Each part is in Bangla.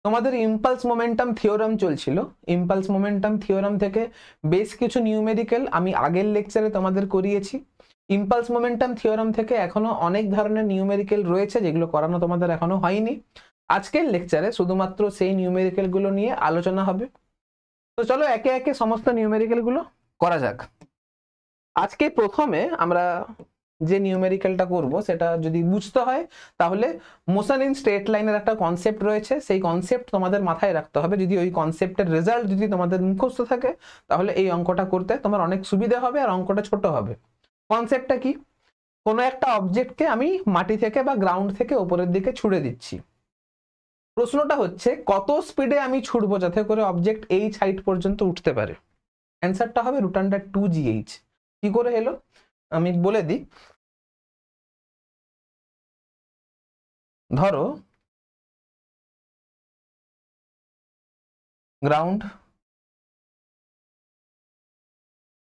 তোমাদের ইম্পালস মোমেন্টাম থিওরাম চলছিল। ইম্পালস মোমেন্টাম থিওরাম থেকে বেশ কিছু নিউমেরিক্যাল আমি আগের লেকচারে তোমাদের করিয়েছি। ইম্পালস মোমেন্টাম থিওরাম থেকে এখনো অনেক ধরনের নিউমেরিক্যাল রয়েছে যেগুলো করানো তোমাদের এখনো হয়নি। আজকের লেকচারে শুধুমাত্র সেই নিউমেরিক্যাল গুলো নিয়ে আলোচনা হবে। তো চলো একে একে সমস্ত নিউমেরিক্যাল গুলো করা যাক। আজকে প্রথমে আমরা যে নিউমেরিক্যালটা করব সেটা যদি বুঝতে হয় তাহলে মোশন ইন স্ট্রেট লাইনের একটা কনসেপ্ট রয়েছে, সেই কনসেপ্ট তোমাদের মাথায় রাখতে হবে। যদি ওই কনসেপ্টের রেজাল্ট যদি তোমাদের মুখস্থ থাকে তাহলে এই অঙ্কটা করতে তোমার অনেক সুবিধা হবে আর অঙ্কটা ছোট হবে। কনসেপ্টটা কি? কোনো একটা অবজেক্টকে আমি মাটি থেকে বা গ্রাউন্ড থেকে উপরের দিকে ছুড়ে দিচ্ছি। প্রশ্নটা হচ্ছে কত স্পিডে আমি ছুড়বো যাতে করে অবজেক্ট এইচ হাইট পর্যন্ত উঠতে পারে। অ্যান্সারটা হবে √2gh। কি করে এলো আমি বলে দিই। ধরো গ্রাউন্ড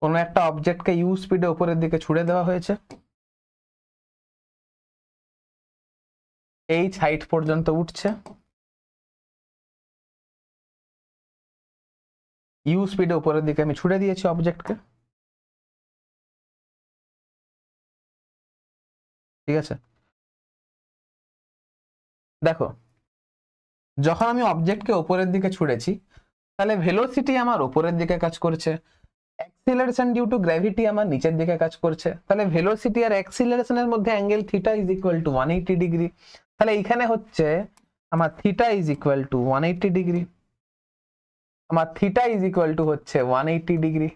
কোনো একটা অবজেক্টকে ইউ স্পিডে উপরের দিকে ছুড়ে দেওয়া হয়েছে, এইচ হাইট পর্যন্ত উঠছে, ইউ স্পিডে উপরের দিকে আমি ছুড়ে দিয়েছি অবজেক্টকে, ঠিক আছে। দেখো যখন আমি অবজেক্টকে উপরের দিকে ছুড়েছি তাহলে ভেলোসিটি আমার উপরের দিকে কাজ করছে, অ্যাক্সিলারেশন ডিউ টু গ্র্যাভিটি আমার নিচের দিকে কাজ করছে। তাহলে ভেলোসিটি আর অ্যাক্সিলারেশনের মধ্যে angle theta is equal to 180 degree. তাহলে এইখানে হচ্ছে আমার theta is equal to 180 degree, আমার থিটা ইজ ইকুয়াল টু হচ্ছে 180 ডিগ্রি।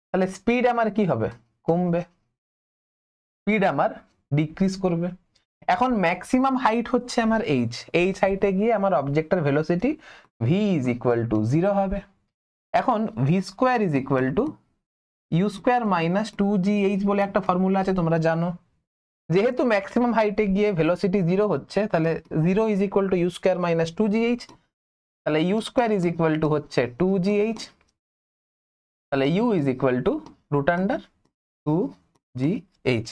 তাহলে স্পিড আমার কি হবে? কমবে, স্পিড আমার ডিক্রিজ করবে। এখন ম্যাক্সিমাম হাইট হচ্ছে আমার এইচ, এইচ হাইটে গিয়ে আমার অবজেক্টের velocity V is equal to 0 হবে। এখন V square is equal to U square minus 2gh বলে একটা ফর্মুলা আছে তোমরা জানো। যেহেতু ম্যাক্সিমাম হাইটে গিয়ে ভেলোসিটি 0 হচ্ছে তাহলে 0 is equal to U square minus 2gh। তাহলে U square is equal to হচ্ছে 2gh। তাহলে U is equal to √2gh।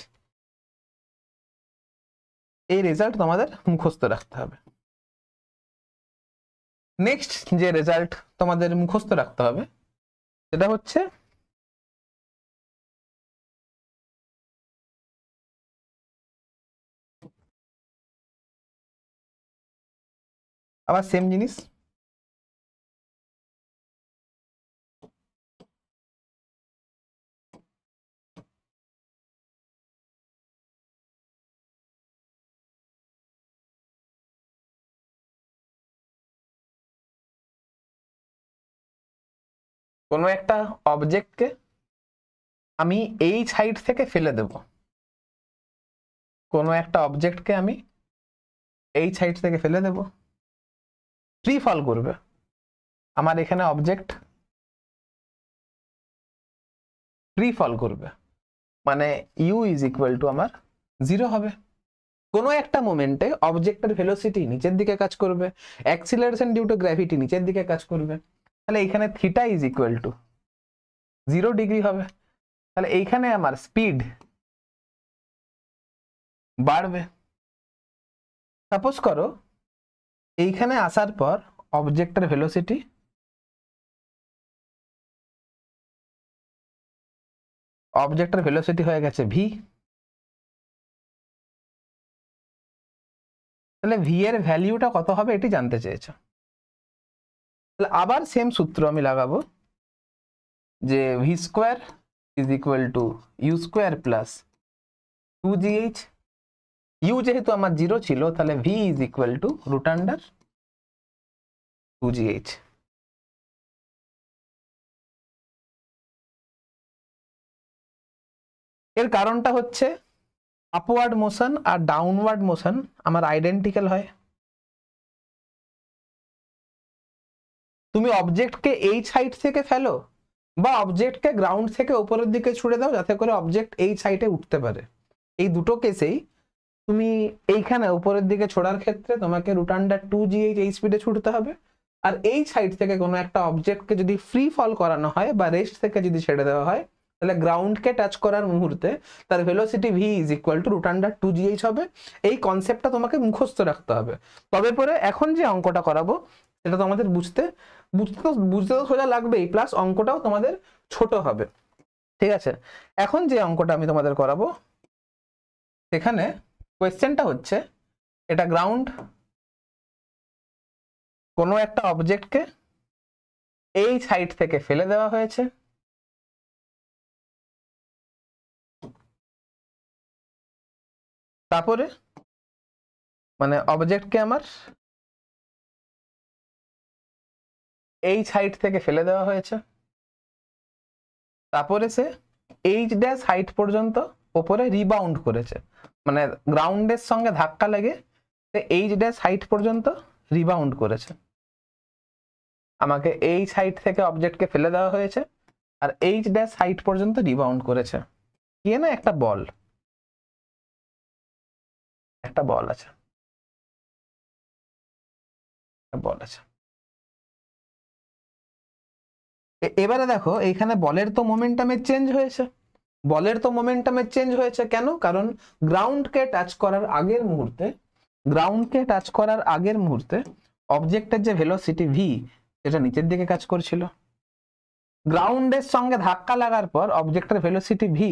এই রেজাল্ট তোমাদের মুখস্থ রাখতে হবে। নেক্সট যে রেজাল্ট তোমাদের মুখস্থ রাখতে হবে সেটা হচ্ছে আবার সেম জিনিস, কোনো একটা অবজেক্টকে আমি এইচ হাইট থেকে ফেলে দেব, কোনো একটা অবজেক্টকে আমি এইচ হাইট থেকে ফেলে দেব, ফ্রি ফল করবে। আমার এখানে অবজেক্ট ফ্রি ফল করবে মানে ইউ ইজ ইকুয়াল টু আমার 0 হবে। কোনো একটা মোমেন্টে অবজেক্টের ভেলোসিটি নিচের দিকে কাজ করবে, অ্যাক্সিলারেশন ডিউ টু গ্র্যাভিটি নিচের দিকে কাজ করবে। তাহলে এইখানে theta is equal to 0 degree হবে। তাহলে এইখানে আমার স্পিড বাড়বে। সাপোজ করো এইখানে আসার পর অবজেক্টের ভেলোসিটি হয়ে গেছে ভি। তাহলে ভি এর ভ্যালিউটা কত হবে এটি জানতে চেয়েছো। তাহলে আবার সেম সূত্র আমি লাগাবো যে V square is equal to U square plus 2gh। U যেহেতু আমার 0 ছিল তাহলে v is equal to √2gh। এর কারণটা হচ্ছে আপওয়ার্ড মোশন আর ডাউনওয়ার্ড মোশন আমার আইডেন্টিক্যাল হয়। তুমি অবজেক্টকে এইচ হাইট থেকে ফেলো বা অবজেক্টকে গ্রাউন্ড থেকে উপরের দিকে ছুড়ে দাও যাতে করে অবজেক্ট এইচ হাইটে উঠতে পারে, এই দুটো কেসেই তুমি এইখানে উপরের দিকে ছোড়ার ক্ষেত্রে তোমাকে √2gh এই স্পিডে ছুটতে হবে। আর এইচ হাইট থেকে কোনো একটা অবজেক্টকে যদি ফ্রি ফল করানো হয় বা রেস্ট থেকে যদি ছেড়ে দেওয়া হয় তাহলে গ্রাউন্ডকে টাচ করার মুহূর্তে তার velocity V is equal to √2gh হবে। এই কনসেপ্টটা তোমাকে মুখস্থ রাখতে হবে। তবে পরে এখন যে অঙ্কটা করাবো এটা তো আমাদের বুঝতে তো সোজা লাগবেই, প্লাস অঙ্কটাও তোমাদের ছোট হবে। ঠিক আছে, এখন যে অঙ্কটা আমি তোমাদের করাবো সেখানে কোয়েশ্চেনটা হচ্ছে, এটা গ্রাউন্ড, কোনো একটা অবজেক্টকে এই সাইড থেকে ফেলে দেওয়া হয়েছে, তারপরে মানে অবজেক্টকে আমার এই সাইড থেকে ফেলে দেওয়া হয়েছে, তারপরে সে এইচ ড্যাশ হাইট পর্যন্ত ওপরে রিবাউন্ড করেছে, মানে গ্রাউন্ডের সঙ্গে ধাক্কা লেগে সে এইচ ড্যাশ হাইট পর্যন্ত রিবাউন্ড করেছে। আমাকে এই সাইড থেকে অবজেক্টকে ফেলে দেওয়া হয়েছে আর এইচ ড্যাশ হাইট পর্যন্ত রিবাউন্ড করেছে। কি না, একটা বল আছে, এবারে দেখো এইখানে বলের তো মোমেন্টামের চেঞ্জ হয়েছে, কেন? কারণ গ্রাউন্ডকে টাচ করার আগের মুহূর্তে অবজেক্টের যে ভেলোসিটি ভি সেটা নিচের দিকে কাজ করছিল, গ্রাউন্ডের সঙ্গে ধাক্কা লাগার পর অবজেক্টের ভেলোসিটি ভি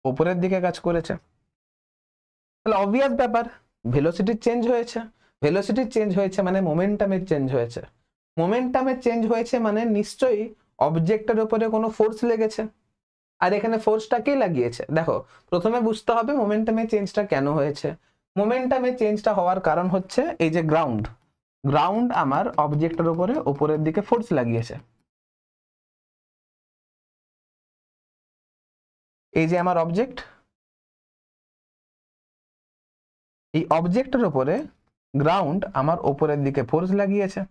উপরের দিকে কাজ করেছে। তাহলে অবভিয়াস ব্যাপার, ভেলোসিটি চেঞ্জ হয়েছে মানে মোমেন্টামের চেঞ্জ হয়েছে মানে নিশ্চয়ই অবজেক্টের উপরে কোনো ফোর্স লেগেছে। আর এখানে ফোর্সটা কে লাগিয়েছে? দেখো, প্রথমে বুঝতে হবে মোমেন্টামের চেঞ্জটা কেন হয়েছে। মোমেন্টামের চেঞ্জটা হওয়ার কারণ হচ্ছে এই যে গ্রাউন্ড আমার অবজেক্টের উপরে উপরের দিকে ফোর্স লাগিয়েছে। এই যে আমার অবজেক্ট, এই অবজেক্টের উপরে গ্রাউন্ড আমার উপরের দিকে ফোর্স লাগিয়েছে।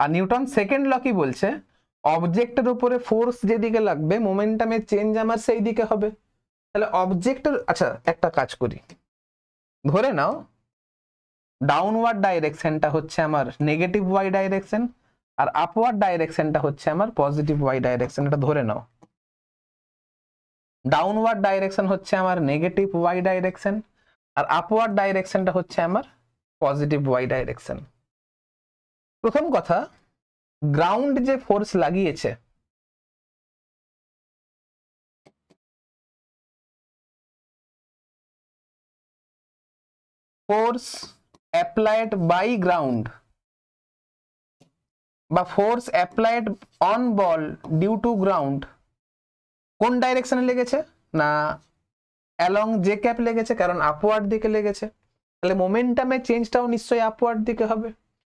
আর নিউটন সেকেন্ড ল কি বলছে? অবজেক্টের উপরে ফোর্স যেদিকে লাগবে মোমেন্টামের চেঞ্জ আমার সেই দিকে হবে। তাহলে অবজেক্টের, আচ্ছা একটা কাজ করি, ধরে নাও ডাউনওয়ার্ড ডাইরেকশনটা হচ্ছে আমার নেগেটিভ ওয়াই ডাইরেকশন আর আপওয়ার্ড ডাইরেকশনটা হচ্ছে আমার পজিটিভ ওয়াই ডাইরেকশন। এটা ধরে নাও ডাউনওয়ার্ড ডাইরেকশন হচ্ছে আমার নেগেটিভ ওয়াই ডাইরেকশন আর আপওয়ার্ড ডাইরেকশনটা হচ্ছে আমার পজিটিভ ওয়াই ডাইরেকশন। প্রথম কথা, গ্রাউন্ড যে ফোর্স লাগিয়েছে ফোর্স অ্যাপ্লাইড বাই গ্রাউন্ড বা force applied on ball due to ground কোন ডাইরেকশনে লেগেছে? না অ্যালং জে ক্যাপ লেগেছে, কারণ আপওয়ার্ড দিকে লেগেছে। তাহলে মোমেন্টামের চেঞ্জটাও নিশ্চয়ই আপওয়ার্ড দিকে হবে।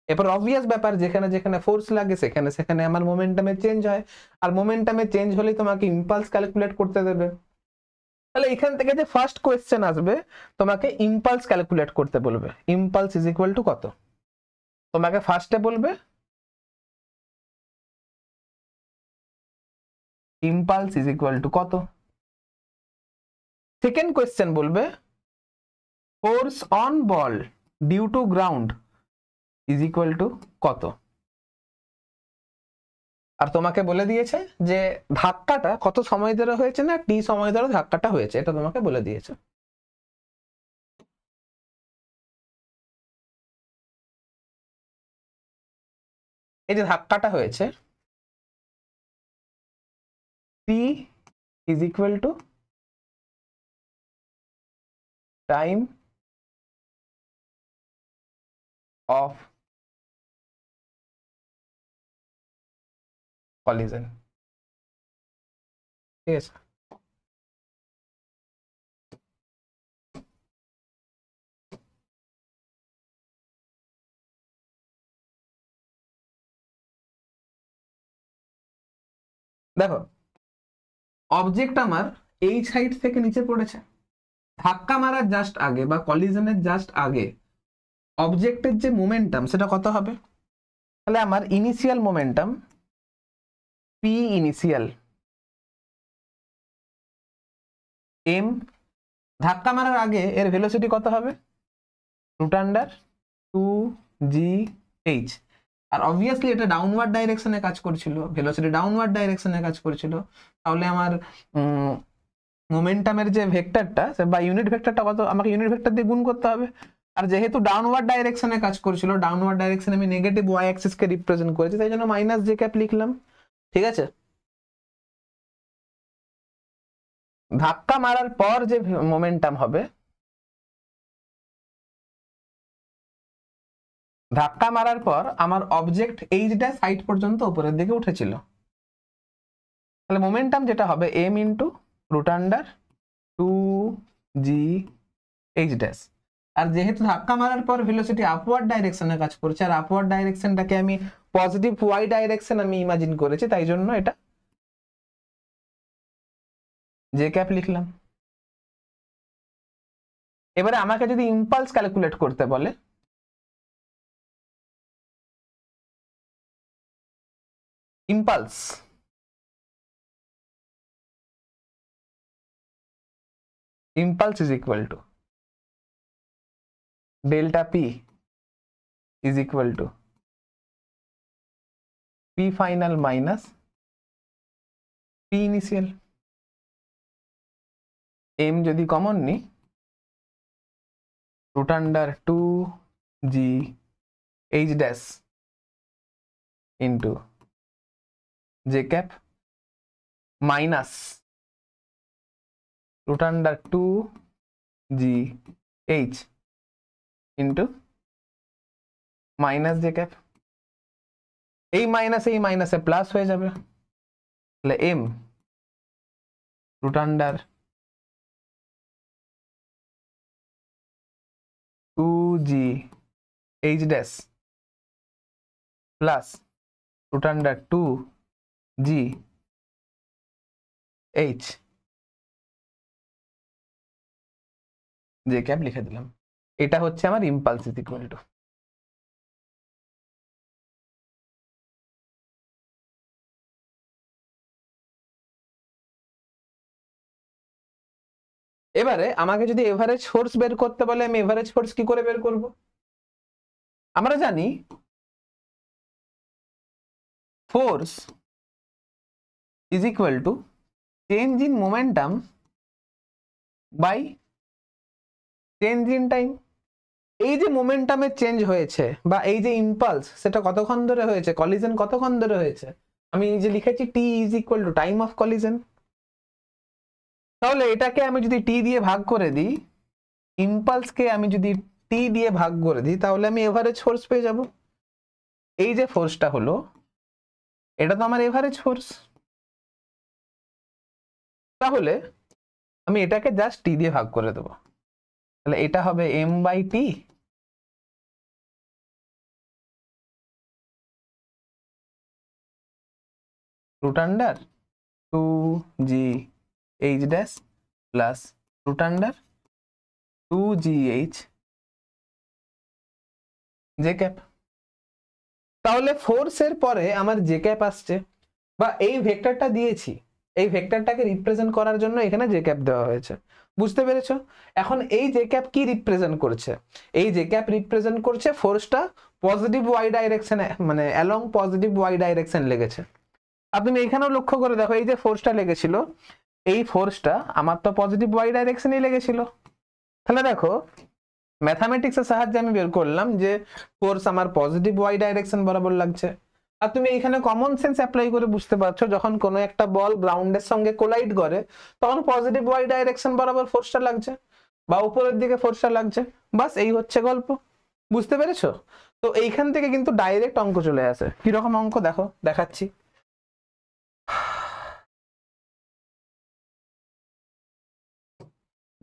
এরপর অবভিয়াস ব্যাপার, যেখানে যেখানে ফোর্স লাগে সেখানে আমার মোমেন্টামের চেঞ্জ হয়, আর মোমেন্টামের চেঞ্জ হলেই তোমাকে ইম্পালস ক্যালকুলেট করতে দেবে। তাহলে এখান থেকে যে ফার্স্ট কোয়েশ্চেন আসবে, তোমাকে ইম্পালস ক্যালকুলেট করতে বলবে। ইম্পালস ইজ ইকুয়াল টু কত? তোমাকে ফার্স্টে বলবে ইম্পালস ইজ ইকুয়াল টু কত। সেকেন্ড কোয়েশ্চেন বলবে force on ball due to ground is equal to কত। আর তোমাকে বলে দিয়েছে যে ধাক্কাটা কত সময় ধরে হয়েছে, না টি সময় ধরে ধাক্কাটা হয়েছে, এটা তোমাকে বলে দিয়েছে। এই যে ধাক্কাটা হয়েছে T is equal to time of collision. ঠিক আছে, দেখো অবজেক্ট আমার এই সাইড থেকে নিচে পড়েছে, ধাক্কা মারার জাস্ট আগে বা কলিজনের জাস্ট আগে অবজেক্টের যে মোমেন্টাম সেটা কত হবে? তাহলে আমার initial momentum P initial M, ধাক্কা মারার আগে এর ভেলোসিটি কত হবে? √2gh। আর অবভিয়াসলি এটা ডাউনওয়ার্ড ডাইরেকশনে কাজ করছিল, ভেলোসিটি ডাউনওয়ার্ড ডাইরেকশনে কাজ করছিল। তাহলে আমার মোমেন্টামের যে ভেক্টরটা বা ইউনিট ভেক্টরটা কত? আমাকে ইউনিট ভেক্টর দিয়ে গুণ করতে হবে। আর যেহেতু ডাউনওয়ার্ড ডাইরেকশনে কাজ করছিল, ডাউনওয়ার্ড ডাইরেকশনে আমি নেগেটিভ ওয়াই অ্যাক্সিস কে রিপ্রেজেন্ট করেছি, তাই জন্য মাইনাস জে ক্যাপ লিখলাম। ঠিক আছে, ধাক্কা মারার পর যে মোমেন্টাম হবে, ধাক্কা মারার পর আমার অবজেক্ট এইচ ড্যাশ হাইট পর্যন্ত উপরের দিকে উঠেছিল, তাহলে মোমেন্টাম যেটা হবে M into root under 2g h dash. আর যেহেতু ধাক্কা মারার পর ভেলোসিটি আপওয়ার্ড ডাইরেকশনে কাজ করছে, আর আপওয়ার্ড ডাইরেকশনটাকে আমি পজিটিভ ওয়াই ডাইরেকশন আমি ইমাজিন করেছি, তাই জন্য এটা জে ক্যাপ লিখলাম। এবারে আমাকে যদি ইম্পালস ক্যালকুলেট করতে বলে, impulse is equal to delta p is equal to p final minus p initial। m যদি কমন নি, root under 2g h dash into j cap minus root under 2g h into minus J cap. এই মাইনাসে প্লাস হয়ে যাবে, তাহলে M root under 2g h dash plus root under 2g h J cap লিখে দিলাম। এটা হচ্ছে আমার ইম্পালস ইজ ইকুয়াল টু। এবারে আমাকে যদি এভারেজ ফোর্স বের করতে বলে, আমি এভারেজ ফোর্স কি করে বের করব? আমরা জানি force is equal to change in momentum by change in time. এই যে মোমেন্টামের চেঞ্জ হয়েছে বা এই যে ইম্পালস, সেটা কতক্ষণ ধরে হয়েছে, কলিশন কতক্ষণ ধরে হয়েছে, আমি যে লিখেছি T is equal to time of collision. তাহলে এটাকে আমি যদি টি দিয়ে ভাগ করে দিই, ইম্পালসকে আমি যদি টি দিয়ে ভাগ করে দিই, তাহলে আমি এভারেজ ফোর্স পেয়ে যাব। এই যে ফোর্সটা হলো, এটা তো আমার এভারেজ ফোর্স। তাহলে আমি এটাকে জাস্ট টি দিয়ে ভাগ করে দেবো, তাহলে এটা হবে M by T root under 2g h dash plus root under 2gh j cap। তাহলে ফোর্সের পরে আমার জে ক্যাপ আসছে, বা এই ভেক্টরটা দিয়েছি, এই ভেক্টরটাকে রিপ্রেজেন্ট করার জন্য এখানে জে ক্যাপ দেওয়া হয়েছে। বুঝতে পেরেছো? এখন এই জে ক্যাপ কি রিপ্রেজেন্ট করছে? এই জে ক্যাপ রিপ্রেজেন্ট করছে ফোর্সটা পজিটিভ ওয়াই ডাইরেকশনে, মানে অ্যালং পজিটিভ ওয়াই ডাইরেকশন লেগেছে। আর তুমি এখানেও লক্ষ্য করে দেখো, এই যে ফোর্সটা লেগেছিল, এই ফোর্সটা আমার তো পজিটিভ ওয়াই ডাইরেকশনেই লেগেছিল। তাহলে দেখো, ম্যাথামেটিক্সের সাহায্যে আমি বের করলাম যে ফোর্স আমার পজিটিভ ওয়াই ডাইরেকশন বরাবর লাগছে। আর তুমি এখানে কমন সেন্স অ্যাপ্লাই করে বুঝতে পারছো, যখন কোনো একটা বল গ্রাউন্ডের সঙ্গে কোলাইড করে, তখন পজিটিভ ওয়াই ডাইরেকশন বরাবর ফোর্সটা লাগছে বা উপরের দিকে ফোর্সটা লাগছে। বাস এই হচ্ছে গল্প। বুঝতে পেরেছো? তো এইখান থেকে কিন্তু ডাইরেক্ট অঙ্ক চলে আসে। কিরকম অঙ্ক দেখো, দেখাচ্ছি।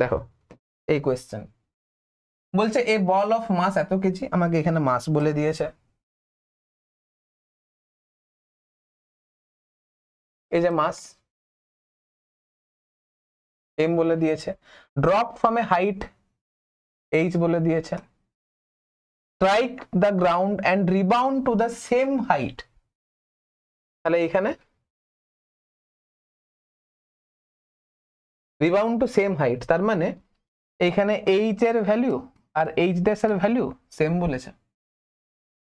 দেখো এই কোয়েশ্চেন বলছে এ বল অফ মাস এত কেজি, আমাকে এখানে মাস বলে দিয়েছে। এই যে মাস এম বলে দিয়েছে, drop from a height H বলে দিয়েছে, strike the ground and rebound to the same height. তাহলে এখানে রিবাউন্ড টু সেম হাইট, তার মানে এইখানে এইচ এর ভ্যালু আর এইচ ড্যাশ এর ভ্যালু সেম বলেছে।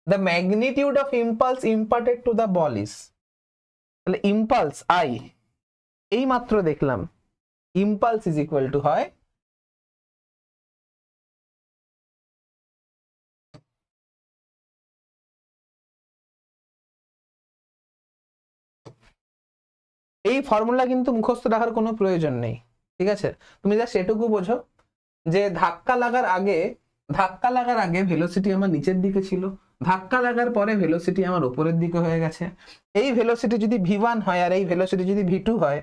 The magnitude of impulse imparted to the ball is, তাহলে ইম্পালস আই, এই মাত্র দেখলাম ইম্পালস ইজ ইকুয়াল টু হয় এই ফর্মুলা কিন্তু মুখস্থ রাখার কোনো প্রয়োজন নেই, ঠিক আছে? তুমি জাস্ট এটুকু বোঝো যে ধাক্কা লাগার আগে ভেলোসিটি আমার নিচের দিকে ছিল, ধাক্কা লাগার পরে ভেলোসিটি আমার উপরের দিকে হয়ে গেছে। এই ভেলোসিটি যদি v1 হয় আর এই ভেলোসিটি যদি v2 হয়,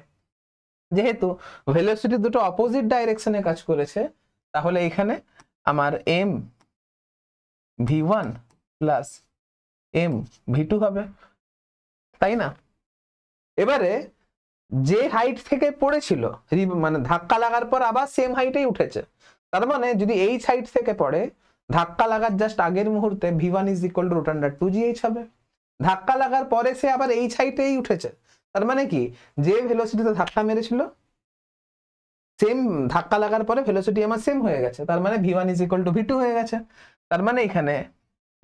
যেহেতু ভেলোসিটি দুটো অপোজিট ডাইরেকশনে কাজ করেছে, তাহলে এখানে আমার m v1 plus m v2 হবে, তাই না? এবারে যে হাইট থেকে পড়েছিল মানে ধাক্কা লাগার পর আবার সেম হাইটেই উঠেছে, তার মানে যদি এই হাইট থেকে পড়ে ধাক্কা লাগার জাস্ট আগের মুহূর্তে v1 is equal to √2gh হবে। ধাক্কা লাগার পরে সে আবার এই হাইটেই উঠেছে, তার মানে কি যে ভেলোসিটিতে ধাক্কা মেরেছিল সেম ধাক্কা লাগার পরে ভেলোসিটি আমার সেম হয়ে গেছে, তার মানে v1 is equal to v2 হয়ে গেছে। তার মানে এখানে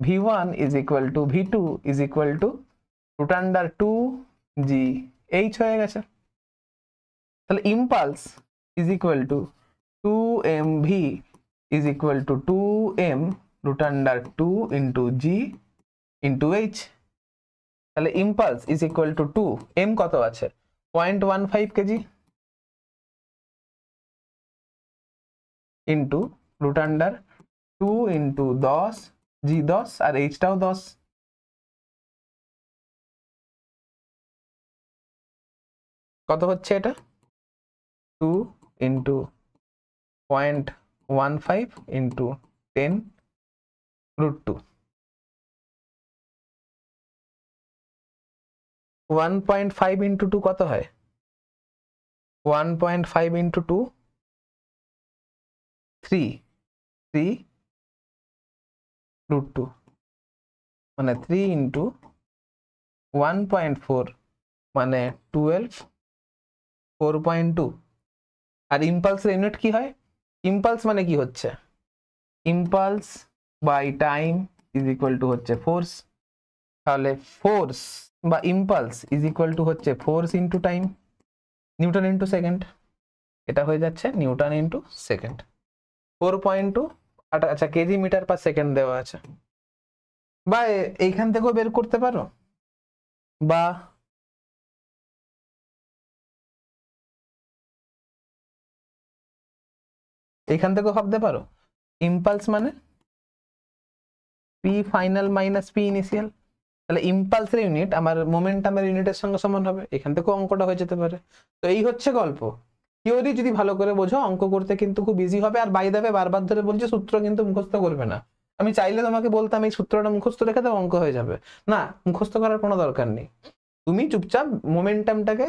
v1 is equal to v2 is equal to √2gh হয়ে গেছে। তাহলে impulse is equal to 2mv is equal to 2m √2 into g into h। তাহলে impulse is equal to 2, m কত আছে 0.15 কেজি ইন্টু √2 ইন্টু 10, g 10 আর h টাও 10। কত হচ্ছে এটা 2 ইন্টু 0.15 ইন্টু 10√2, 1.5 ইন্টু 2 কত হয় 1.5 ইন্টু 2 3√2 মানে 3 ইন্টু 1.4 মানে 12, 4.2। আর ইম্পালসের ইউনিট কি হয়, ইম্পালস মানে কি হচ্ছে impulse by time is equal to হচ্ছে ফোর্স। তাহলে ফোর্স বা ইম্পালস ইজ ইকুয়াল টু হচ্ছে force into time, newton into second, এটা হয়ে যাচ্ছে নিউটন ইন্টু সেকেন্ড। 4.2 আচ্ছা কেজি মিটার পার সেকেন্ড দেওয়া আছে, বা এইখান থেকেও বের করতে পারো, বা এইখান থেকেও ভাবতে পারো। ইম্পালস মানে P final minus P initial, তাহলে ইম্পালসের ইউনিট আমার মোমেন্টামের ইউনিটের সঙ্গে সমান হবে, এখান থেকেও অঙ্কটা হয়ে যেতে পারে। তো এই হচ্ছে গল্প। থিওরি যদি ভালো করে বোঝো অঙ্ক করতে কিন্তু খুব ইজি হবে। আর বাই দেবে বারবার ধরে বলছি সূত্র কিন্তু মুখস্থ করবে না। আমি চাইলে তোমাকে বলতাম এই সূত্রটা মুখস্থ রেখে দাও অঙ্ক হয়ে যাবে, না মুখস্থ করার কোনো দরকার নেই। তুমি চুপচাপ মোমেন্টামটাকে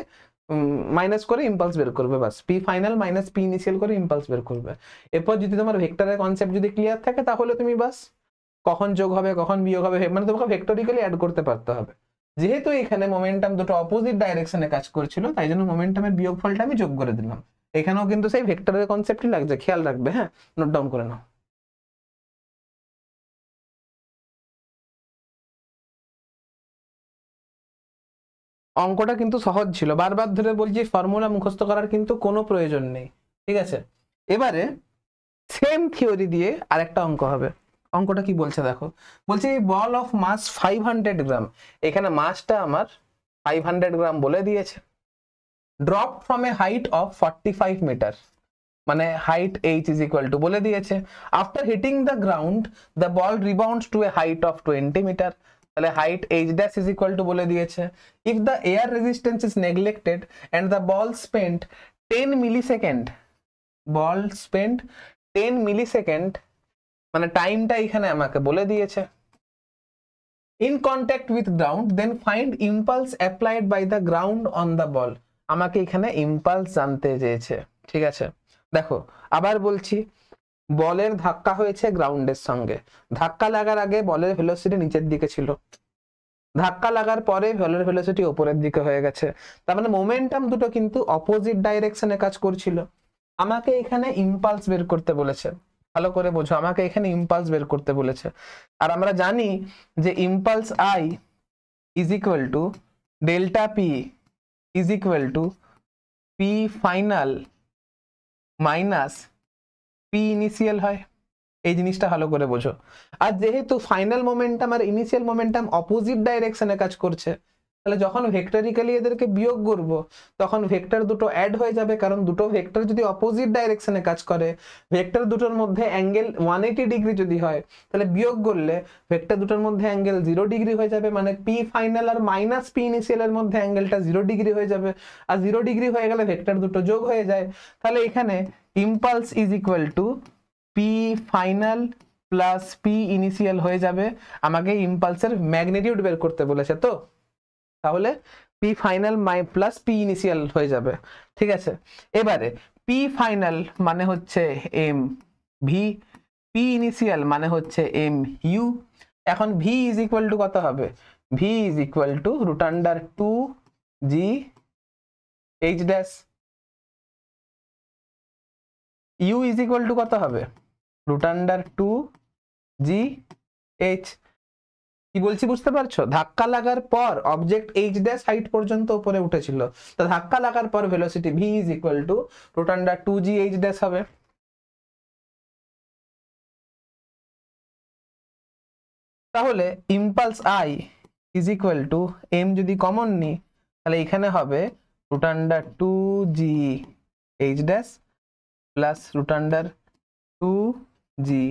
মাইনাস করে ইম্পালস বের করবে, বাস P final minus P initial করে ইম্পালস বের করবে। এরপর যদি তোমার ভেক্টরের কনসেপ্ট যদি ক্লিয়ার থাকে তাহলে তুমি বাস কখন যোগ হবে কখন বিয়োগ হবে মানে তোমাকে ভেক্টরিক্যালি অ্যাড করতে পারতে হবে। যেহেতু এখানে মোমেন্টাম দুটো অপোজিট ডাইরেকশনে কাজ করছিল তাই জন্য মোমেন্টামের বিয়োগফলটা আমি যোগ করে দিলাম। এখানেও কিন্তু সেই ভেক্টরের কনসেপ্টই লাগছে, খেয়াল রাখবে, হ্যাঁ নোট ডাউন করে নাও। অঙ্কটা কিন্তু সহজ ছিল, বারবার ধরে বলছি ফর্মুলা মুখস্থ করার কিন্তু কোনো প্রয়োজন নেই, ঠিক আছে? এবারে সেম থিওরি দিয়ে আরেকটা অঙ্ক হবে। অঙ্কটা কি বলছে দেখো, বলছে বল অফ মাস 500 গ্রাম, এখানে মাসটা আমার 500 গ্রাম বলে দিয়েছে, drop from a height of 45 metre, মানে height h is equal to বলে দিয়েছে। After hitting the ground the ball rebounds to a height of 20 metre, তাহলে height h dash is equal to বলে দিয়েছে। If the air resistance is neglected and the ball spent 10 millisecond, ball spent 10 millisecond মানে টাইমটা এখানে আমাকে বলে দিয়েছে। In contact with ground then find impulse applied by the ground on the ball, আমাকে এখানে ইম্পালস জানতে চেয়েছে, ঠিক আছে? দেখো আবার বলছি, বলের ধাক্কা হয়েছে গ্রাউন্ডের সঙ্গে, ধাক্কা লাগার আগে বলের ভেলোসিটি নিচের দিকে ছিল, ধাক্কা লাগার পরে বলের ভেলোসিটি উপরের দিকে হয়ে গেছে, তার মানে মোমেন্টাম দুটো কিন্তু অপোজিট ডাইরেকশনে কাজ করছিল। আমাকে এখানে ইম্পালস বের করতে বলেছে, ভালো করে বোঝো, আমাকে এখানে ইম্পালস বের করতে বলেছে। আর আমরা জানি যে impulse I is equal to delta P is equal to p final minus P initial হয়, এই জিনিসটা ভালো করে বোঝো। আর যেহেতু ফাইনাল মোমেন্টাম আর ইনিশিয়াল মোমেন্টাম অপোজিট ডাইরেকশনে কাজ করছে তাহলে যখন ভেক্টরিক্যালি এদেরকে বিয়োগ করব তখন ভেক্টর দুটো অ্যাড হয়ে যাবে, কারণ দুটো ভেক্টর যদি অপোজিট ডাইরেকশনে কাজ করে, ভেক্টর দুটোর মধ্যে অ্যাঙ্গেল 180 ডিগ্রি যদি হয়, তাহলে বিয়োগ করলে ভেক্টর দুটোর মধ্যে অ্যাঙ্গেল 0 ডিগ্রি হয়ে যাবে, মানে পি ফাইনাল আর মাইনাস পি ইনিশিয়াল এর মধ্যে অ্যাঙ্গেলটা 0 ডিগ্রি হয়ে যাবে, আর 0 ডিগ্রি হয়ে গেলে ভেক্টর দুটো যোগ হয়ে যায়। তাহলে এখানে impulse is equal to p final plus P initial হয়ে যাবে। আমাকে ইম্পালসের ম্যাগনিটিউড বের করতে বলেছে, তো তাহলে P final plus P initial হয়ে যাবে। ঠিক আছে, এবারে পি ফাইনাল মানে হচ্ছে এম ভি, পি ইনিশিয়াল মানে হচ্ছে এম ইউ। এখন ভি ইজ ইকুয়াল টু কত হবে? V is equal to root under 2 G H dash. U is equal to কত হবে? Root under 2 G H. কি বলছি বুঝতে পারছো? ধাক্কা লাগার পর অবজেক্ট এইচ ড্যাশ হাইট পর্যন্ত উপরে উঠেছিল, তো ধাক্কা লাগার পর velocity V is equal to root under 2 G H dash হবে। তাহলে impulse I is equal to M যদি কমন নিই তাহলে এখানে হবে root under 2 G H dash plus root under 2 G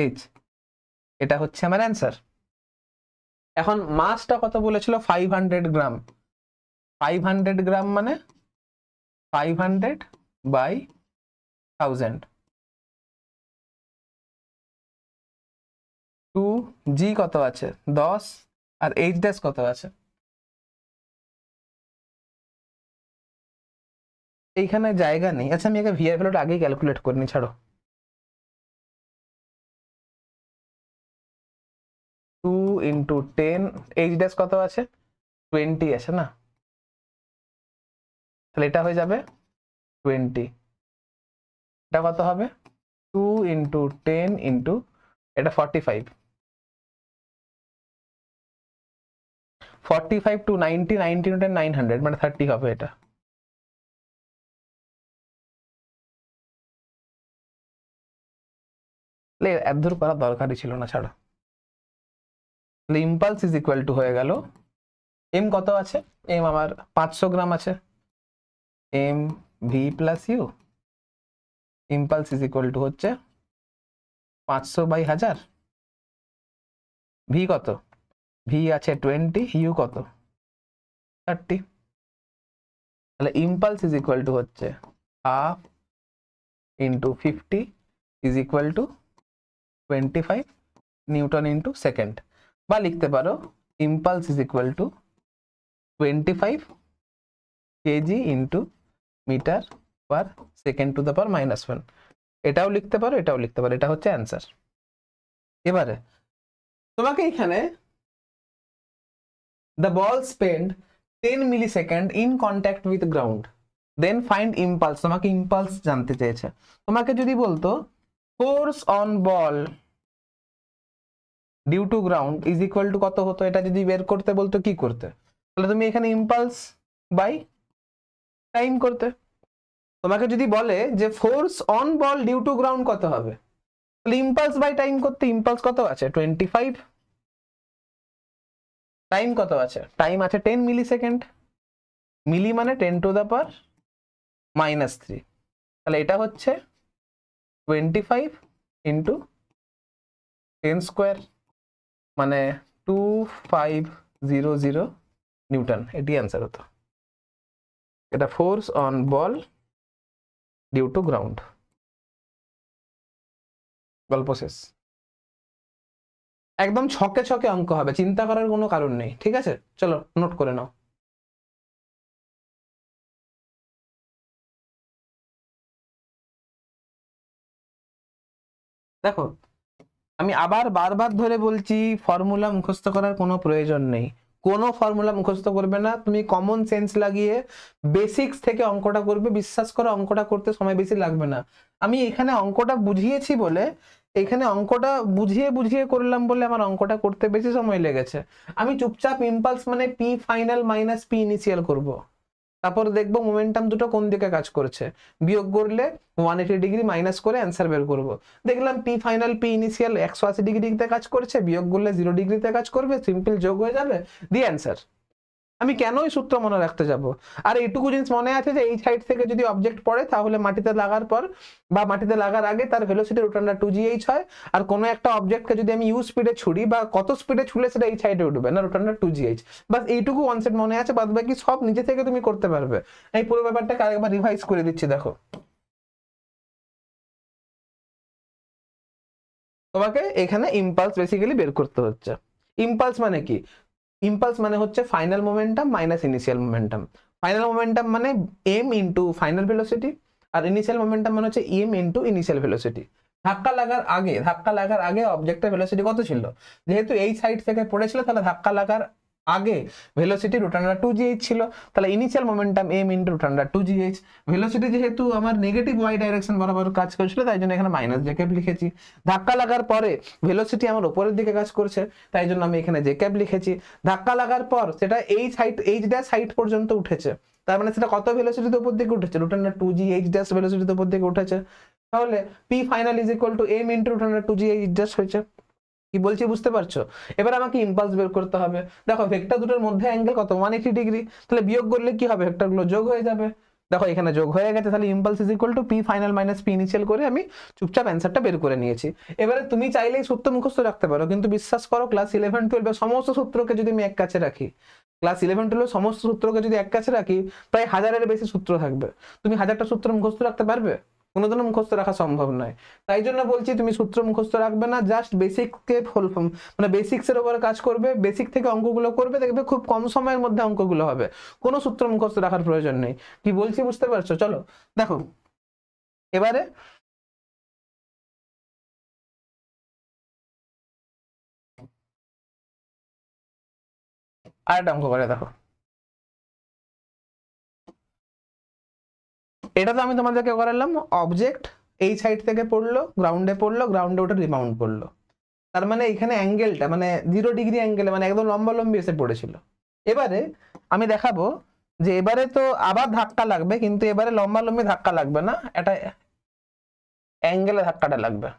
H. এটা হচ্ছে আমার অ্যান্সার। এখন মাসটা কত বলেছিল? 500 গ্রাম। 500 গ্রাম মানে 500 বাই 1000। 2 জি কত আছে? 10, আর এইচ ড্যাশ কত আছে? এইখানে জায়গা নেই। আচ্ছা আমি একে ভিআর ভ্যালুটা আগেই ক্যালকুলেট করে নি, ছাড়ো। 2 ইন্টু 10, এইচ ড্যাশ কত আছে? 20 আছে না, তাহলে এটা হয়ে যাবে 20। এটা কত হবে? 2 ইন্টু 10 ইন্টু এটা 45। 45 টু 90, 90 ইন্টু 900 মানে 30 হবে এটা। এত দূর করার দরকারই ছিল না, ছাড়ো। ইম্পালস ইজ ইকুয়াল টু হয়ে গেল, এম কত আছে? এম আমার 500 গ্রাম আছে, M V plus U. Impulse is equal to হচ্ছে 500 বাই 1000। ভি কত? ভি আছে 20, ইউ কত? 30। তাহলে ইম্পালস ইজ ইকুয়াল টু হচ্ছে half into 50 is equal to 25 newton into second, বা লিখতে পারো impulse is equal to 25 KG into metre per second to the power -1। এটাও লিখতে পারো, এটাও লিখতে পারো, এটা হচ্ছে অ্যান্সার। এবারে তোমাকে এখানে the ball spent 10 millisecond in contact with ground, then find impulse। তোমাকে ইম্পালস জানতে চেয়েছে। তোমাকে যদি বলতো force on ball due to ground is equal to কত হতো, এটা যদি বের করতে বলতো কি করতে? তাহলে তুমি এখানে ইম্পালস বাই টাইম করতে। তোমাকে যদি বলে যে force on ball due to ground কত হবে, তাহলে ইম্পালস বাই টাইম করতে। ইম্পালস কত আছে? 25। টাইম কত আছে? টাইম আছে 10 মিলিসেকেন্ড। মিলি মানে 10 টু দ্য পাওয়ার -3। তাহলে এটা হচ্ছে 25 ইন্টু 10 স্কোয়ার মানে 2500 নিউটন। এটি অ্যান্সার হতো। এটা force on ball due to ground. গল্প শেষ। একদম ছকে ছকে অঙ্ক হবে, চিন্তা করার কোনো কারণ নেই। ঠিক আছে, চলো নোট করে নাও। দেখো আমি আবার বারবার ধরে বলছি, ফর্মুলা মুখস্থ করার কোনো প্রয়োজন নেই। কোনো ফর্মুলা মুখস্থ করবে না, তুমি কমন সেন্স লাগিয়ে বেসিক্স থেকে অঙ্কটা করবে। বিশ্বাস করো অঙ্কটা করতে সময় বেশি লাগবে না। আমি এখানে অঙ্কটা বুঝিয়েছি বলে, এখানে অঙ্কটা বুঝিয়ে বুঝিয়ে করলাম বলে আমার অঙ্কটা করতে বেশি সময় লেগেছে। আমি চুপচাপ ইম্পালস মানে P final minus P initial করব, তারপর দেখবো মোমেন্টাম দুটো কোন দিকে কাজ করছে, বিয়োগ করলে 180 ডিগ্রি মাইনাস করে অ্যান্সার বের করব। দেখলাম পি ফাইনাল পি ইনিশিয়াল 180 ডিগ্রিতে কাজ করছে, বিয়োগ করলে 0 ডিগ্রিতে কাজ করবে, সিম্পল যোগ হয়ে যাবে, দি অ্যান্সার। আমি কেন এই সূত্র মনে রাখতে যাব? আর এইটুকু জিনিস মনে আছে যে এই সাইড থেকে যদি অবজেক্ট পড়ে তাহলে মাটিতে লাগার পর বা মাটিতে লাগার আগে তার ভেলোসিটি √2gh হয়। আর কোনো একটা অবজেক্টকে যদি আমি ইউ স্পিডে ছুড়ি বা কত স্পিডে ছুড়লে সেটা এই সাইডে উঠবে না √2gh। বাস এইটুকু কনসেপ্ট মনে আছে, বাদ বাকি সব নিজে থেকে তুমি করতে পারবে। এই পুরো ব্যাপারটাকে আরেকবার রিভাইজ করে দিচ্ছি। দেখো, তোমাকে এখানে ইম্পালস বেসিক্যালি বের করতে হচ্ছে। ইম্পালস মানে কি? ইম্পালস মানে হচ্ছে final momentum minus initial momentum. Final momentum মানে এম ইন্টু ফাইনাল ভেলোসিটি, আর ইনিশিয়াল মোমেন্টাম মানে হচ্ছে এম ইন্টু ইনিশিয়াল ভেলোসিটি। ধাক্কা লাগার আগে অবজেক্টের ভেলোসিটি কত ছিল? যেহেতু এই সাইড থেকে পড়েছিল তাহলে ধাক্কা লাগার আগে ভেলোসিটি √2gh ছিল, তাহলে initial momentum M into √2gh। Velocity যেহেতু আমার নেগেটিভ ওয়াই ডাইরেকশন বরাবর কাজ করছিল তাই জন্য এখানে মাইনাস জে ক্যাপ লিখেছি। ধাক্কা লাগার পরে ভেলোসিটি আমার উপরের দিকে কাজ করছে তাই জন্য আমি এখানে জে ক্যাপ লিখেছি। ধাক্কা লাগার পর সেটা এই সাইড এইচ ড্যাশ সাইড পর্যন্ত উঠেছে, তার মানে সেটা কত ভেলোসিটিতে উপর দিকে উঠেছে? √2gh ড্যাশ ভেলোসিটিতে উপর দিকে উঠেছে। তাহলে P final is equal to M into √2gh dash হয়েছে। কি বলছি বুঝতে পারছো? এবার আমাকে ইম্পালস বের করতে হবে। দেখো ভেক্টর দুটোর মধ্যে অ্যাঙ্গেল কত? 180 ডিগ্রি। তাহলে বিয়োগ করলে কি হবে? ভেক্টরগুলো যোগ হয়ে যাবে। দেখো এখানে যোগ হয়ে গেছে, তাহলে impulse is equal to p final minus P initial করে আমি চুপচাপ অ্যান্সারটা বের করে নিয়েছি। এবারে তুমি চাইলেই সূত্র মুখস্থ রাখতে পারো, কিন্তু বিশ্বাস করো ক্লাস 11-12 সমস্ত সূত্রকে যদি আমি এক কাছে রাখি, ক্লাস 11-12 সমস্ত সূত্রকে যদি এক কাছে রাখি প্রায় 1000-এর বেশি সূত্র থাকবে। তুমি 1000টা সূত্র মুখস্থ রাখতে পারবে? কোনোদিনও মুখস্থ রাখা সম্ভব নয়। তাই জন্য বলছি তুমি সূত্র মুখস্থ রাখবে না, জাস্ট বেসিককে মানে বেসিক্সের উপরে কাজ করবে, বেসিক থেকে অঙ্কগুলো করবে, দেখবে খুব কম সময়ের মধ্যে অঙ্কগুলো হবে। কোনো সূত্র মুখস্থ রাখার প্রয়োজন নেই। কি বলছি বুঝতে পারছো? চলো দেখো এবারে আরেকটা অঙ্ক করে দেখো। এটা তো আমি তোমাদেরকে করালাম, অবজেক্ট এই সাইড থেকে পড়লো, গ্রাউন্ডে ওটা রিবাউন্ড করলো। তার মানে এখানে অ্যাঙ্গেলটা মানে 0 ডিগ্রি অ্যাঙ্গেলে মানে একদম লম্বালম্বি এসে পড়েছিল। এবারে আমি দেখাবো যে এবারে তো আবার ধাক্কা লাগবে, কিন্তু এবারে লম্বালম্বি ধাক্কা লাগবে না, এটা অ্যাঙ্গেলে ধাক্কাটা লাগবে।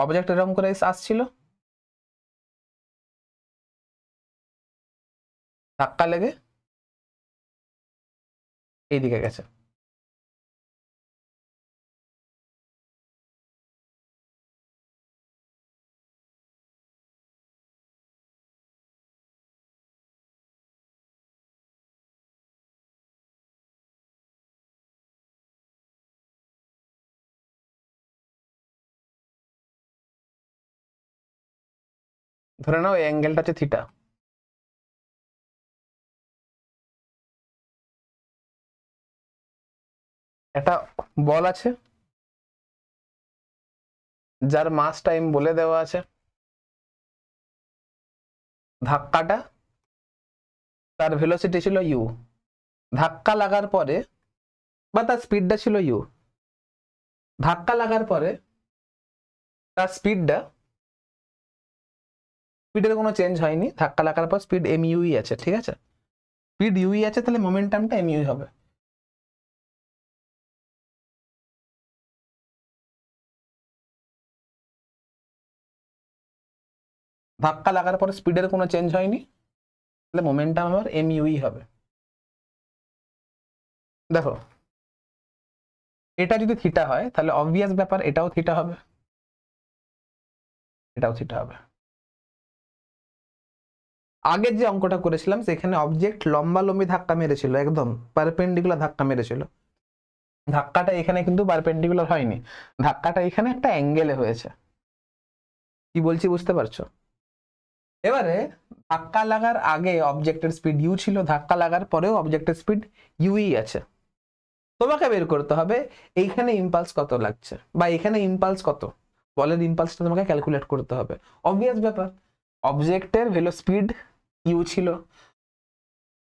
অবজেক্ট এরকম করে আসছিল, ধাক্কা লেগে এইদিকে গেছে। ধরে নাও এই অ্যাঙ্গেলটা হচ্ছে থিটা। একটা বল আছে যার মাস টাইম বলে দেওয়া আছে, ধাক্কাটা তার ভেলোসিটি ছিল ইউ, ধাক্কা লাগার পরে বা তার স্পিডটা ছিল ইউ, ধাক্কা লাগার পরে তার স্পিডের কোনো চেঞ্জ হয়নি, ধাক্কা লাগার পর স্পিড এম ইউই আছে, ঠিক আছে? স্পিড ইউই আছে, তাহলে মোমেন্টামটা এম ইউই হবে। ধাক্কা লাগার পর স্পিডের কোনো চেঞ্জ হয়নি, তাহলে মোমেন্টাম আমার এম ইউই হবে। দেখো এটা যদি থিটা হয় তাহলে অবভিয়াস ব্যাপার এটাও থিটা হবে, এটাও থিটা হবে। আগের যে অঙ্কটা করেছিলাম সেখানে অবজেক্ট লম্বালম্বি ধাক্কা মেরেছিল, একদম পারপেন্ডিকুলার ধাক্কা মেরেছিল। ধাক্কাটা এখানে কিন্তু পারপেন্ডিকুলার হয়নি, ধাক্কাটা এখানে একটা অ্যাঙ্গেলে হয়েছে। কি বলছি বুঝতে পারছো? এবারে ধাক্কা লাগার আগে অবজেক্টের স্পিড ইউ ছিল, ধাক্কা লাগার পরেও অবজেক্টের স্পিড ইউই আছে। তোমাকে বের করতে হবে এইখানে ইম্পালস কত লাগছে বা এখানে ইম্পালস কত, বলের ইম্পালসটা তোমাকে ক্যালকুলেট করতে হবে। অবভিয়াস ব্যাপার, অবজেক্টের ভেলো স্পিড ইউ ছিল,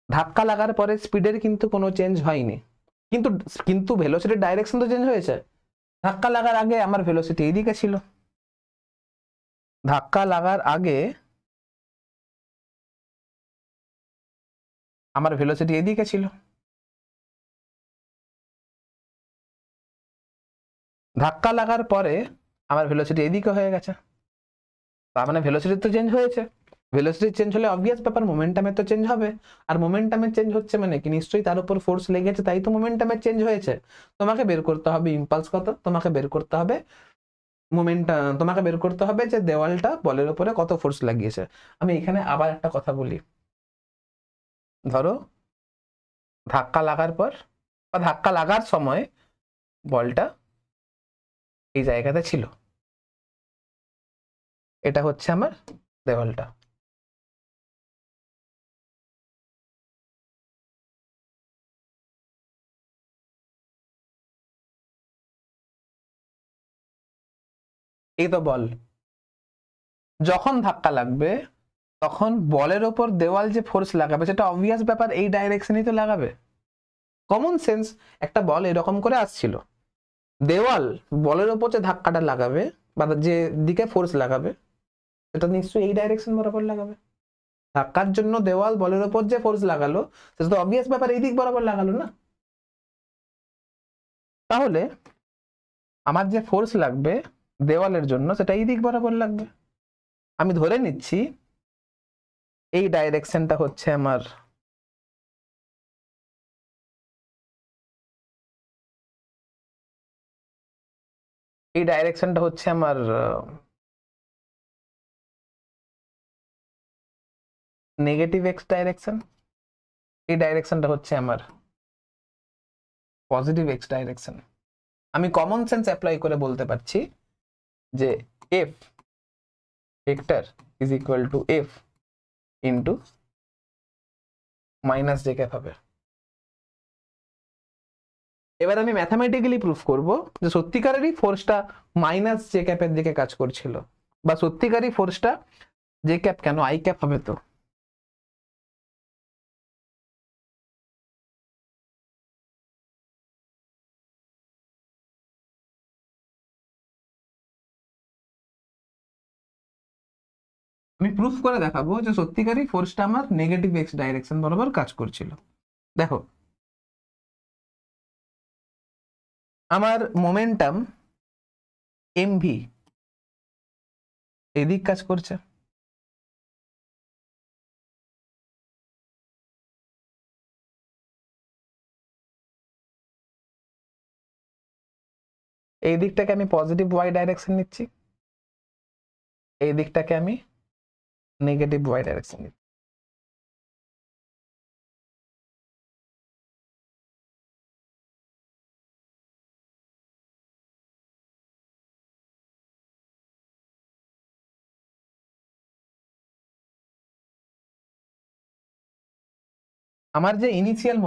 ধাক্কা লাগার পরে স্পিডের কিন্তু কোনো চেঞ্জ হয়নি, কিন্তু কিন্তু ভেলোসিটির ডাইরেকশন তো চেঞ্জ হয়েছে। ধাক্কা লাগার আগে আমার ভেলোসিটি এইদিকে ছিল, ধাক্কা লাগার আগে আমার ভেলোসিটি এইদিকে ছিল, ধাক্কা লাগার পরে আমার ভেলোসিটি এইদিকে হয়ে গেছে। তার মানে ভেলোসিটি তো চেঞ্জ হয়েছে, ভেলোসিটি চেঞ্জ হলে অবভিয়াস ব্যাপার মোমেন্টামের তো চেঞ্জ হবে, আর মোমেন্টামের চেঞ্জ হচ্ছে মানে কি নিশ্চয়ই তার উপর ফোর্স লেগেছে, তাই তো মোমেন্টামের চেঞ্জ হয়েছে। তোমাকে বের করতে হবে ইম্পালস কত, তোমাকে বের করতে হবে মোমেন্টাম, তোমাকে বের করতে হবে যে দেওয়ালটা বলের উপরে কত ফোর্স লাগিয়েছে। আমি এখানে আবার একটা কথা বলি, ধরো ধাক্কা লাগার পর বা ধাক্কা লাগার সময় বলটা এই জায়গাতে ছিল, এটা হচ্ছে আমার দেওয়ালটা। এই তো বল, যখন ধাক্কা লাগবে তখন বলের ওপর দেওয়াল যে ফোর্স লাগাবে সেটা অবভিয়াস ব্যাপার এই ডাইরেকশনেই তো লাগাবে। কমন সেন্স, একটা বল এরকম করে আসছিল, দেওয়াল বলের ওপর যে ধাক্কাটা লাগাবে বা যে দিকে ফোর্স লাগাবে সেটা নিশ্চয়ই এই ডাইরেকশন বরাবর লাগাবে। ধাক্কার জন্য দেওয়াল বলের ওপর যে ফোর্স লাগালো সেটা তো অবভিয়াস ব্যাপার এই দিক বরাবর লাগালো না। তাহলে আমার যে ফোর্স লাগবে দেওয়ালের জন্য সেটা এই দিক বরাবর লাগবে। আমি ধরে নিচ্ছি এই ডাইরেকশনটা হচ্ছে আমার নেগেটিভ এক্স ডাইরেকশন, এই ডাইরেকশনটা হচ্ছে আমার পজিটিভ এক্স ডাইরেকশন। আমি কমন সেন্স অ্যাপ্লাই করে বলতে পারছি যে F vector is equal to F into minus J cap হবে। এবার আমি ম্যাথামেটিক্যালি প্রুফ করব যে সত্যিকারেরই ফোর্সটা মাইনাস জে ক্যাপের দিকে কাজ করছিল, বা সত্যিকারই ফোর্সটা জে ক্যাপ কেন আই ক্যাপ হবে। তো আমি প্রুফ করে দেখাবো যে সত্যিকারই ফোর্সটা আমার নেগেটিভ এক্স ডাইরেকশন বরাবর কাজ করছিল। দেখো আমার মোমেন্টাম এমভি এদিক কাজ করছে, এই দিকটাকে আমি পজিটিভ ওয়াই ডাইরেকশন নিচ্ছি, এই দিকটাকে আমি নেগেটিভ ওয়াই ডাইরেকশন নিচ্ছি। আমার যে ইনিশিয়াল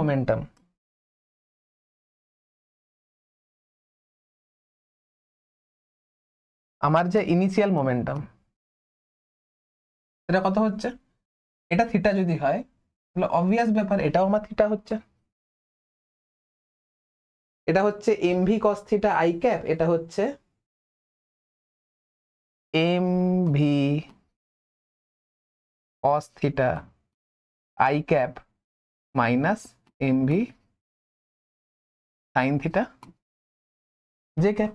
মোমেন্টাম, এটা কত হচ্ছে, এটা থিটা যদি হয় তাহলে অবভিয়াস ব্যাপার এটাও আমার থিটা হচ্ছে। এটা হচ্ছে M V cos theta I cap, এটা হচ্ছে M V cos theta I cap minus MV sine theta J cap.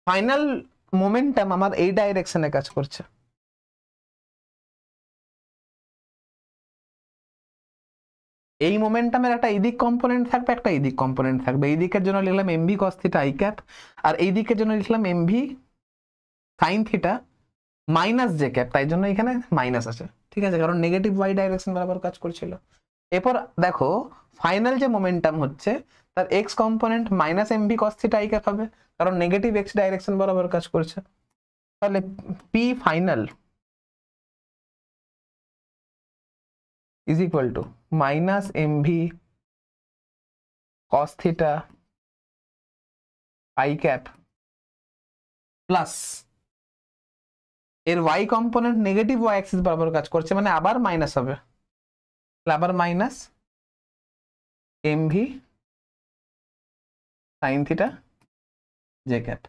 Final momentum আমার এই ডাইরেকশনে কাজ করছে। এই মোমেন্টামের একটা এদিক কম্পোনেন্ট থাকবে, একটা এদিক কম্পোনেন্ট থাকবে। এই দিকের জন্য লিখলাম M V cos theta I cap, আর এই দিকের জন্য লিখলাম M V sine theta minus J cap, তাই জন্য এখানে মাইনাস আছে, ঠিক আছে, কারণ নেগেটিভ ওয়াই ডাইরেকশন বরাবর কাজ করছিল। এরপর দেখো ফাইনাল যে মোমেন্টাম হচ্ছে তার X component minus M V cos theta I cap হবে, কারণ নেগেটিভ এক্স ডাইরেকশন বরাবর কাজ করছে। তাহলে P final is equal to minus M V cos theta I cap plus এর Y component negative Y axis বরাবর কাজ করছে মানে আবার মাইনাস হবে, আবার minus MV sine theta J cap.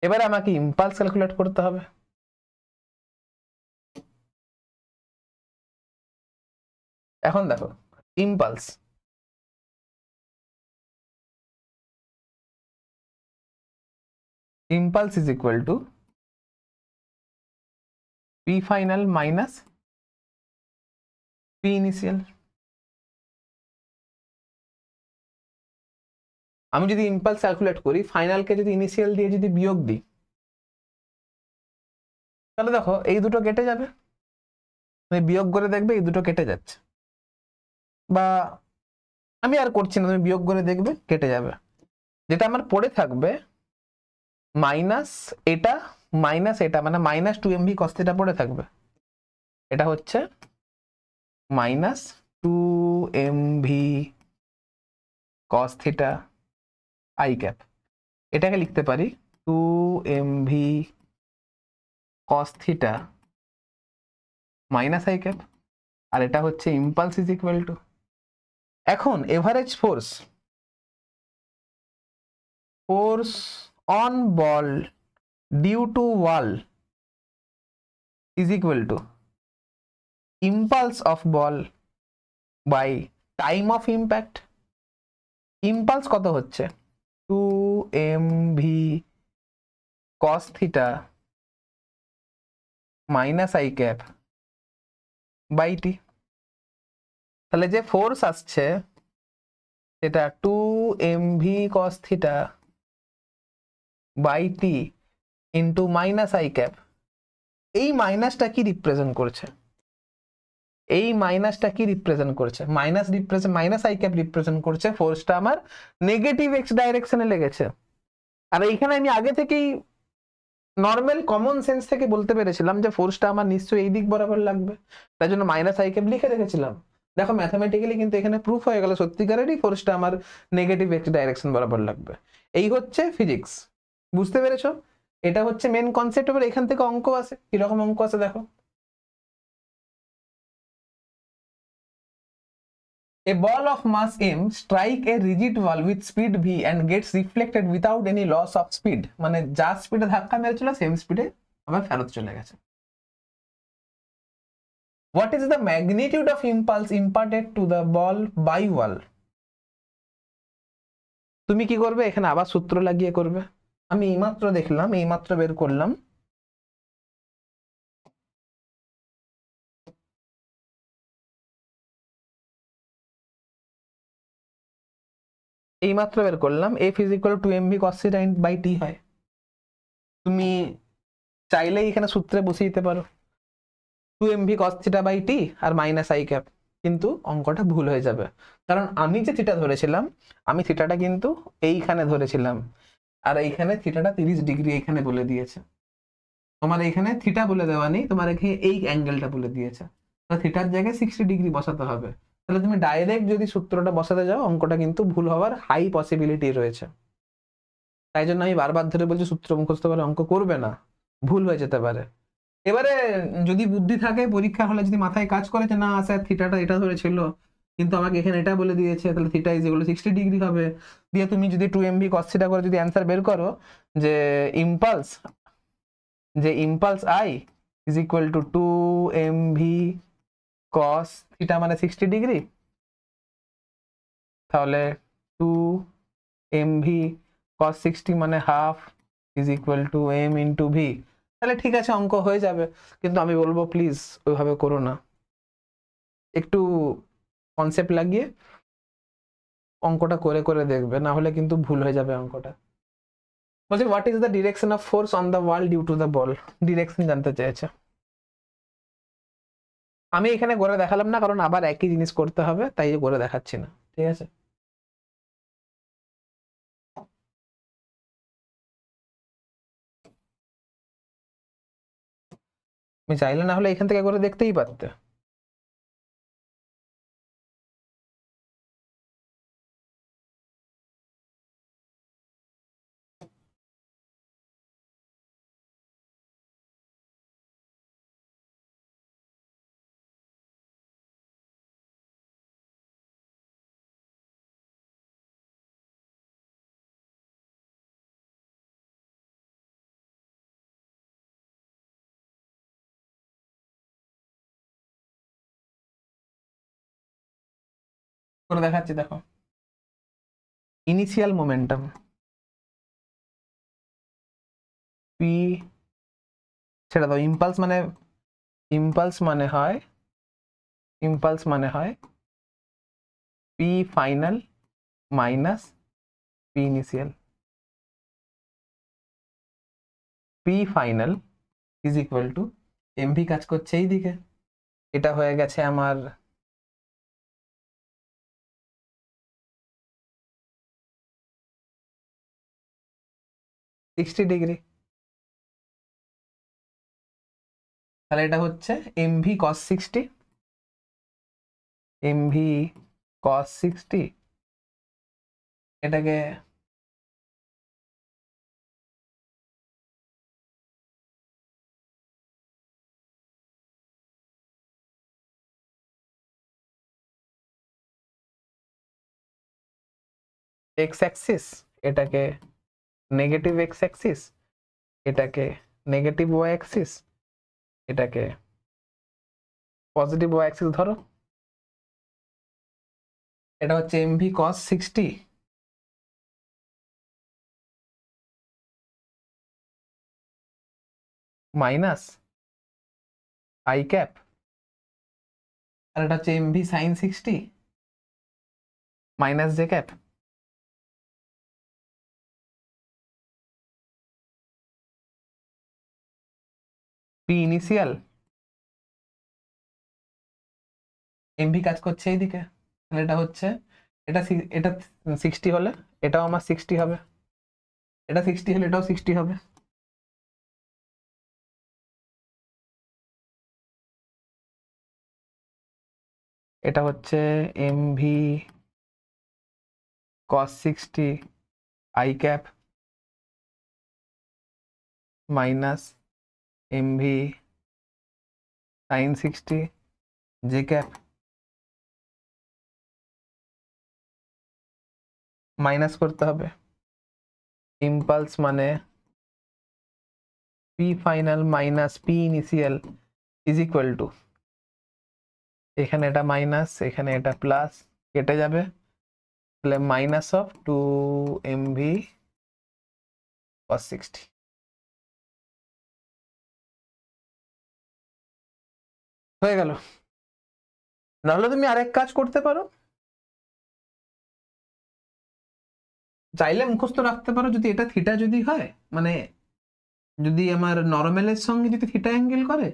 এবারে আমাকে ইম্পালস ক্যালকুলেট করতে হবে। এখন দেখো impulse is equal to p final minus p initial। আমি যদি ইম্পালস ক্যালকুলেট করি, ফাইনালকে যদি ইনিশিয়াল দিয়ে যদি বিয়োগ দিই, তাহলে দেখো এই দুটো কেটে যাবে। তুমি বিয়োগ করে দেখবে এই দুটো কেটে যাচ্ছে, বা আমি আর করছি না, তুমি বিয়োগ করে দেখবে কেটে যাবে। যেটা আমার পড়ে থাকবে মাইনাস এটা মাইনাস এটা, মানে মাইনাস 2mv cos থিটা পড়ে থাকবে। এটা হচ্ছে minus 2mv cos theta I cap. এটাকে লিখতে পারি 2mv cos theta minus I cap, আর এটা হচ্ছে ইম্পালস ইজ ইকুয়াল টু, এখন average force on ball due to wall is equal to impulse of ball by time of impact. Impulse কত হচ্ছে 2mv cos theta minus I cap by টি। তাহলে যে ফোর্স আসছে সেটা 2mv cos theta by T into minus I cap. এই মাইনাসটা কি রিপ্রেজেন্ট করছে? এই মাইনাসটা কি রিপ্রেজেন্ট করছে? মাইনাস আই ক্যাপ রিপ্রেজেন্ট করছে ফোর্সটা আমার নেগেটিভ এক্স ডাইরেকশনে লেগেছে। আর এইখানে আমি আগে থেকেই নর্মাল কমন সেন্স থেকে বলতে পেরেছিলাম যে ফোর্সটা আমার নিশ্চয়ই এই দিক বরাবর লাগবে, তাই জন্য মাইনাস আই ক্যাপ লিখে রেখেছিলাম। দেখো ম্যাথামেটিক্যালি কিন্তু এখানে প্রুফ হয়ে গেল সত্যিকারেরই ফোর্সটা আমার নেগেটিভ এক্স ডাইরেকশন বরাবর লাগবে। এই হচ্ছে ফিজিক্স, বুঝতে পেরেছো? এটা হচ্ছে মেন কনসেপ্ট। এবার এখান থেকে অঙ্ক আছে, কিরকম অঙ্ক আছে দেখো। A ball of mass m strike a rigid wall with speed v and gets reflected without any loss of speed, মানে যা স্পিডে ধাক্কা মেরেছিল সেম স্পিডে আবার ফেরত চলে গেছে। What is the magnitude of impulse imparted to the ball by wall? তুমি কি করবে? এখানে আবার সূত্র লাগিয়ে করবে। আমি এইমাত্র দেখলাম, এইমাত্র বের করলাম। এইমাত্র বের করলাম f is equal to mv cos theta by t হয়। তুমি চাইলেই এখানে সূত্রে বসিয়ে দিতে পারো 2mv cos theta by t আর মাইনাস আই ক্যাপ, কিন্তু অঙ্কটা ভুল হয়ে যাবে। কারণ আমি যে থিটা ধরেছিলাম, আমি থিটাটা কিন্তু এইখানে ধরেছিলাম, আর এইখানে থিটাটা 30 ডিগ্রি এইখানে বলে দিয়েছে। তোমার এইখানে থিটা বলে দেওয়া নেই, তোমার এখানে এই অ্যাঙ্গেলটা বলে দিয়েছে। তো থিটার জায়গায় 60 ডিগ্রি বসাতে হবে। তাহলে তুমি ডাইরেক্ট যদি সূত্রটা বসাতে যাও, অঙ্কটা কিন্তু ভুল হওয়ার হাই পসিবিলিটি রয়েছে। তাই জন্য আমি বারবার ধরে বলছি সূত্র মুখস্থ করে অঙ্ক করবে না, ভুল হয়ে যেতে পারে। এবারে যদি বুদ্ধি থাকে, পরীক্ষা হলে যদি মাথায় কাজ করে যে না স্যার থিটাটা এটা ধরেছিল কিন্তু আমাকে এখানে এটা বলে দিয়েছে, তাহলে theta is equal to 60 degree হবে। দিয়ে তুমি যদি 2mv cos থিটা করে যদি অ্যান্সার বের করো যে impulse I is equal to 2mv cos theta মানে 60 ডিগ্রি, তাহলে 2mv cos 60 মানে half is equal to m into v। তাহলে ঠিক আছে, অঙ্ক হয়ে যাবে। কিন্তু আমি বলবো প্লিজ ওইভাবে করো না, একটু কনসেপ্ট লাগিয়ে অঙ্কটা করে করে দেখবে, না হলে কিন্তু ভুল হয়ে যাবে অঙ্কটা। বলছি what is the direction of force on the wall due to the ball, direction জানতে চেয়েছে। আমি এখানে করে দেখালাম না, কারণ আবার একই জিনিস করতে হবে, তাই করে দেখাচ্ছি না, ঠিক আছে? আমি চাইলে না হলে এখান থেকে করে দেখতেই পারতে। করে দেখাচ্ছি, দেখো ইনিশিয়াল মোমেন্টাম পি, সেটা দাও। ইম্পালস মানে হয় P final minus P initial. P final is equal to MV কাজ করছে এই দিকে, এটা হয়ে গেছে আমার সিক্সটি ডিগ্রি। তাহলে এটা হচ্ছে এমভি কস 60, এমভি কস 60, এটাকে এক্স অ্যাক্সিস, এটাকে নেগেটিভ এক্স অ্যাক্সিস, এটাকে নেগেটিভ ওয়াই অ্যাক্সিস, এটাকে পজিটিভ ওয়াই অ্যাক্সিস ধরো। এটা হচ্ছে M V cos 60 minus I cap, আর এটা হচ্ছে M V sine 60 minus J cap. P initial, M V কাজ করছে এইদিকে, তাহলে এটা হচ্ছে এটা 60 হলে এটাও আমার 60 হবে, এটা 60 হলে এটাও 60 হবে। এটা হচ্ছে MV cos 60 I cap minus MV sine 60 J cap, minus করতে হবে। ইম্পালস মানে P final minus P initial is equal to, এখানে এটা মাইনাস এখানে এটা প্লাস কেটে যাবে, তাহলে মাইনাস অফ 2 এমভি cos 60। হয়ে গেল। নাহলে তুমি আরেক কাজ করতে পারো, চাইলে মুখস্থ রাখতে পারো, যদি এটা থিটা যদি হয়, মানে যদি আমার নর্মালের সঙ্গে যদি থিটা অ্যাঙ্গেল করে,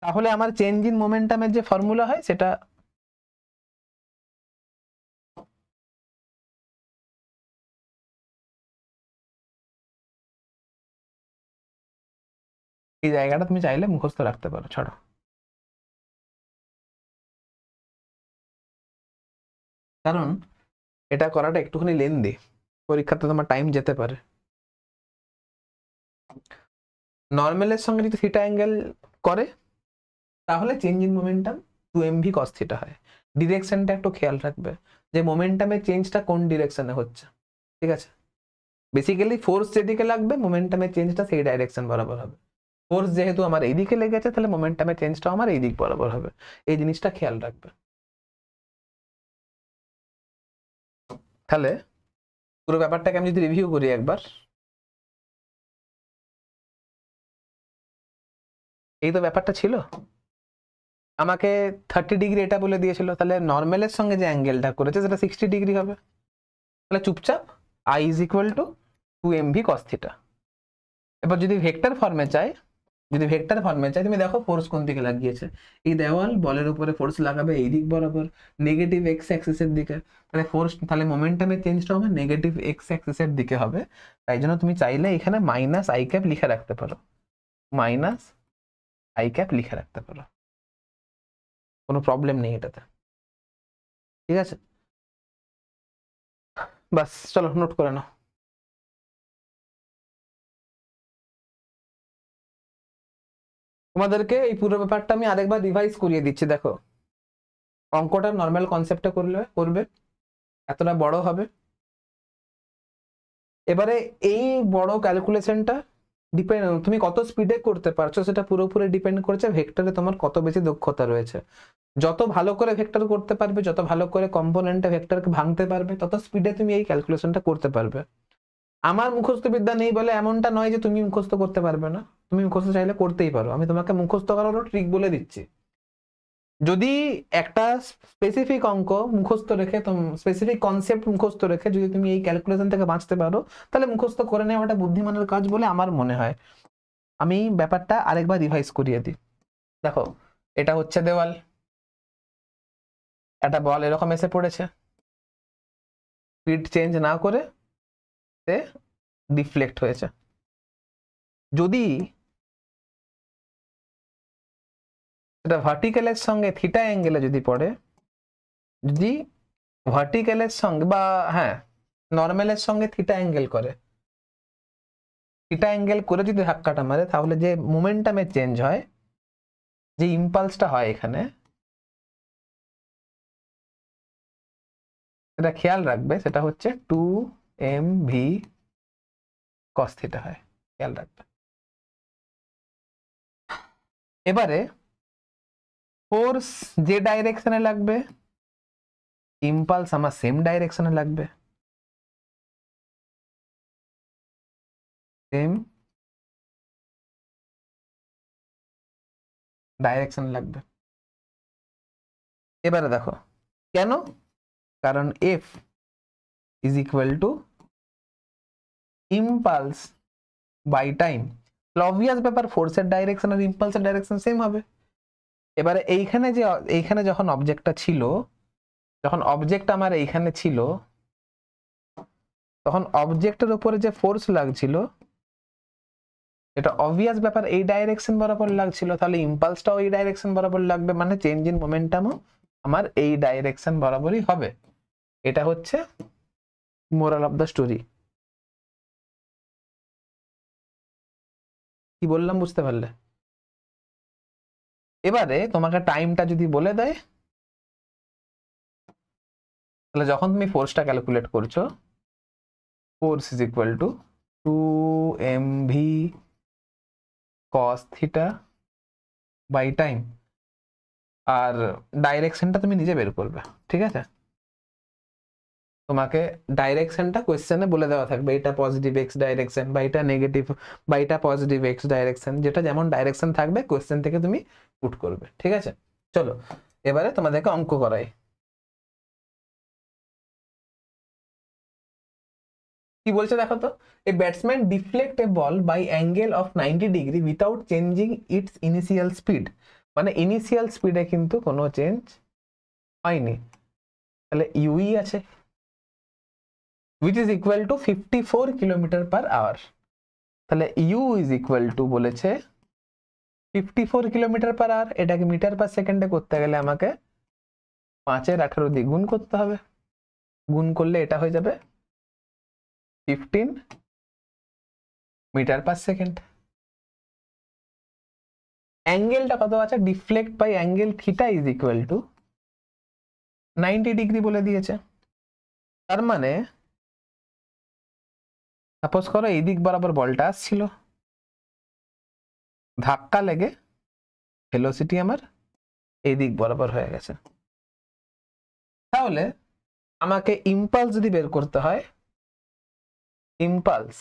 তাহলে আমার চেঞ্জ ইন মোমেন্টামের যে ফর্মুলা হয় সেটা এই জায়গাটা তুমি চাইলে মুখস্থ রাখতে পারো, ছাড়ো। কারণ এটা করাটা একটুখানি লেন্দি, পরীক্ষাতে তোমার টাইম যেতে পারে। নর্মালের সঙ্গে যদি থিটা অ্যাঙ্গেল করে তাহলে change in momentum 2 MV cos theta হয়। ডিরেকশনটা একটু খেয়াল রাখবে যে মোমেন্টামের চেঞ্জটা কোন ডিরেকশনে হচ্ছে, ঠিক আছে? বেসিক্যালি ফোর্স যেদিকে লাগবে মোমেন্টামের চেঞ্জটা সেই ডাইরেকশন বরাবর হবে। ফোর্স যেহেতু আমার এইদিকে লেগেছে তাহলে মোমেন্টামের চেঞ্জটা আমার এই দিক বরাবর হবে, এই জিনিসটা খেয়াল রাখবে। তাহলে পুরো ব্যাপারটাকে আমি যদি রিভিউ করি একবার, এই তো ব্যাপারটা ছিল। আমাকে 30 ডিগ্রি এটা বলে দিয়েছিল, তাহলে নর্মালের সঙ্গে যে অ্যাঙ্গেলটা করেছে সেটা 60 ডিগ্রি হবে। তাহলে চুপচাপ I is equal to 2 MV cos theta. এবার যদি ভেক্টর ফর্মে চাই, তুমি দেখো ফোর্স কোন দিকে লাগিয়েছে, এই দেওয়াল, বলের উপরে ফোর্স লাগাবে এই দিক বরাবর নেগেটিভ এক্স অ্যাক্সিসের দিকে, তাহলে ফোর্স, তাহলে মোমেন্টামের চেঞ্জটা হবে নেগেটিভ এক্স অ্যাক্সিসের দিকে হবে। তাই জন্য তুমি চাইলে এখানে মাইনাস আই ক্যাপ লিখে রাখতে পারো, মাইনাস আই ক্যাপ লিখে রাখতে পারো, কোনো প্রবলেম নেই এটাতে, ঠিক আছে? বাস চলো নোট করে নাও। তোমাদেরকে এই পুরো ব্যাপারটা আমি আরেকবার রিভাইজ করিয়ে দিচ্ছি, দেখো অঙ্কটা নর্মাল কনসেপ্টে করবে, এতটা বড় হবে। এবারে এই বড় ক্যালকুলেশনটা ডিপেন্ড, তুমি কত স্পিডে করতে পারছো সেটা পুরোপুরি ডিপেন্ড করছে ভেক্টরে তোমার কত বেশি দক্ষতা রয়েছে। যত ভালো করে ভেক্টর করতে পারবে, যত ভালো করে কম্পোনেন্টে ভেক্টরকে ভাঙতে পারবে, তত স্পিডে তুমি এই ক্যালকুলেশনটা করতে পারবে। আমার মুখস্থ বিদ্যা নেই বলে এমনটা নয় যে তুমি মুখস্থ করতে পারবে না, তুমি মুখস্থ চাইলে করতেই পারো। আমি তোমাকে মুখস্থ করারও ট্রিক বলে দিচ্ছি। যদি একটা স্পেসিফিক অঙ্ক মুখস্থ রেখে, স্পেসিফিক কনসেপ্ট মুখস্থ রেখে যদি তুমি এই ক্যালকুলেশন থেকে বাঁচতে পারো, তাহলে মুখস্থ করে নেওয়াটা বুদ্ধিমানের কাজ বলে আমার মনে হয়। আমি ব্যাপারটা আরেকবার রিভাইজ করিয়ে দিই। দেখো, এটা হচ্ছে দেওয়াল, একটা বল এরকম এসে পড়েছে, স্পিড চেঞ্জ না করে সে ডিফ্লেক্ট হয়েছে। যদি এটা ভার্টিক্যালের সঙ্গে থিটা অ্যাঙ্গেলে যদি পড়ে, যদি ভার্টিক্যালের সঙ্গে বা হ্যাঁ নর্মালের সঙ্গে থিটা অ্যাঙ্গেল করে, থিটা অ্যাঙ্গেল করে যদি ধাক্কাটা মারে, তাহলে যে মোমেন্টামে চেঞ্জ হয়, যে ইম্পালসটা হয় এখানে, সেটা খেয়াল রাখবে, সেটা হচ্ছে 2mv cos থিটা হয়, খেয়াল রাখবে। এবারে ফোর্স যে ডাইরেকশনে লাগবে, ইম্পালস আমার সেম ডাইরেকশনে লাগবে, সেম ডাইরেকশনে লাগবে। এবারে দেখো কেন, কারণ F is equal to impulse by time. Obvious ব্যাপার, ফোর্সের ডাইরেকশন আর ইম্পালসের ডাইরেকশন সেম হবে। এবারে এইখানে যখন অবজেক্টটা ছিল, যখন অবজেক্ট আমার এইখানে ছিল, তখন অবজেক্টের উপরে যে ফোর্স লাগছিল, এটা অবভিয়াস ব্যাপার এই ডাইরেকশন বরাবর লাগছিল, তাহলে ইম্পালসটাও এই ডাইরেকশন বরাবর লাগবে, মানে চেঞ্জ ইন মোমেন্টামও আমার এই ডাইরেকশন বরাবরই হবে। এটা হচ্ছে মোরাল অফ দ্য স্টোরি। কি বললাম বুঝতে পারলে? এবারে তোমাকে টাইমটা যদি বলে দেয়, তাহলে যখন তুমি ফোর্সটা ক্যালকুলেট করছো, force is equal to 2mv cos theta by time, আর ডাইরেকশনটা তুমি নিজে বের করবে, ঠিক আছে? তোমাকে ডাইরেকশনটা কোয়েশ্চেনে বলে দেওয়া থাকবে, এটা পজিটিভ এক্স ডাইরেকশন বা এটা নেগেটিভ বা এটা পজিটিভ এক্স ডাইরেকশন, যেটা যেমন ডাইরেকশন থাকবে কোয়েশ্চেন থেকে তুমি পুট করবে, ঠিক আছে? চলো এবারে তোমাদেরকে অঙ্ক করাই। কি বলছে দেখো তো, a batsman deflect a ball by angle of 90 degree without changing its initial speed. মানে ইনিশিয়াল স্পিডে কিন্তু কোনো চেঞ্জ হয়নি, তাহলে ইউই আছে, which is equal to 54 kilometre per hour. তাহলে ইউ ইজ ইকুয়াল টু বলেছে 54 কিলোমিটার পার আওয়ার। এটাকে মিটার পার সেকেন্ডে করতে গেলে আমাকে 5-এর 18 দিয়ে গুণ করতে হবে, গুণ করলে এটা হয়ে যাবে 15 মিটার পার সেকেন্ড। অ্যাঙ্গেলটা কত আছে, deflect by angle theta is equal to 90 degree বলে দিয়েছে। তার মানে সাপোজ করো এই দিক বরাবর বলটা আসছিল, ধাক্কা লেগে ভেলোসিটি আমার এই দিক বরাবর হয়ে গেছে। তাহলে আমাকে ইম্পালস যদি বের করতে হয়, impulse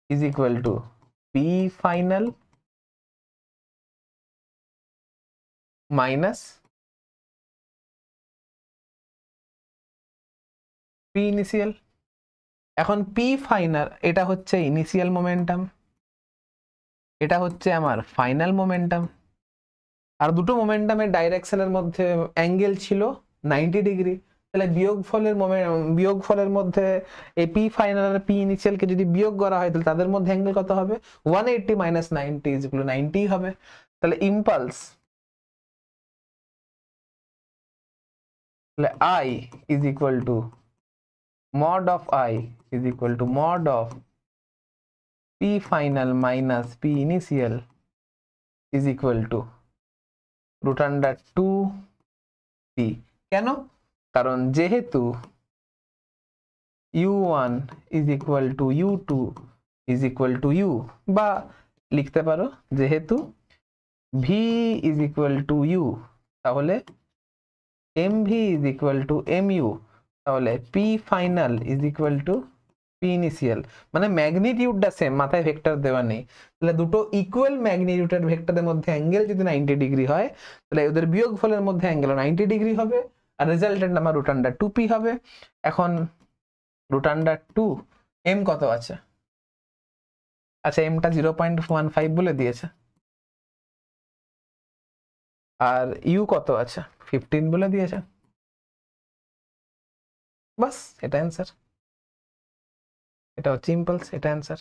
is equal to p final minus P initial. এখন পি ফাইনাল এটা হচ্ছে ইনিশিয়াল মোমেন্টাম, এটা হচ্ছে আমার ফাইনাল মোমেন্টাম, আর দুটো মোমেন্টামের ডাইরেকশনের মধ্যে অ্যাঙ্গেল ছিল 90 ডিগ্রি। তাহলে বিয়োগফলের মধ্যে এই পি ফাইনাল আর পি ইনিশিয়ালকে যদি বিয়োগ করা হয়, তাহলে তাদের মধ্যে অ্যাঙ্গেল কত হবে, 180 মাইনাস 90 ইজ ইকুয়াল টু 90 হবে। তাহলে ইম্পালস, তাহলে I is equal to mod of I is equal to mod of P final minus P initial is equal to root under 2P। কেন? কারণ যেহেতু U1 is equal to U2 is equal to U, বা লিখতে পারো যেহেতু v is equal to u, তাহলে m v is equal to m u, তাহলে P final is equal to p initial. মানে ম্যাগনিটিউডটা সেম, মাথায় ভেক্টর দেওয়া নেই। তাহলে দুটো ইকুয়াল ম্যাগনিটিউডের ভেক্টরের মধ্যে অ্যাঙ্গেল যদি 90 ডিগ্রি হয়, তাহলে ওদের বিয়োগফলের মধ্যে অ্যাঙ্গেল 90 ডিগ্রি হবে, আর রেজাল্টেন্ট আমার রুট আন্ডার 2p হবে। এখন রুট আন্ডার 2 এম কত আছে? আচ্ছা, এমটা 0.15 বলে দিয়েছে, আর ইউ কত আছে? 15 বলে দিয়েছে। বাস, এটা অ্যান্সার, এটা হচ্ছে ইম্পালস, এটা অ্যান্সার।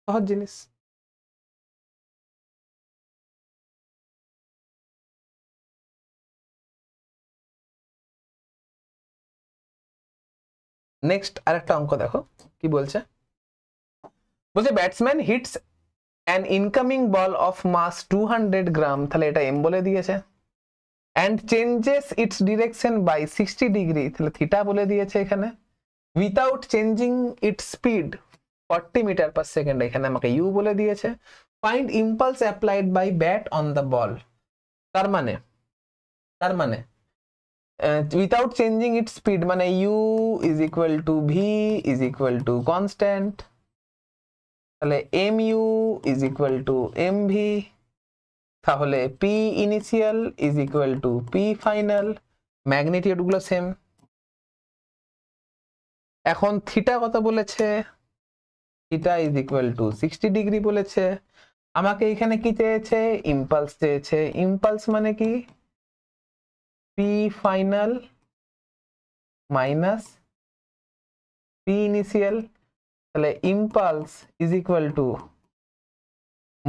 সহজ জিনিস। নেক্সট আরেকটা অঙ্ক দেখো কি বলছে। বলছে batsman hits an incoming ball of mass 200 gram, তাহলে এটা এম বলে দিয়েছে, and changes its direction by 60 degree, তাহলে থিটা বলে দিয়েছে এখানে, without changing its speed 40 metre per second, এখানে আমাকে ইউ বলে দিয়েছে। Find impulse applied by bat on the ball. তার মানে উইথাউট চেঞ্জিং ইটস স্পিড মানে U is equal to V is equal to constant, তাহলে M you is equal to m v, তাহলে P initial is equal to p final, magnitude গুলো সেম। এখন থিটা কত বলেছে? Theta is equal to 60 degree বলেছে। আমাকে এখানে কি চেয়েছে? ইম্পালস চেয়েছে। ইম্পালস মানে কি? P final minus P initial, তাহলে impulse is equal to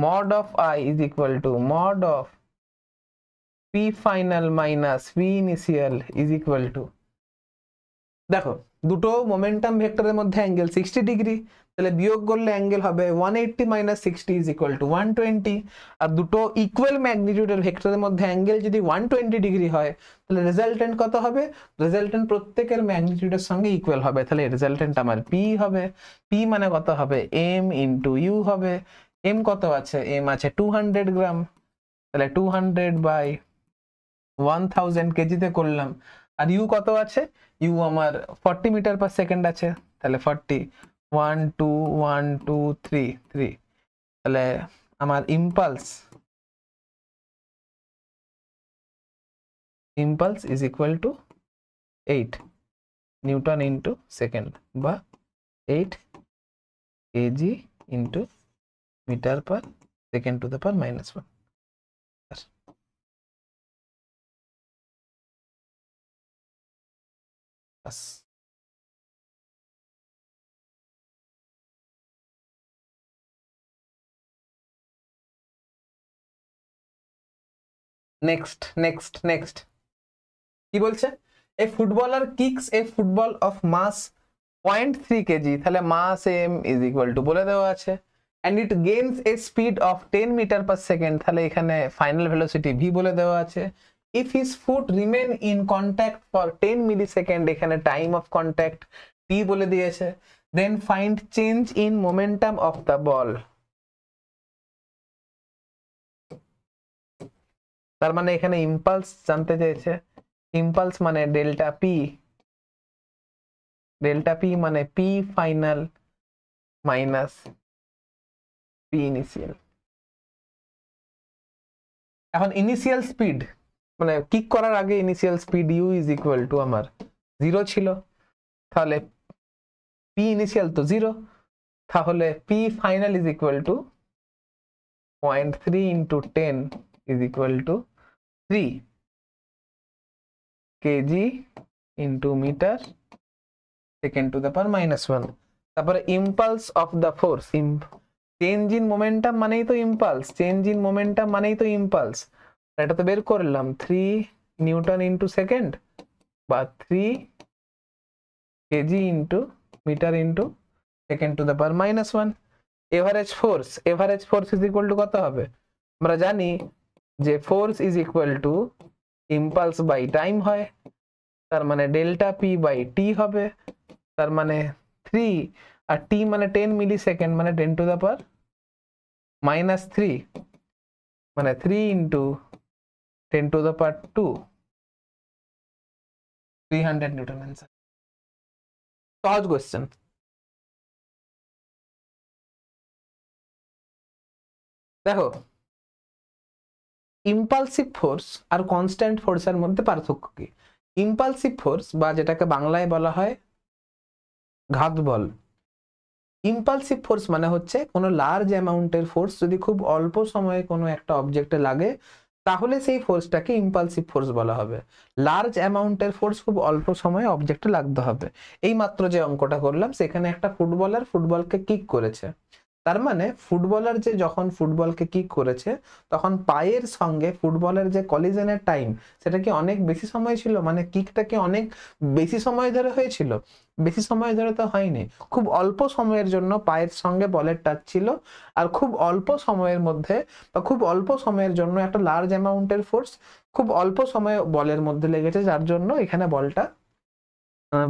mod of I is equal to mod of P final minus P initial is equal to, দেখো দুটো মোমেন্টাম ভেক্টরের মধ্যে অ্যাঙ্গেল 60 ডিগ্রি, তাহলে বিয়োগ করলে অ্যাঙ্গেল হবে 180 minus 60 is equal to 120, আর দুটো ইকুয়াল ম্যাগনিটিউডের ভেক্টরের মধ্যে অ্যাঙ্গেল যদি 120 ডিগ্রি হয়, তাহলে রেজাল্টেন্ট কত হবে? রেজাল্টেন্ট প্রত্যেকের ম্যাগনিটিউডের সঙ্গে ইকুয়াল হবে, তাহলে রেজাল্টেন্ট আমার পি হবে। পি মানে কত হবে? এম ইন্টু ইউ হবে। এম কত আছে? এম আছে 200 গ্রাম, তাহলে 200 বাই 1000 কেজিতে করলাম। আর ইউ কত আছে? ইউ আমার 40 মিটার পার সেকেন্ড আছে, তাহলে 40 1 2 1 2 3 3, তাহলে আমার impulse is equal to 8 newton into second, বা 8 kg into metre per second to the power -1। Next next next কি বলছে? A footballer kicks a football of mass 0.3 kg, তাহলে mass m is equal to বলে দেওয়া আছে, and it gains a speed of 10 metre per second, তাহলে এখানে ফাইনাল ভেলোসিটি ভি বলে দেওয়া আছে। if his foot remain in contact for 10 millisecond, এখানে টাইম অফ কন্ট্যাক্ট টি বলে দিয়েছে। then find change in momentum of the ball, তার মানে এখানে ইম্পালস জানতে চেয়েছে। ইম্পালস মানে ডেল্টা পি মানে P final minus P initial. এখন ইনিশিয়াল স্পিড মানে কিক করার আগে initial speed U is equal to আমার 0 ছিল, তাহলে পি ইনিশিয়াল তো 0, তাহলে P final is equal to 0.3 into 10 is equal to 3 KG into metre second to the power -1। তারপরে impulse of the force, change in momentum মানেই তো ইম্পালস, চেঞ্জ ইন মোমেন্টাম মানেই তো ইম্পালস, এটা তো বের করলাম 3 নিউটন ইন্টু সেকেন্ড বা 3 KG into metre into second to the power -1। Average force is equal to কত হবে? আমরা জানি যে force is equal to impulse by time হয়, তার মানে ডেল্টা পি বাই টি হবে, তার মানে 3, আর টি মানে 10 মিলি সেকেন্ড মানে 10⁻³ মানে 3 ইন্টু 10⁻², 300 নিউটন অ্যান্সার। সহজ কোশ্চেন। দেখো ইম্পালসিভ ফোর্স আর কনস্ট্যান্ট ফোর্সের মধ্যে পার্থক্য কি? ইম্পালসিভ ফোর্স বা যেটাকে বাংলায় বলা হয় ঘাত বল, ইম্পালসিভ ফোর্স মানে হচ্ছে কোনো লার্জ অ্যামাউন্টের ফোর্স যদি খুব অল্প সময়ে কোনো একটা অবজেক্টে লাগে তাহলে সেই ফোর্সটাকে ইম্পালসিভ ফোর্স বলা হবে। লার্জ অ্যামাউন্টের ফোর্স খুব অল্প সময়ে অবজেক্টে লাগতে হবে। এই মাত্র যে অঙ্কটা করলাম সেখানে একটা ফুটবলার ফুটবলকে কিক করেছে, তার মানে ফুটবলার যে যখন ফুটবলকে কিক করেছে তখন পায়ের সঙ্গে ফুটবলের যে কলিজনের টাইম সেটা কি অনেক বেশি সময় ছিল, মানে কিকটা কি অনেক বেশি সময় ধরে হয়েছিল? বেশি সময় ধরে তো হয়নি, খুব অল্প সময়ের জন্য পায়ের সঙ্গে বলের টাচ ছিল, আর খুব অল্প সময়ের মধ্যে বা খুব অল্প সময়ের জন্য একটা লার্জ অ্যামাউন্টের ফোর্স খুব অল্প সময়ে বলের মধ্যে লেগেছে, যার জন্য এখানে বলটা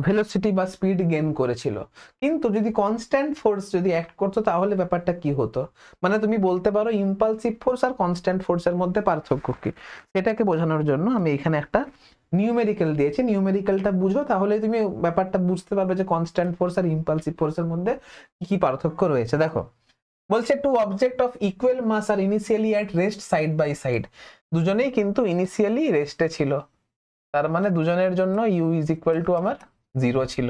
ভেলোসিটি বা স্পিড গেইন করেছিল। কিন্তু যদি কনস্ট্যান্ট ফোর্স যদি অ্যাক্ট করতো তাহলে ব্যাপারটা কি হতো? মানে তুমি বলতে পারো ইম্পালসিভ ফোর্স আর কনস্ট্যান্ট ফোর্সের মধ্যে পার্থক্য কি, সেটাকে বোঝানোর জন্য আমি এখানে একটা নিউমেরিক্যাল দিয়েছি। নিউমেরিক্যালটা বুঝো তাহলে তুমি ব্যাপারটা বুঝতে পারবে যে কনস্ট্যান্ট ফোর্স আর ইম্পালসিভ ফোর্সের মধ্যে কি পার্থক্য রয়েছে। দেখো বলছে two object of equal mass আর initially at rest side by side, দুজনেই কিন্তু ইনিশিয়ালি রেস্টে ছিল, তার মানে দুজনের জন্য u ইজ ইকুয়াল টু আমার 0 ছিল।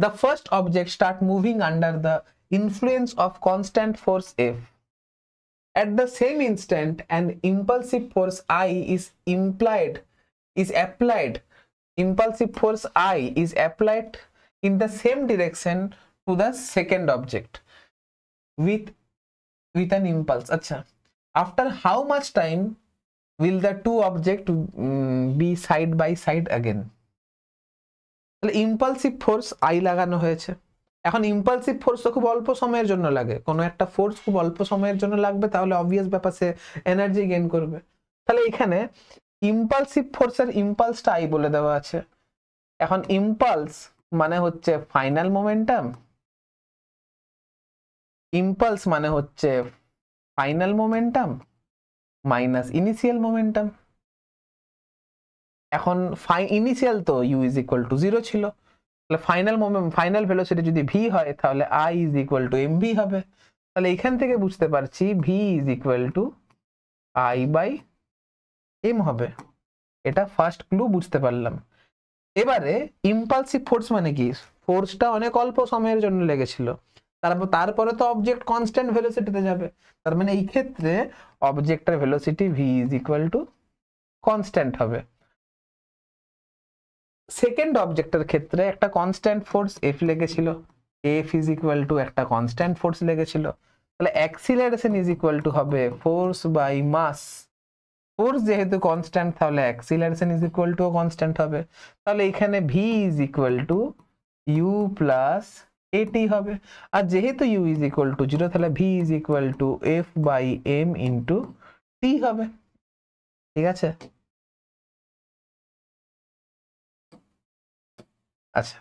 The first object start moving under the influence of constant force F. At the same instant, an impulsive force I is applied. Impulsive force I is applied in the same direction to the second object with an impulse. Acha. After how much time will the two objects be side by side again? তাহলে ইম্পালসিভ ফোর্স আই লাগানো হয়েছে। এখন ইম্পালসিভ ফোর্স তো খুব অল্প সময়ের জন্য লাগে, কোনো একটা ফোর্স খুব অল্প সময়ের জন্য লাগবে তাহলে অবভিয়াস ব্যাপার সে এনার্জি গেইন করবে। তাহলে এখানে ইম্পালসিভ ফোর্সের ইম্পালসটা আই বলে দেওয়া আছে। এখন ইম্পালস মানে হচ্ছে ফাইনাল মোমেন্টাম, ইম্পালস মানে হচ্ছে final momentum minus initial momentum. এখন ইনিশিয়াল তো u ইজ ইকুয়াল টু 0 ছিল, তাহলে ফাইনাল ভেলোসিটি যদি v হয় তাহলে i is equal to mv হবে। তাহলে এখান থেকে বুঝতে পারছি v is equal to i by m হবে। এটা ফার্স্ট ক্লু বুঝতে পারলাম। এবারে ইম্পালসিভ ফোর্স মানে কি? ফোর্সটা অনেক অল্প সময়ের জন্য লেগেছিল, তারপরে তো অবজেক্ট কনস্ট্যান্ট ভেলোসিটিতে যাবে, তার মানে এই ক্ষেত্রে অবজেক্টের velocity v is equal to constant হবে। সেকেন্ড অবজেক্টের ক্ষেত্রে একটা কনস্ট্যান্ট ফোর্স এফ লেগেছিল, এফ ইজ ইকুয়াল টু একটা কনস্ট্যান্ট ফোর্স লেগেছিল, তাহলে অ্যাক্সিলারেশন ইজ ইকুয়াল টু হবে ফোর্স বাই মাস। ফোর্স যেহেতু কনস্ট্যান্ট তাহলে acceleration is equal to constant হবে, তাহলে এখানে V is equal to U plus A T হবে। আর যেহেতু ইউ ইজ ইকুয়াল টু 0 তাহলে v is equal to f by m into t হবে। ঠিক আছে, আচ্ছা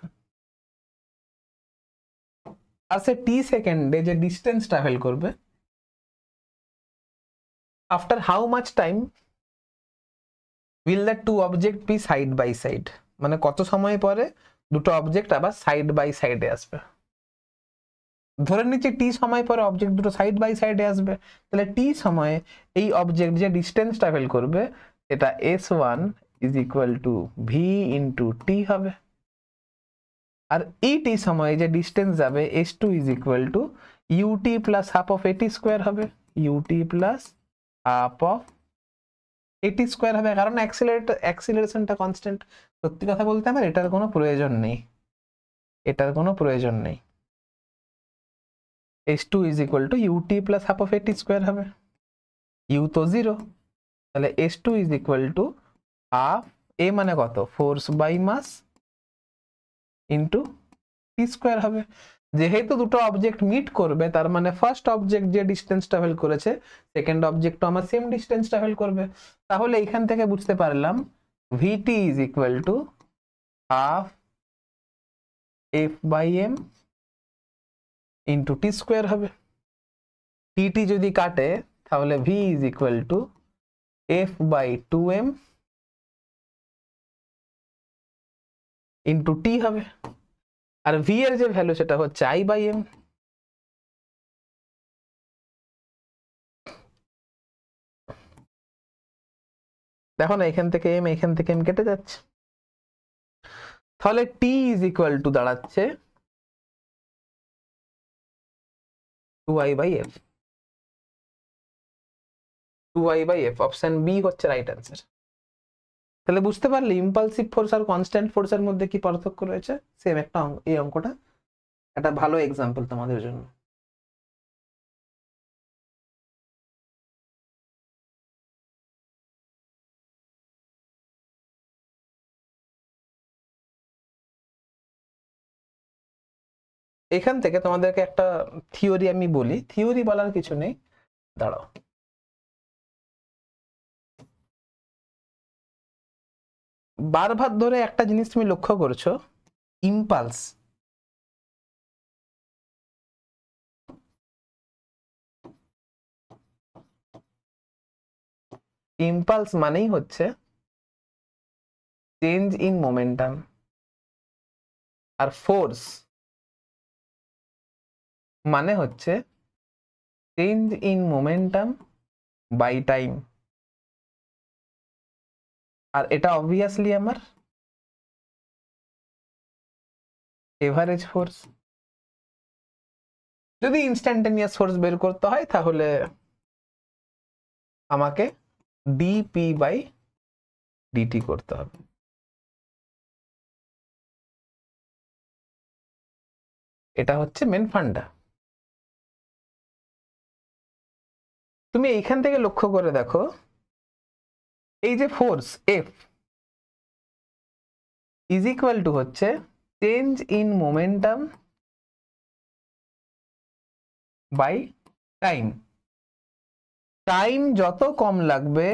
আর সে টি সেকেন্ডে যে ডিস্টেন্স ট্রাভেল করবে, after how much time will the two object be side by side, মানে কত সময় পরে দুটো অবজেক্ট আবার সাইড বাই সাইডে আসবে। ধরে নিচ্ছি টি সময় পরে অবজেক্ট দুটো সাইড বাই সাইডে আসবে, তাহলে টি সময়ে এই অবজেক্ট যে ডিস্টেন্স ট্রাভেল করবে এটা s1 is equal to v into t হবে। আর এই টি সময়ে যে ডিস্টেন্স যাবে s2 is equal to u t plus half of a t square হবে, u t plus half of a t square হবে, কারণ অ্যাক্সিলারেশনটা কনস্ট্যান্ট। সত্যি কথা বলতে আমার এটার কোনো প্রয়োজন নেই, এটার কোনো প্রয়োজন নেই। s2 is equal to u t plus half of a t square হবে, ইউ তো 0, তাহলে s2 is equal to half a মানে কত force by mass into t square হবে। যেহেতু দুটো অবজেক্ট মিট করবে তার মানে ফার্স্ট অবজেক্ট যে ডিস্টেন্স ট্রাভেল করেছে সেকেন্ড অবজেক্টও আমার সেম ডিস্টেন্স ট্রাভেল করবে, তাহলে এখান থেকে বুঝতে পারলাম v t is equal to half f by m into t square হবে। টি যদি কাটে তাহলে v is equal to f by 2m into t হবে, আর ভি এর যে ভ্যালু সেটা হচ্ছে আই বাই এম। দেখো না এখান থেকে এম কেটে যাচ্ছে, তাহলে টি ইজ ইকুয়াল টু দাঁড়াচ্ছে 2i by F. 2i by F, option B হচ্ছে রাইট অ্যান্সার। তাহলে বুঝতে পারলে ইম্পালসিভ ফোর্স আর কনস্ট্যান্ট ফোর্সের মধ্যে কি পার্থক্য রয়েছে। সেম একটা এই অঙ্কটা একটা ভালো এক্সাম্পল তোমাদের জন্য। এখান থেকে তোমাদেরকে একটা থিওরি আমি বলি, থিওরি বলার কিছু নেই, দাঁড়াও। বারবার ধরে একটা জিনিস তুমি লক্ষ্য করছো, ইম্পালস ইম্পালস মানেই হচ্ছে চেঞ্জ ইন মোমেন্টাম, আর ফোর্স মানে হচ্ছে change in momentum by time. আর এটা অবভিয়াসলি আমার এভারেজ ফোর্স। যদি ইনস্ট্যান্টেনিয়াস ফোর্স বের করতে হয় তাহলে আমাকে ডিপি বাই ডিটি করতে হবে। এটা হচ্ছে মেন ফান্ডা। তুমি এইখান থেকে লক্ষ্য করে দেখো, এই যে force F is equal to হচ্ছে change in momentum by time. Time যত কম লাগবে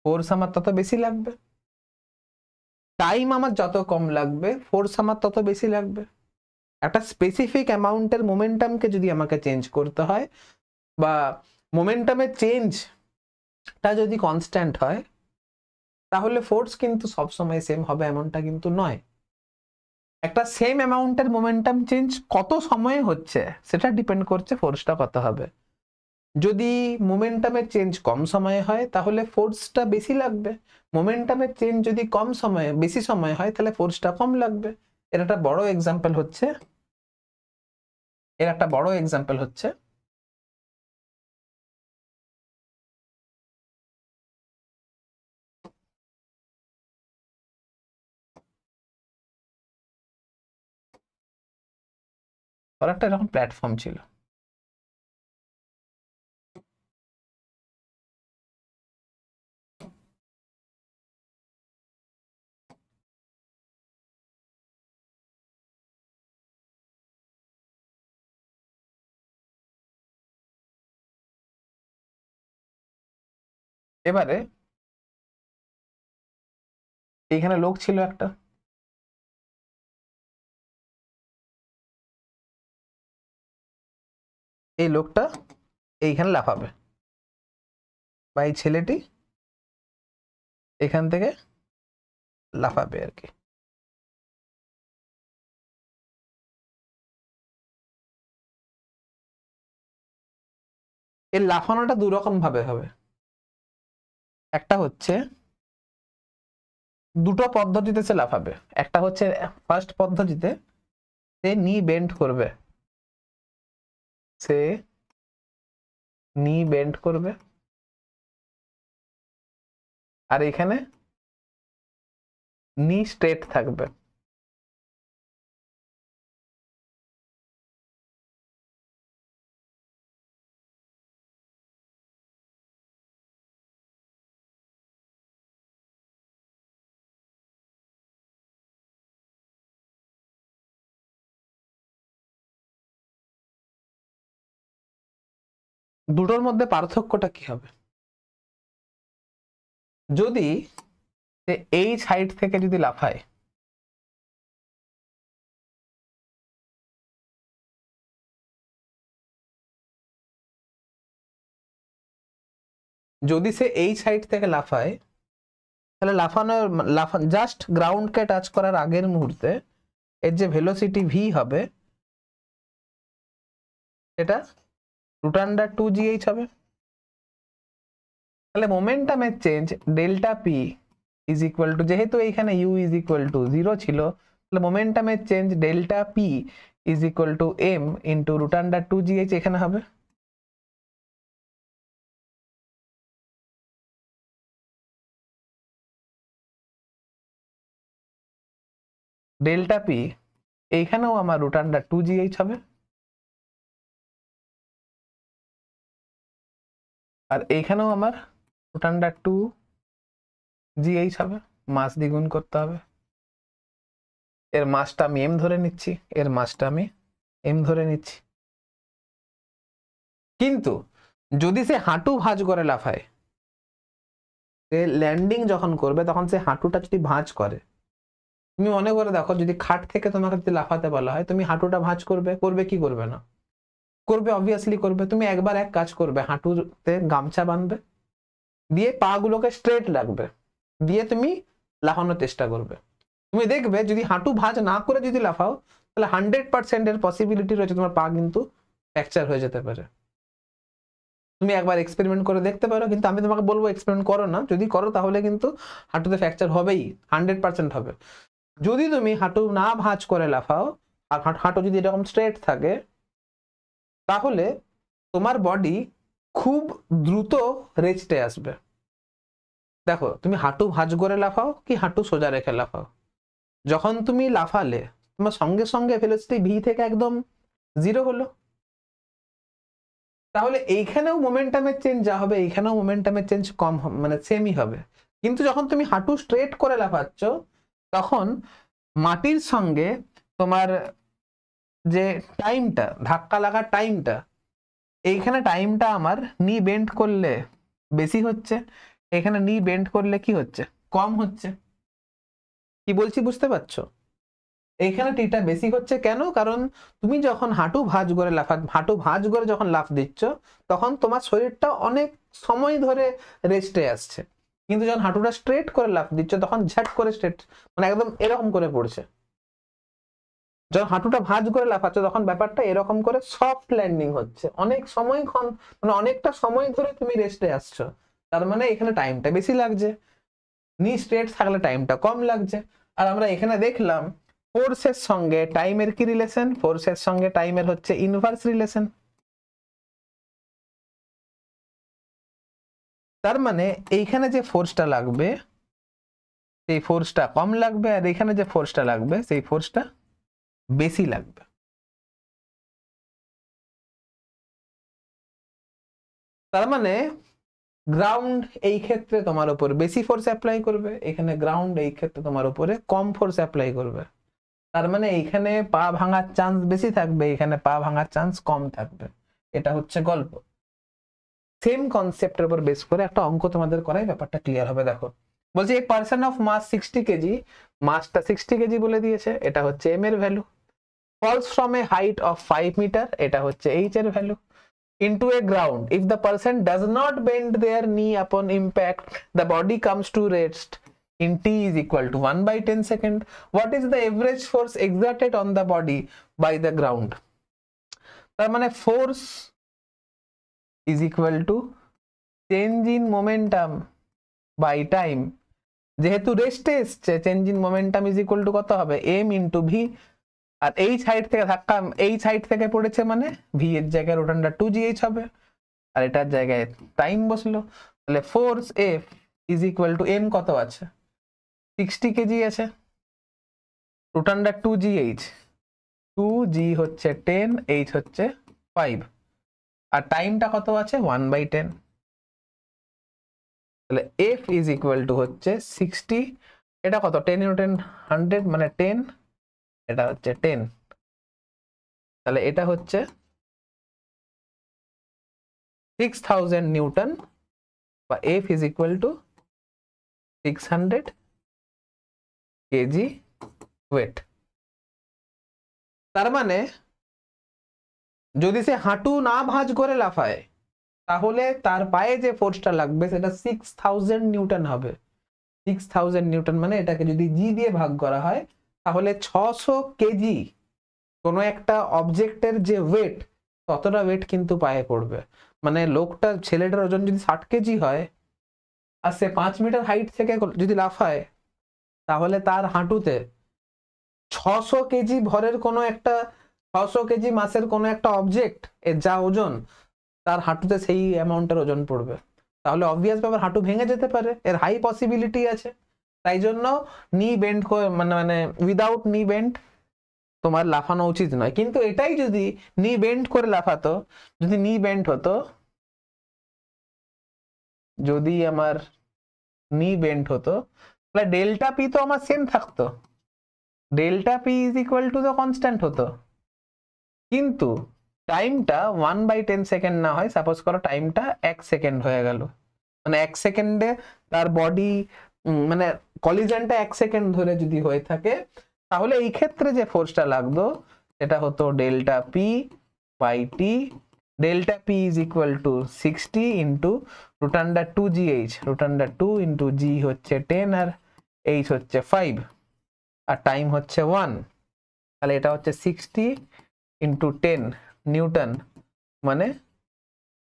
ফোর্স আমার তত বেশি লাগবে, টাইম আমার যত কম লাগবে ফোর্স আমার তত বেশি লাগবে। একটা স্পেসিফিক অ্যামাউন্টের মোমেন্টামকে যদি আমাকে চেঞ্জ করতে হয়, বা মোমেন্টামের চেঞ্জটা যদি কনস্ট্যান্ট হয়, তাহলে ফোর্স কিন্তু সবসময় সেম হবে এমনটা কিন্তু নয়। একটা সেম অ্যামাউন্টের মোমেন্টাম চেঞ্জ কত সময়ে হচ্ছে সেটা ডিপেন্ড করছে ফোর্সটা কত হবে। যদি মোমেন্টামের চেঞ্জ কম সময়ে হয় তাহলে ফোর্সটা বেশি লাগবে, মোমেন্টামের চেঞ্জ যদি বেশি সময় হয় তাহলে ফোর্সটা কম লাগবে। এর একটা বড় এক্সাম্পল হচ্ছে একটা এরকম প্ল্যাটফর্ম ছিল, এবারে এইখানে লোক ছিল একটা, এই লোকটা এইখানে লাফাবে, বা এই ছেলেটি এখান থেকে লাফাবে আর কি। এর লাফানোটা দু রকম ভাবে হবে। একটা হচ্ছে দুটো পদ্ধতিতে সে লাফাবে। একটা হচ্ছে ফার্স্ট পদ্ধতিতে সে নি বেন্ড করবে, সে নি বেন্ড করবে, আর এখানে নি স্ট্রেট থাকবে। দুটোর মধ্যে পার্থক্যটা কি হবে? যদি সে এই সাইড থেকে যদি লাফায়, যদি সে এই সাইড থেকে লাফায় তাহলে জাস্ট গ্রাউন্ডকে টাচ করার আগের মুহূর্তে এর যে ভেলোসিটি ভি হবে এটা √2gh হবে। তাহলে মোমেন্টামের change delta P is equal to, যেহেতু এইখানে ইউ ইজ ইকুয়াল টু 0 ছিল, তাহলে মোমেন্টামের change delta P is equal to M into √2gh এখানে হবে। ডেল্টা পি এইখানেও আমার √2gh হবে, আর এইখানেও আমার √2gh হবে। মাস দ্বিগুণ করতে হবে, এর মাসটা আমি এম ধরে নিচ্ছি, এর মাসটা আমি এম ধরে নিচ্ছি। কিন্তু যদি সে হাঁটু ভাঁজ করে লাফায়, ল্যান্ডিং যখন করবে তখন সে হাঁটুটা যদি ভাঁজ করে, তুমি মনে করে দেখো যদি খাট থেকে তোমাকে যদি লাফাতে বলা হয় তুমি হাঁটুটা ভাঁজ করবে, করবে কি করবে না? করবে, অবভিয়াসলি করবে। তুমি একবার এক কাজ করবে, হাঁটুতে গামছা বাঁধবে, দিয়ে পা গুলোকে স্ট্রেট রাখবে, দিয়ে তুমি লাফানোর চেষ্টা করবে। তুমি দেখবে যদি হাঁটু ভাঁজ না করে যদি লাফাও তাহলে 100% এর পসিবিলিটি রয়েছে তোমার পা কিন্তু ফ্র্যাকচার হয়ে যেতে পারে। তুমি একবার এক্সপেরিমেন্ট করে দেখতে পারো, কিন্তু আমি তোমাকে বলবো এক্সপেরিমেন্ট করো না। যদি করো তাহলে কিন্তু হাঁটুতে ফ্র্যাকচার হবেই, 100% হবে। যদি তুমি হাঁটু না ভাঁজ করে লাফাও আর হাঁটু যদি এরকম স্ট্রেট থাকে, তাহলে তোমার বডি খুব দ্রুত রেস্টে আসবে। দেখো তুমি হাঁটু ভাঁজ করে লাফাও কি হাঁটু সোজা রেখে লাফাও, যখন তুমি লাফালে তোমার সঙ্গে সঙ্গে ভেলোসিটি ভি থেকে একদম 0 হলো। তাহলে এইখানেও মোমেন্টামের চেঞ্জ যা হবে এইখানেও মোমেন্টামের চেঞ্জ কম মানে সেমই হবে। কিন্তু যখন তুমি হাঁটু স্ট্রেট করে লাফাচ্ছ তখন মাটির সঙ্গে তোমার যে টাইমটা, ধাক্কা লাগার টাইমটা, এইখানে টাইমটা আমার নি বেন্ড করলে বেশি হচ্ছে, এখানে নি বেন্ড করলে কি হচ্ছে, কম হচ্ছে। কি বলছি বুঝতে পারছো? এইখানে টিটা বেশি হচ্ছে কেন? কারণ তুমি যখন হাঁটু ভাঁজ করে যখন লাফ দিচ্ছ তখন তোমার শরীরটা অনেক সময় ধরে রেস্টে আসছে, কিন্তু যখন হাঁটুটা স্ট্রেট করে লাফ দিচ্ছ তখন ঝাট করে স্ট্রেট মানে একদম এরকম করে পড়ছে। যখন হাঁটুটা ভাঁজ করে লাফাচ্ছ তখন ব্যাপারটা এরকম করে সফট ল্যান্ডিং হচ্ছে, অনেক সময় মানে অনেকটা সময় ধরে তুমি রেস্টে আসছো। তার মানে এখানে টাইমটা বেশি লাগছে, নি স্ট্রেট থাকলে টাইমটা কম লাগছে। আর আমরা এখানে দেখলাম ফোর্সের সঙ্গে টাইমের কি রিলেশন, ফোর্সের সঙ্গে টাইমের হচ্ছে ইনভার্স রিলেশন। তার মানে এইখানে যে ফোর্সটা লাগবে সেই ফোর্সটা কম লাগবে, আর এখানে যে ফোর্সটা লাগবে সেই ফোর্সটা বেশি লাগবে। তার মানে গ্রাউন্ড এই ক্ষেত্রে তোমার উপর বেশি ফোর্স অ্যাপ্লাই করবে, এখানে গ্রাউন্ড এই ক্ষেত্রে তোমার উপরে কম ফোর্স অ্যাপ্লাই করবে। তার মানে এইখানে পা ভাঙার চান্স বেশি থাকবে, এখানে পা ভাঙার চান্স কম থাকবে। এটা হচ্ছে গল্প। সেম কনসেপ্টের উপর বেস করে একটা অঙ্ক তোমাদের করাই ব্যাপারটা ক্লিয়ার হবে। দেখো বলছি a person of mass 60 KG, মাসটা 60 কেজি বলে দিয়েছে, এটা হচ্ছে এম এর value, falls from a height of 5 metre, এটা হচ্ছে এইচ এর value, into a ground. If the person does not bend their knee upon impact, the body comes to rest in t is equal to 1/10 second. What is the average force exerted on the body by the ground? তার মানে force is equal to change in momentum by time. যেহেতু রেস্টে এসছে, change in momentum is equal to কত হবে, m ইন্টু ভি। আর এই সাইড থেকে ধাক্কা এই সাইড থেকে পড়েছে মানে ভি এর জায়গায় √2gh হবে, আর এটার জায়গায় টাইম বসলো। তাহলে force F is equal to M কত আছে, 60 কেজি আছে, √2gh, 2g হচ্ছে 10, h হচ্ছে 5, আর টাইমটা কত আছে 1/10। তাহলে এফ ইজ ইকুয়াল টু হচ্ছে 60, এটা কত 10 × 10 100 মানে 10, এটা হচ্ছে 10, তাহলে এটা হচ্ছে 6000 নিউটন, বা F is equal to 600 KG weight. তার মানে যদি সে হাঁটু না ভাঁজ করে লাফায় তাহলে তার পায়ে যে ফোর্সটা লাগবে সেটা 6000 নিউটন হবে। 6000 নিউটন মানে এটাকে যদি জি দিয়ে ভাগ করা হয় তাহলে 600 কেজি কোনো একটা অবজেক্টের যে ওয়েট, ততটা ওয়েট কিন্তু পায়ে পড়বে। মানে লোকটার, ছেলেটার ওজন যদি 60 কেজি হয় আর সে 5 মিটার হাইট থেকে যদি লাফায়, তাহলে তার হাঁটুতে 600 কেজি ভরের কোনো একটা, 600 কেজি মাসের কোনো একটা অবজেক্ট এর যা ওজন, তার হাঁটুতে সেই অ্যামাউন্টের ওজন পড়বে। তাহলে অবভিয়াস ব্যাপার, হাঁটু ভেঙে যেতে পারে, এর হাই পসিবিলিটি আছে। তাই জন্য নি বেন্ড মানে মানে উইদাউট নি বেন্ড তোমার লাফানো উচিত নয়। কিন্তু এটাই যদি নি বেন্ড করে লাফাতো, যদি নি বেন্ড হতো, যদি আমার নি বেন্ড হতো, তাহলে ডেল্টা পি তো আমার সেম থাকতো, delta P is equal to the constant হতো। কিন্তু টাইমটা 1/10 সেকেন্ড না হয়, সাপোজ করো টাইমটা 1 সেকেন্ড হয়ে গেল, মানে 1 সেকেন্ডে তার বডি, মানে কলিজনটা 1 সেকেন্ড ধরে যদি হয়ে থাকে, তাহলে এই ক্ষেত্রে যে ফোর্সটা লাগতো সেটা হতো delta p by t. Delta P is equal to 60 into root under 2gh, root under 2 into g হচ্ছে 10 আর এইচ হচ্ছে 5 আর টাইম হচ্ছে 1। তাহলে এটা হচ্ছে 60 ইন্টু 10 নিউটন মানে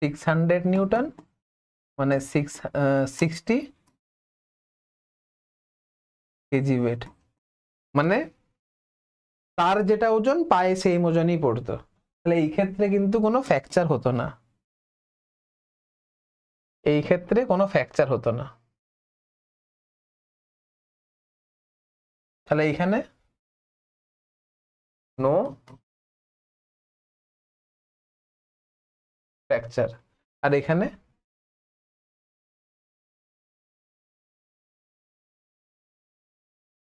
600 নিউটন, মানে 60 কেজি ওয়েট, মানে তার যেটা ওজন পায়ে সেম ওজনই পড়তো। তাহলে এই ক্ষেত্রে কিন্তু কোনো ফ্র্যাকচার হতো না, এই ক্ষেত্রে কোনো ফ্র্যাকচার হতো না। তাহলে এইখানে নো ফ্র্যাকচার, আর এখানে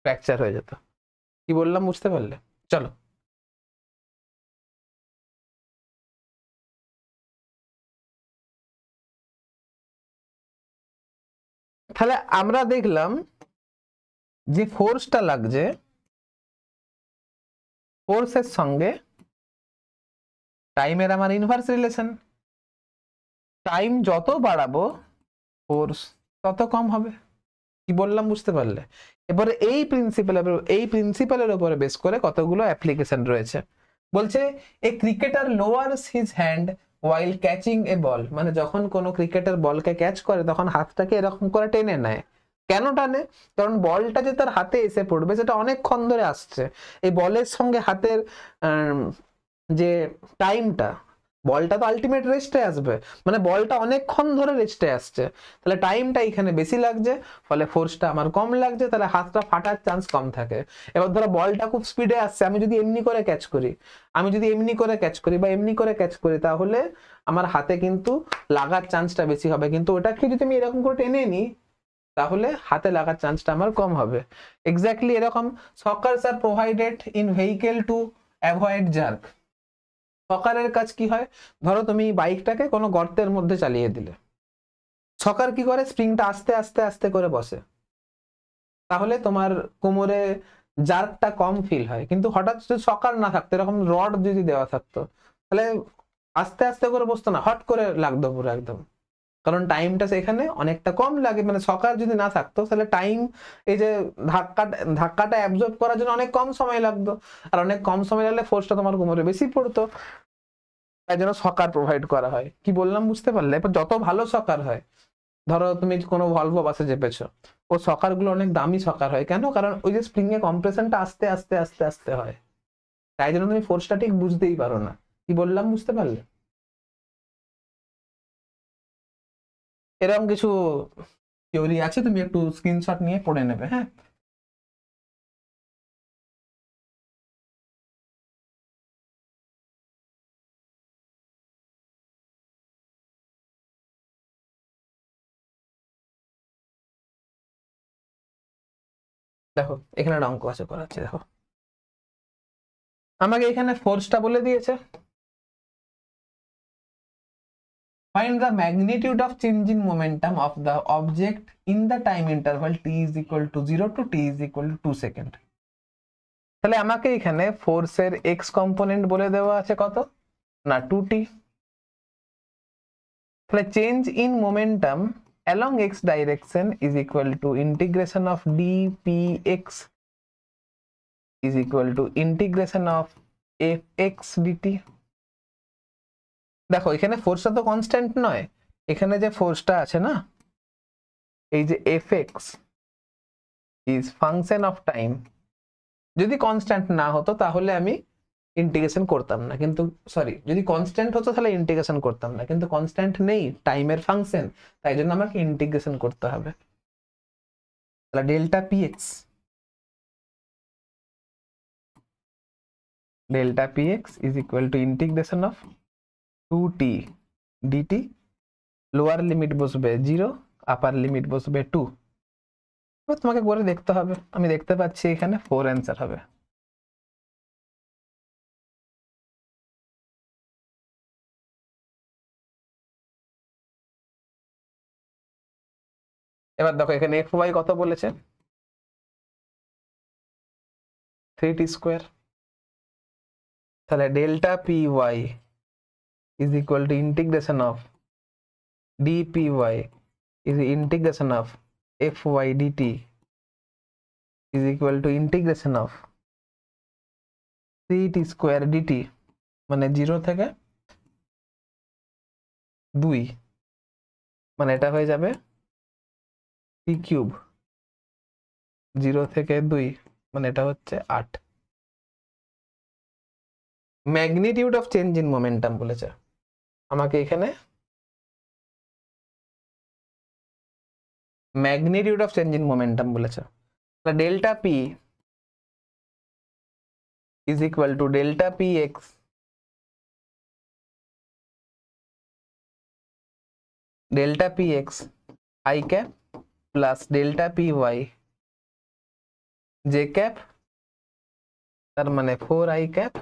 ফ্র্যাকচার হয়ে যেত। কি বললাম বুঝতে পারলে? চলো তাহলে আমরা দেখলাম যে ফোর্সটা লাগছে, ফোর্সের সঙ্গে টাইমের আমার ইনভার্স রিলেশন। টাইম যত বাড়াবো ফোর্স তত কম হবে। কি বললাম বুঝতে পারলে? এবারে এই প্রিন্সিপালের উপরে বেস করে কতগুলো অ্যাপ্লিকেশন রয়েছে। বলছে a cricketer lowers his hand while catching a ball, মানে যখন কোনো ক্রিকেটার বলকে ক্যাচ করে তখন হাতটাকে এরকম করে টেনে নেয়। কেন টানে? কারণ বলটা যে তার হাতে এসে পড়বে সেটা অনেকক্ষণ ধরে আসছে, এই বলের সঙ্গে হাতের যে টাইমটা, বলটা তো আলটিমেট রেস্টে আসবে, মানে বলটা অনেকক্ষণ ধরে রেস্টে আসছে, তাহলে টাইমটা এখানে বেশি লাগছে, ফলে ফোর্সটা আমার কম লাগছে, তাহলে হাতটা ফাটার চান্স কম থাকে। এবার ধরো বলটা খুব স্পিডে আসছে, আমি যদি এমনি করে ক্যাচ করি, আমি যদি এমনি করে ক্যাচ করি বা এমনি করে ক্যাচ করি, তাহলে আমার হাতে কিন্তু লাগার চান্সটা বেশি হবে। কিন্তু ওটাকে যদি আমি এরকম করে টেনে নিই, তাহলে হাতে লাগার চান্সটা আমার কম হবে। এক্স্যাক্টলি এরকম সকার্স আর provided in vehicle to avoid jerk. সকারের কাজ কি হয়? ধরো তুমি বাইকটাকে কোনো গর্তের মধ্যে চালিয়ে দিলে, সকার কি করে, স্প্রিংটা আস্তে আস্তে আস্তে করে বসে, তাহলে তোমার কোমরে জার্কটা কম ফিল হয়। কিন্তু হঠাৎ যদি সকার না থাকতো, এরকম রড যদি দেওয়া থাকতো, তাহলে আস্তে আস্তে করে বসতো না, হট করে লাগতো পুরো একদম, কারণ টাইমটা সেখানে অনেকটা কম লাগে। মানে সকার যদি না থাকতো তাহলে টাইম, এই যে ধাক্কাটা অ্যাবজর্ব করার জন্য অনেক কম সময় লাগতো, আর অনেক কম সময় লাগলে ফোর্সটা তোমার কোমরে বেশি পড়তো। তাই জন্য সকার প্রোভাইড করা হয়। কি বললাম বুঝতে পারলে? এবার যত ভালো সকার হয়, ধরো তুমি কোনো ভলভো বাসে চেপেছো, ও সকার গুলো অনেক দামি সকার হয়। কেন? কারণ ওই যে স্প্রিং এ কম্প্রেশনটা আস্তে আস্তে আস্তে আস্তে হয়, তাই জন্য তুমি ফোর্সটা ঠিক বুঝতেই পারো না। কি বললাম বুঝতে পারলে? এরকম কিছু থিওরি আছে, তুমি একটু স্ক্রিনশট নিয়ে পড়ে নেবে। হ্যাঁ, দেখো এখানে একটা অঙ্ক আছে, করাচ্ছে দেখো। আমাকে এখানে ফোর্সটা বলে দিয়েছে, find the magnitude of change in momentum of the object in the time interval t is equal to 0 to t is equal to 2 second. তাহলে আমাকে এখানে ফোর্সের এক্স কম্পোনেন্ট বলে দেওয়া আছে কত না 2t, তাহলে change in momentum along x direction is equal to integration of dpx is equal to integration of fx dt। দেখো এখানে ফোর্সটা তো কনস্ট্যান্ট নয়, এখানে যে ফোর্সটা আছে না, এই যে fx is function of time, যদি কনস্ট্যান্ট না হতো তাহলে আমি ইন্টিগ্রেশন করতাম না, কিন্তু সরি যদি কনস্ট্যান্ট হতো তাহলে ইন্টিগ্রেশন করতাম না, কিন্তু কনস্ট্যান্ট নেই, টাইমের ফাংশন, তাই জন্য আমাকে ইন্টিগ্রেশন করতে হবে। তাহলে delta px is equal to integration of 2t dt, lower limit বসবে 0, আপার লিমিট বসবে 2। এবার তোমাকে করে দেখতে হবে, আমি দেখতে পাচ্ছি এখানে 4 অ্যান্সার হবে। এবার দেখো এখানে fy কত বলেছে, 3t স্কোয়ার। তাহলে delta py is equal to integration of dpy is integration of fy dt is equal to integration of 3t square dt, মানে 0 থেকে 2, মানে এটা হয়ে যাবে t কিউব, 0 থেকে 2 মানে এটা হচ্ছে 8। Magnitude of change in momentum বলেছে আমাকে এখানে, magnitude of change in momentum বলেছে। ডেল্টা p is equal to delta px I cap plus delta py j cap, তার মানে 4i cap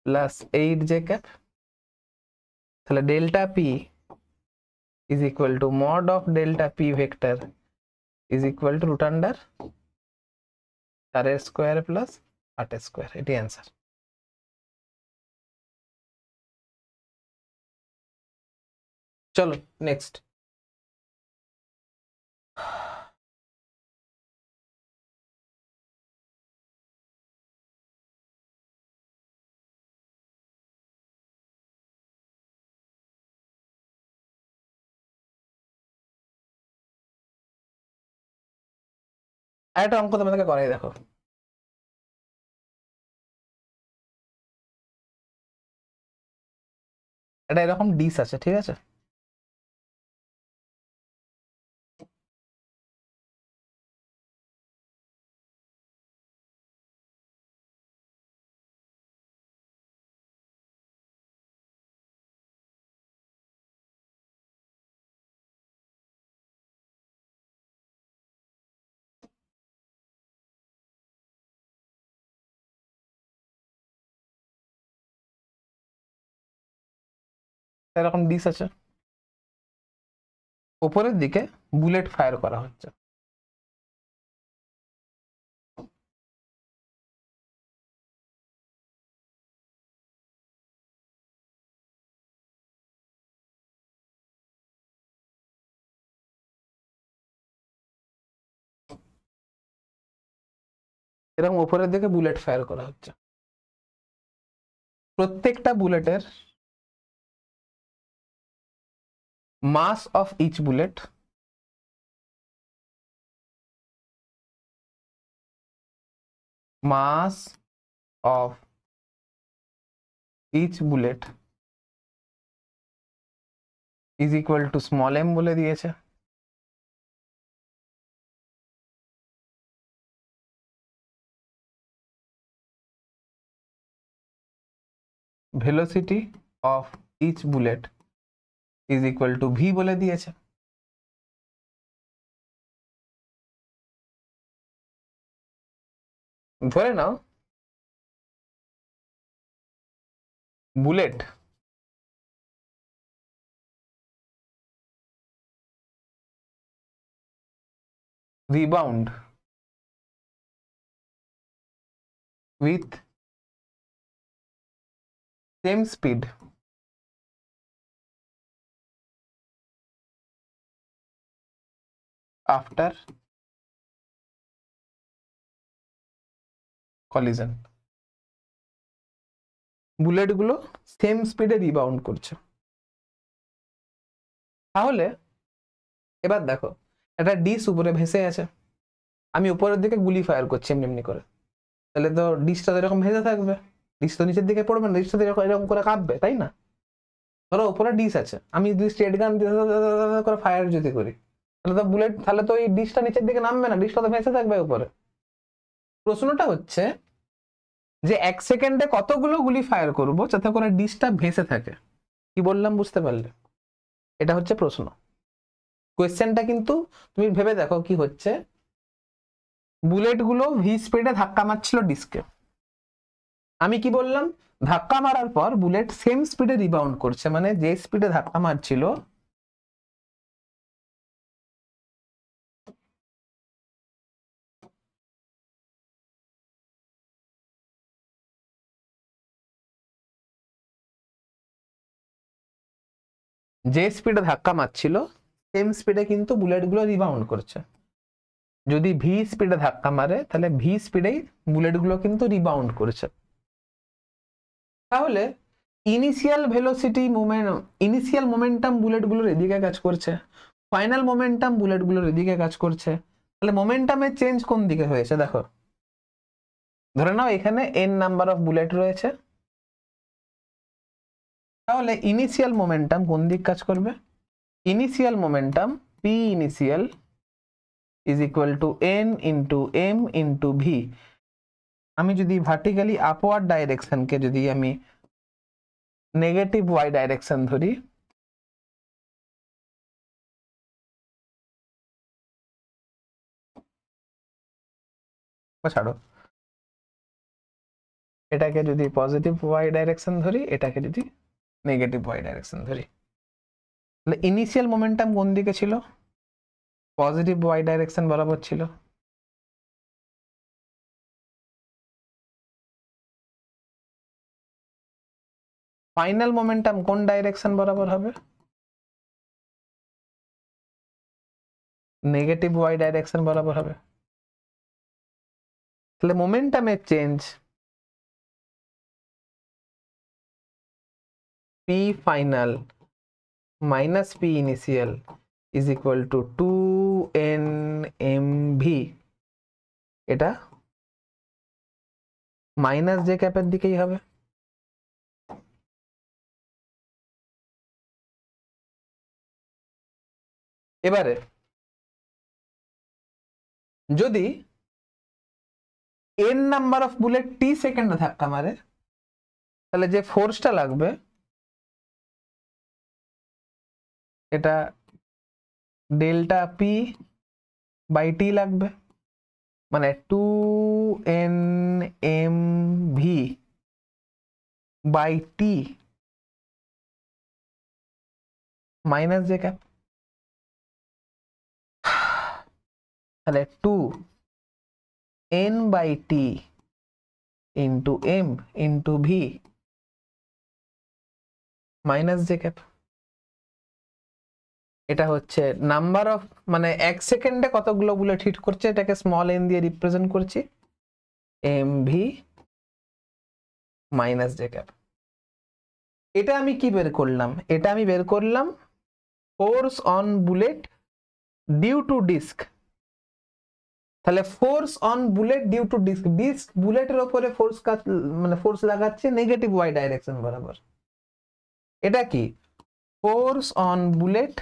plus 8j cap। তাহলে delta p is equal to mod of delta p vector is equal to root under 4 square plus 8 square, এটি অ্যান্সার। চলো নেক্সট। আরেকটা অঙ্ক তোমাদেরকে করাই দেখো। এটা এরকম ডিস আছে, ঠিক আছে, এরকম ডিস আছে, উপরের দিকে বুলেট ফায়ার করা হচ্ছে। এরকম উপরের দিকে বুলেট ফায়ার করা হচ্ছে, প্রত্যেকটা বুলেটের mass of each bullet mass of each bullet is equal to small m বলে দিয়েছে। Velocity of each bullet is equal to v বলে দিয়েছে। ধরে নাও bullet rebound with same speed after collision, বুলেটগুলো সেম স্পিডে রিবাউন্ড করছে। তাহলে এবার দেখো, একটা ডিশ উপরে ভেসে আছে, আমি উপরের দিকে গুলি ফায়ার করছি এমনি এমনি করে, তাহলে তো ডিশটা তো এরকম ভেসে থাকবে, ডিশ তো নিচের দিকে পড়বে না, ডিশটা এরকম এরকম করে কাঁপবে, তাই না? ধরো উপরে ডিশ আছে, আমি যদি স্ট্রেট গান করে ফায়ার যদি করি, তাহলে তো বুলেট, তাহলে তো এই ডিশটা নিচের দিকে নামবে না, ডিশটা তো ভেসে থাকবে উপরে। প্রশ্নটা হচ্ছে যে 1 সেকেন্ডে কতগুলো গুলি ফায়ার করব যাতে করে ডিশটা ভেসে থাকে। কি বললাম বুঝতে পারলে? এটা হচ্ছে প্রশ্ন। কোয়েশ্চেনটা কিন্তু তুমি ভেবে দেখো কি হচ্ছে, বুলেটগুলো ভি স্পিডে ধাক্কা মারছিল ডিস্কে, আমি কি বললাম, ধাক্কা মারার পর বুলেট সেম স্পিডে রিবাউন্ড করছে, মানে যে স্পিডে ধাক্কা মারছিল যে স্পিডে ধাক্কা মারছিল সেম স্পিডে কিন্তু বুলেটগুলো রিবাউন্ড করছে। যদি ভি স্পিডে ধাক্কা মারে তাহলে ভি স্পিডেই বুলেটগুলো কিন্তু রিবাউন্ড করছে। তাহলে initial velocity moment, initial momentum বুলেটগুলোর এদিকে কাজ করছে, ফাইনাল মোমেন্টাম বুলেটগুলোর এদিকে কাজ করছে, তাহলে মোমেন্টামের চেঞ্জ কোন দিকে হয়েছে দেখো। ধরে নাও এখানে n নাম্বার অফ বুলেট রয়েছে, তাহলে ইনিশিয়াল মোমেন্টাম কোন দিক কাজ করবে? Initial momentum P initial is equal to n into m into V. আমি যদি ভার্টিক্যালি আপওয়ার্ড ডাইরেকশনকে যদি আমি নেগেটিভ ওয়াই ডাইরেকশন ধরি, ছাড়ো, এটাকে যদি পজিটিভ ওয়াই ডাইরেকশন ধরি, এটাকে যদি নেগেটিভ ওয়াই ডাইরেকশন ধরি, তাহলে ইনিশিয়াল মোমেন্টাম কোন দিকে ছিল? পজিটিভ ওয়াই ডাইরেকশন বরাবর ছিল। ফাইনাল মোমেন্টাম কোন ডাইরেকশন বরাবর হবে? নেগেটিভ ওয়াই ডাইরেকশন বরাবর হবে। তাহলে মোমেন্টামের change p final minus P initial is equal to 2nmv, এটা মাইনাস জে ক্যাপের দিকেই হবে। এবারে যদি n নাম্বার অফ বুলেট টি সেকেন্ডে ধাক্কা মারে, তাহলে যে ফোর্সটা লাগবে এটা ডেল্টা পি বাই টি লাগবে, মানে 2nmv by T minus J cap, তাহলে 2n by T into M into V minus J cap. এটা হচ্ছে নাম্বার অফ, মানে 1 সেকেন্ডে কতগুলো বুলেট হিট করছে, এটাকে স্মল এন দিয়ে রিপ্রেজেন্ট করছি, m v minus J cap. এটা আমি কি বের করলাম? এটা আমি বের করলাম force on bullet due to disc. তাহলে force on bullet due to disc, disc বুলেটের উপরে ফোর্স কাজ, মানে ফোর্স লাগাচ্ছে নেগেটিভ ওয়াই ডাইরেকশন বরাবর। এটা কি? Force on bullet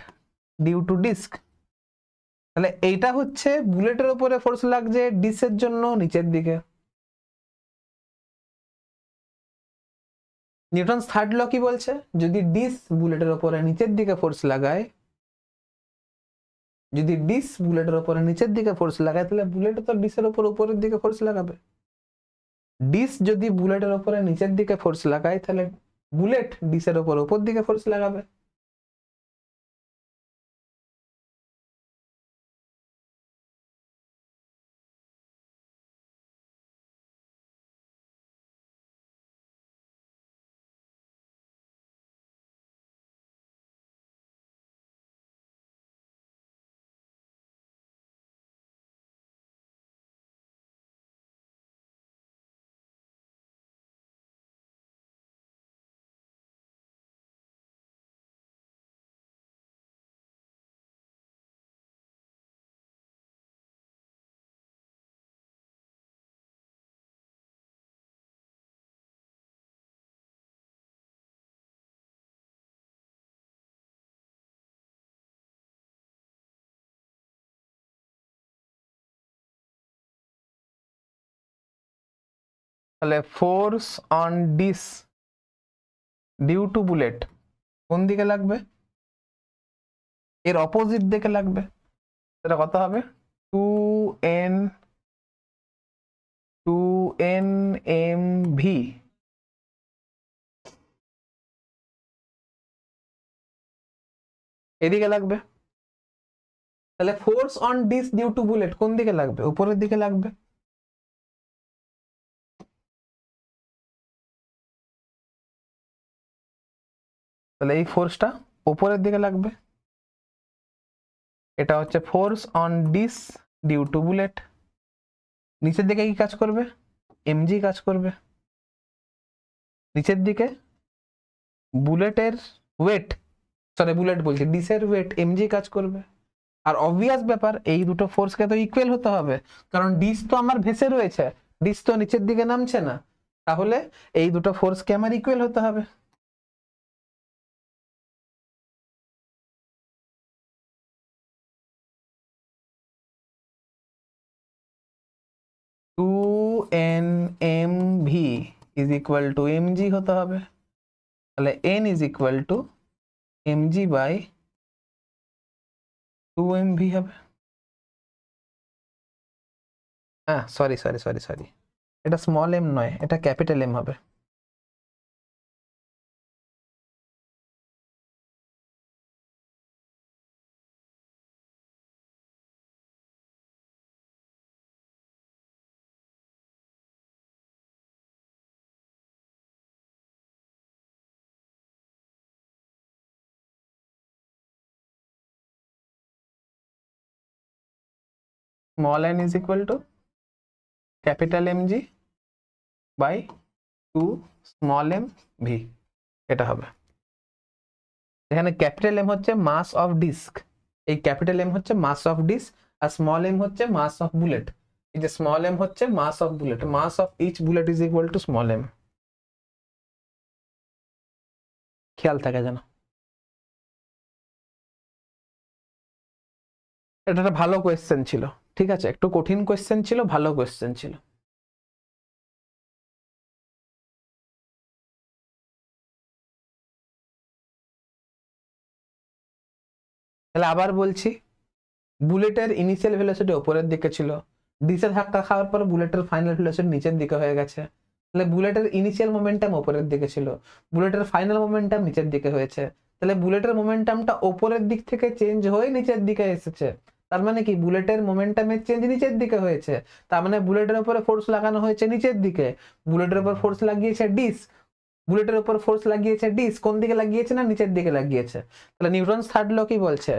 due to disc. তাহলে এইটা হচ্ছে বুলেটের উপরে ফোর্স লাগছে ডিস্কের জন্য নিচের দিকে। নিউটনস থার্ড ল কি বলছে? যদি ডিস বুলেটের উপরে নিচের দিকে ফোর্স লাগায়, যদি ডিস বুলেটের উপরে নিচের দিকে ফোর্স লাগায়, তাহলে বুলেট তো ডিসের উপর উপরের দিকে ফোর্স লাগাবে। ডিস যদি বুলেটের উপরে নিচের দিকে ফোর্স লাগায়, তাহলে বুলেট ডিসের উপর উপর দিকে ফোর্স লাগাবে। তাহলে force on disc due to bullet কোন দিকে লাগবে? এর অপোজিট দিকে লাগবে। সেটা কত হবে? 2n mv এদিকে লাগবে। তাহলে force on disc due to bullet কোন দিকে লাগবে? উপরের দিকে লাগবে। তাহলে এই ফোর্সটা উপরের দিকে লাগবে। এটা হচ্ছে force on disc due to bullet. নিচের দিকে কি কাজ করবে? এমজি কাজ করবে। নিচের দিকে বুলেটের ওয়েট, সরি বুলেট বলছি, ডিসের ওয়েট এমজি কাজ করবে। আর অবভিয়াস ব্যাপার, এই দুটো ফোর্সকে তো ইকুয়াল হতে হবে, কারণ ডিস তো আমার ভেসে রয়েছে, ডিস তো নিচের দিকে নামছে না। তাহলে এই দুটো ফোর্সকে আমার ইকুয়াল হতে হবে। Two n m v is equal to m g হতে হবে। তাহলে n is equal to m g by 2mv হবে। হ্যাঁ সরি সরি সরি সরি, এটা স্মল এম নয়, এটা ক্যাপিটাল এম হবে। Small n is equal to capital m g by 2 small m v, এটা হবে। এখানে ক্যাপিটাল এম হচ্ছে মাস অফ ডিস্ক, এই ক্যাপিটাল এম হচ্ছে মাস অফ ডিস্ক, আর স্মল এম হচ্ছে মাস অফ বুলেট। এই যে স্মল এম হচ্ছে mass of bullet, mass of each bullet is equal to small m. খেয়াল থাকে যেন। এটা একটা ভালো কোয়েশ্চেন ছিল, ঠিক আছে, একটু কঠিন কোয়েশ্চেন ছিল, ভালো কোয়েশ্চেন ছিল। তাহলে আবার বলছি, বুলেটের ইনিশিয়াল ভেলোসিটি উপরের দিকে ছিল, ডিসে ধাক্কা খাওয়ার পর বুলেটের ফাইনাল ভেলোসিটি নিচের দিকে হয়ে গেছে। তাহলে বুলেটের ইনিশিয়াল মোমেন্টাম উপরের দিকে ছিল, বুলেটের ফাইনাল মোমেন্টাম নিচের দিকে হয়েছে। তাহলে বুলেটের মোমেন্টামটা উপরের দিক থেকে চেঞ্জ হয়ে নিচের দিকে এসেছে। তার মানে কি, বুলেটের মোমেন্টামের চেঞ্জ নিচের দিকে হয়েছে। তার মানে বুলেটের উপরে ফোর্স লাগানো হয়েছে নিচের দিকে, বুলেটের উপর ফোর্স লাগিয়েছে ডিস, বুলেটের উপর ফোর্স লাগিয়েছে ডিস, কোন দিকে লাগিয়েছে না নিচের দিকে লাগিয়েছে। তাহলে নিউটনস থার্ড ল কি বলছে?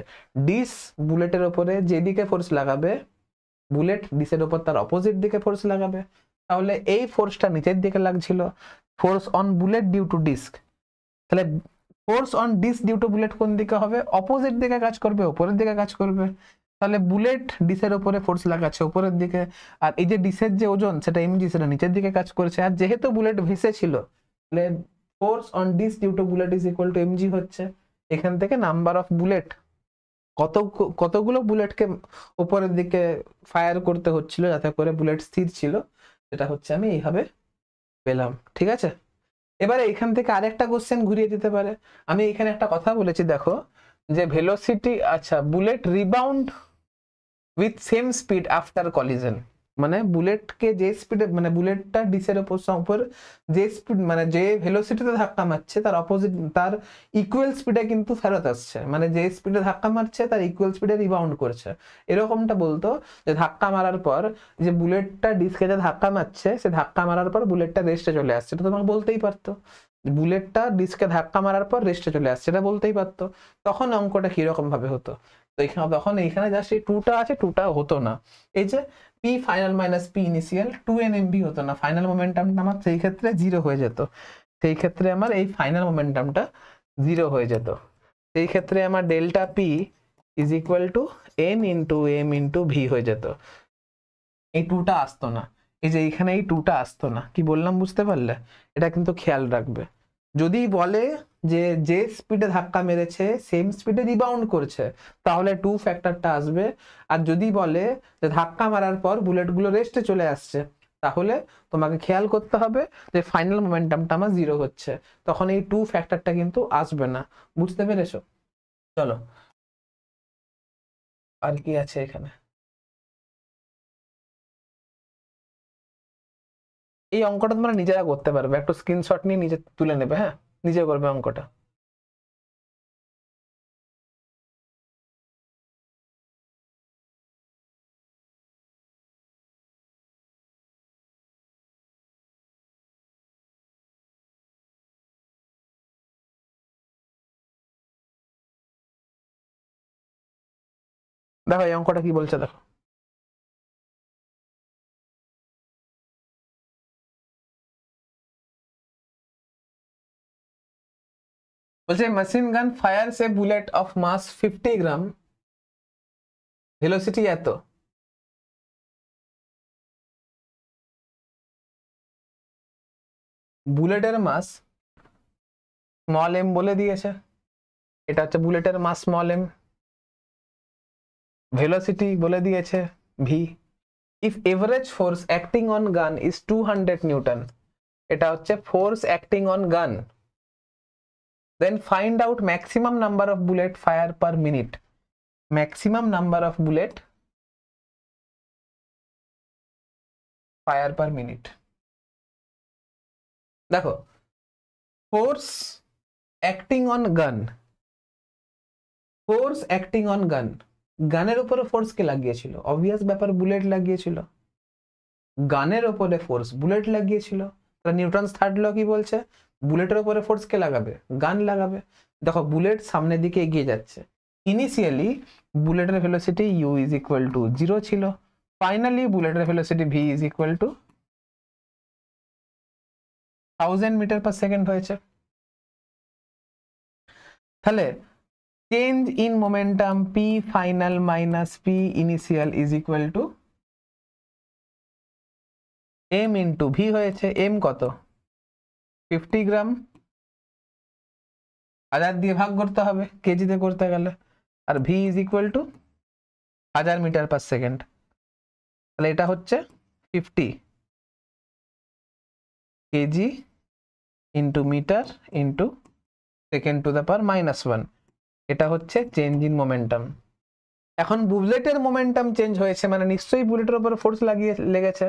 ডিস বুলেটের উপরে যেদিকে ফোর্স লাগাবে, বুলেট ডিসের উপর তার অপোজিট দিকে ফোর্স লাগাবে। তাহলে এই ফোর্সটা নিচের দিকে লাগছিল, force on bullet due to disc. তাহলে force on disc due to bullet কোন দিকে হবে? অপোজিট দিকে কাজ করবে, উপরের দিকে কাজ করবে। তাহলে বুলেট ডিসের উপরে ফোর্স লাগাচ্ছে উপরের দিকে, আর এই যে ডিসের যে ওজন সেটা এমজি, সেটা নিচের দিকে কাজ করছে। আর যেহেতু বুলেট ভেসে ছিল, তাহলে force on disc due to bullet is equal to MG হচ্ছে। এখান থেকে নাম্বার অফ বুলেট, কতগুলো বুলেটকে উপরের দিকে ফায়ার করতে হচ্ছিল যাতে করে বুলেট স্থির ছিল, সেটা হচ্ছে আমি এইভাবে পেলাম। ঠিক আছে, এবারে এখান থেকে আরেকটা কোশ্চেন ঘুরিয়ে দিতে পারে। আমি এখানে একটা কথা বলেছি, দেখো, যে ভেলোসিটি, আচ্ছা, bullet rebound with same speed after collision, মানে বুলেটকে যে স্পিডে, মানে বুলেটটা ডিসের উপর যে স্পিড, মানে যে ভেলোসিটিতে ধাক্কা মারছে তার অপোজিট, তার ইকুয়াল স্পিডে কিন্তু ফেরত আসছে, মানে যে স্পিডে ধাক্কা মারছে তার ইকুয়াল স্পিডে রিবাউন্ড করছে। এরকমটা বলতো যে ধাক্কা মারার পর যে বুলেটটা ডিস্কে যে ধাক্কা মারছে, সে ধাক্কা মারার পর বুলেটটা রেস্টে চলে আসছে, এটা তোমাকে বলতেই পারতো। বুলেটটা ডিস্কে ধাক্কা মারার পর রেস্টে চলে আসছে, এটা বলতেই পারতো। তখন অঙ্কটা কিরকম ভাবে হতো? তো এখানে তখন এইখানে জাস্ট এই টুটা আছে, টুটা হতো না। এই যে P final minus P initial 2nmv হতো না, ফাইনাল মোমেন্টামটা আমার সেই ক্ষেত্রে জিরো হয়ে যেত। সেই ক্ষেত্রে আমার এই ফাইনাল মোমেন্টামটা জিরো হয়ে যেত। সেই ক্ষেত্রে আমার delta P is equal to N into M into V হয়ে যেত। এই টুটা আসতো না, এই যে এইখানে এই টুটা আসতো না। কি বললাম বুঝতে পারলে? এটা কিন্তু খেয়াল রাখবে। যদি বলে যে যে স্পিডে ধাক্কা মেরেছে সেম স্পিডে রিবাউন্ড করছে, তাহলে টু ফ্যাক্টরটা আসবে। আর যদি বলে যে ধাক্কা মারার পর বুলেটগুলো রেস্টে চলে আসছে, তাহলে তোমাকে খেয়াল করতে হবে যে ফাইনাল মোমেন্টামটা আমার 0 হচ্ছে, তখন এই 2 ফ্যাক্টরটা কিন্তু আসবে না। বুঝতে পেরেছো? চলো আর কি আছে এখানে। এই অঙ্কটা তোমরা নিজেরা করতে পারবে, একটু স্ক্রিনশট নিয়ে নিজে তুলে নেবে, হ্যাঁ নিজে করবে অঙ্কটা। দেখো এই অঙ্কটা কি বলছে, দেখো বলছে machine gun fires a bullet of mass 50 gram, velocity এত, বুলেটের মাস স্মল এম বলে দিয়েছে, এটা হচ্ছে বুলেটের মাস স্মল এম, ভেলোসিটি বলে দিয়েছে V. If average force acting on গান ইজ 200 নিউটন, এটা হচ্ছে ফোর্স অ্যাক্টিং অন গান, then find out maximum number of bullet fire per minute, maximum number of bullet fire per minute। দেখো ফোর্স অ্যাক্টিং অন গান, ফোর্স অ্যাক্টিং অন গান, গানের উপরে ফোর্স কে লাগিয়েছিল? অবভিয়াস ব্যাপার, বুলেট লাগিয়েছিল। গানের উপরে ফোর্স বুলেট লাগিয়েছিল, তাহলে নিউটনস থার্ড ল কি বলছে? বুলেটের উপরে ফোর্স কে লাগাবে? গান লাগাবে। দেখো বুলেট সামনের দিকে এগিয়ে যাচ্ছে, ইনিশিয়ালি বুলেটের velocity u is equal to 0 ছিল, ফাইনালি বুলেটের velocity v is equal to 1000 metre per second হয়েছে। তাহলে change in momentum p final minus p initial is equal to m into v হয়েছে। m কত? 50 গ্রাম, 1000 দিয়ে ভাগ করতে হবে কেজিতে করতে গেলে, আর v is equal to 1000 metre per second. তাহলে এটা হচ্ছে 50 kg into metre into second to the power -1, এটা হচ্ছে চেঞ্জ ইন মোমেন্টাম। এখন বুলেটের মোমেন্টাম চেঞ্জ হয়েছে মানে নিশ্চয়ই বুলেটের উপর ফোর্স লেগেছে,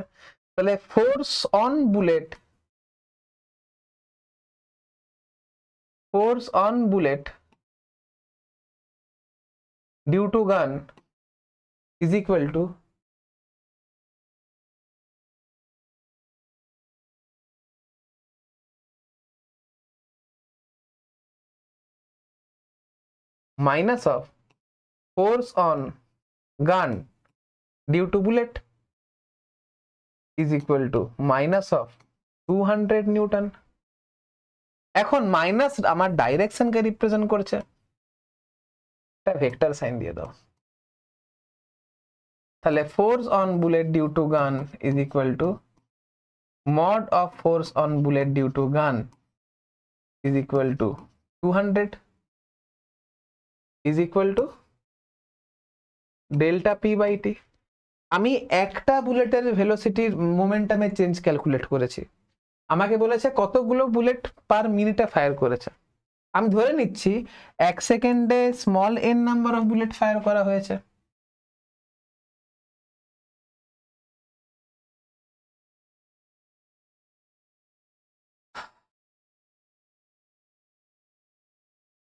তাহলে force on bullet, force on bullet due to gun is equal to minus of force on gun due to bullet is equal to minus of 200 Newton. এখন মাইনাস আমার ডাইরেকশনকে রিপ্রেজেন্ট করছে, একটা ভেক্টর সাইন দিয়ে দাও। তাহলে force on bullet due to gun is equal to mod of force on bullet due to gun is equal to 200 is equal to delta p by t. আমি একটা বুলেটের ভেলোসিটির মোমেন্টামের চেঞ্জ ক্যালকুলেট করেছি, আমাকে বলেছে কতগুলো বুলেট পার মিনিটে ফায়ার করেছে। আমি ধরে নিচ্ছি 1 সেকেন্ডে small n number of bullet fire করা হয়েছে।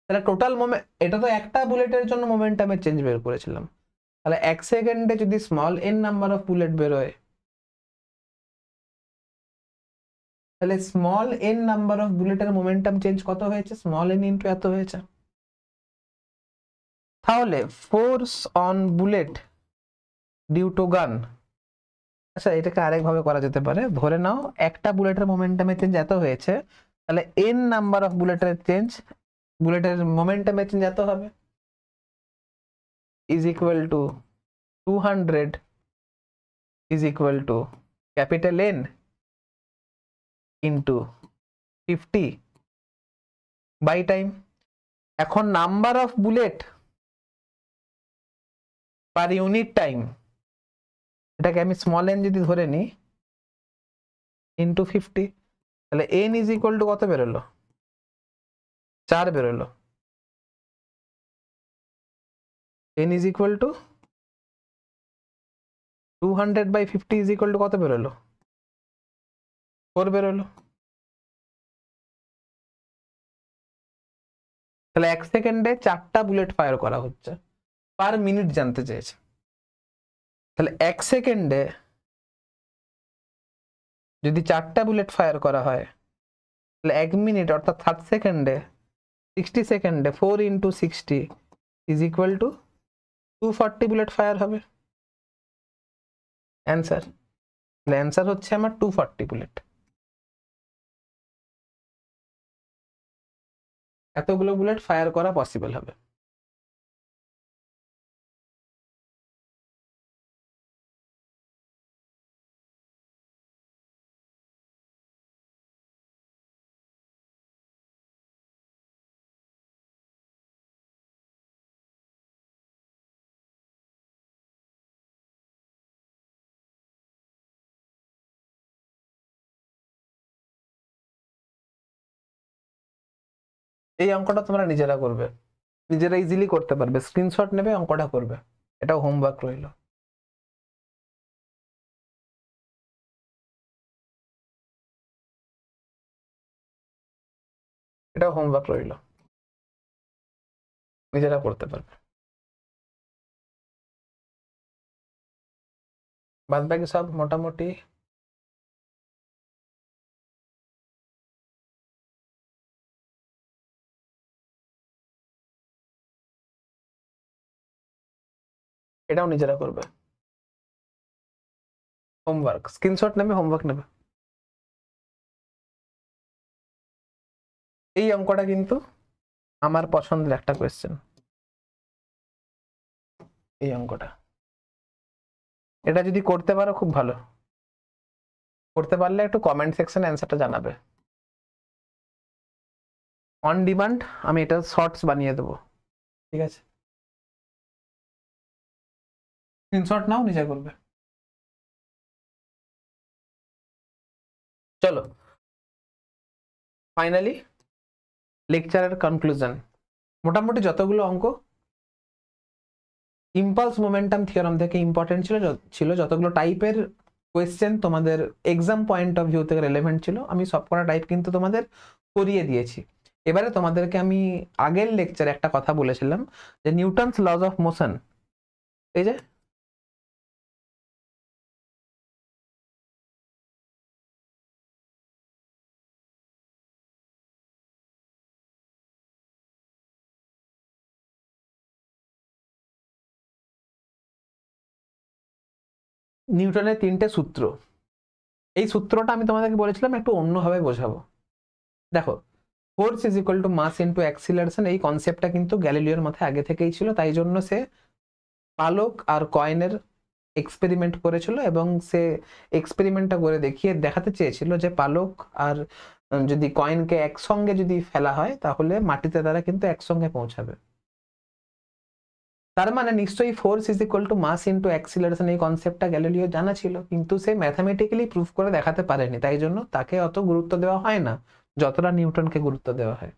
তাহলে টোটাল এটা তো একটা বুলেটের জন্য মোমেন্টামের চেঞ্জ বের করেছিলাম, তাহলে 1 সেকেন্ডে যদি small n number of bullet বেরোয়, তাহলে স্মল n নাম্বার অফ বুলেটের মোমেন্টাম চেঞ্জ কত হয়েছে? স্মল n ইনটু এত হয়েছে। তাহলে force on bullet due to gun, আচ্ছা এটাকে আরেকভাবে করা যেতে পারে, ধরে নাও একটা বুলেটের মোমেন্টামের চেঞ্জ এত হয়েছে, তাহলে n নাম্বার অফ বুলেটের চেঞ্জ, বুলেটের মোমেন্টামের চেঞ্জ এত হবে, is equal to 200 is equal to capital N into 50 by time. এখন number of bullet per unit time, এটাকে আমি স্মল n যদি ধরে নিই, ইন্টু 50, তাহলে n ইজ ইকুয়াল টু কত বেরোলো? 4 বেরোলো। n is equal to 200/50 is equal to কত বেরোলো? 4 বেরোলো। তাহলে 1 সেকেন্ডে 4টা বুলেট ফায়ার করা হচ্ছে, পার মিনিট জানতে চেয়েছে। তাহলে 1 সেকেন্ডে যদি 4টা বুলেট ফায়ার করা হয়, তাহলে 1 মিনিট অর্থাৎ 60 সেকেন্ডে 60 সেকেন্ডে 4 × 60 is equal to 240 bullet fire হবে। অ্যান্সার, তাহলে অ্যান্সার হচ্ছে আমার 240 বুলেট। এতগুলো বুলেট ফায়ার করা পসিবল হবে। এই অঙ্কটা তোমরা নিজেরা করবে, নিজেরা ইজিলি করতে পারবে, স্ক্রিনশট নেবে অঙ্কটা করবে, এটাও হোমওয়ার্ক রইল। এটাও হোমওয়ার্ক রইল, নিজেরা করতে পারবে। বাদ বাকি সব মোটামুটি এটাও নিজেরা করবে, হোমওয়ার্ক, স্ক্রিনশট নেবে, হোমওয়ার্ক নেবে। এই অঙ্কটা কিন্তু আমার পছন্দের একটা কোয়েশ্চেন, এই অঙ্কটা। এটা যদি করতে পারো খুব ভালো, করতে পারলে একটু কমেন্ট সেকশনে অ্যান্সারটা জানাবে। অন ডিমান্ড আমি এটা শর্টস বানিয়ে দেবো, ঠিক আছে? স্ক্রিনশট নাও, নিজে করবে। চলো ফাইনালি লেকচারের কনক্লুশন। মোটামুটি যতগুলো অঙ্ক ইম্পালস মোমেন্টাম থিওরাম থেকে ইম্পর্টেন্ট ছিল যতগুলো টাইপের কোয়েশ্চেন তোমাদের এক্সাম পয়েন্ট অফ ভিউ থেকে রেলেভেন্ট ছিল, আমি সবকটা টাইপ কিন্তু তোমাদের করিয়ে দিয়েছি। এবারে তোমাদেরকে আমি আগের লেকচারে একটা কথা বলেছিলাম যে নিউটনস লজ অফ মোশন, এই যে নিউটনের 3টে সূত্র, এই সূত্রটা আমি তোমাদেরকে বলেছিলাম একটু অন্যভাবে বোঝাবো। দেখো, force is equal to mass into acceleration, এই কনসেপ্টটা কিন্তু গ্যালিলিওর মাথায় আগে থেকেই ছিল, তাই জন্য সে পালক আর কয়েনের এক্সপেরিমেন্ট করেছিল এবং সে এক্সপেরিমেন্টটা করে দেখাতে চেয়েছিল যে পালক আর যদি কয়েনকে একসঙ্গে যদি ফেলা হয় তাহলে মাটিতে তারা কিন্তু একসঙ্গে পৌঁছাবে। তার মানে নিশ্চয়ই force is equal to mass into acceleration, এই কনসেপ্টটা গ্যালিলিও জানা ছিল, কিন্তু সে ম্যাথামেটিক্যালি প্রুফ করে দেখাতে পারেনি, তাই জন্য তাকে অত গুরুত্ব দেওয়া হয় না যতটা নিউটনকে গুরুত্ব দেওয়া হয়।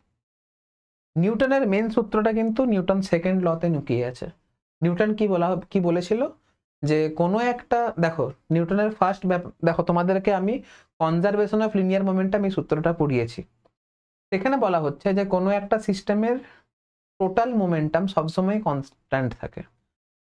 নিউটনের মেন সূত্রটা কিন্তু নিউটন সেকেন্ড লতে লুকিয়ে আছে। নিউটন কি বলেছিল যে কোনো একটা, দেখো নিউটনের ফার্স্ট দেখো তোমাদেরকে আমি কনজারভেশন অফ লিনিয়ার মোমেন্টাম এই সূত্রটা পড়িয়েছি। সেখানে বলা হচ্ছে যে কোনো একটা সিস্টেমের টোটাল মোমেন্টাম সবসময় কনস্ট্যান্ট থাকে,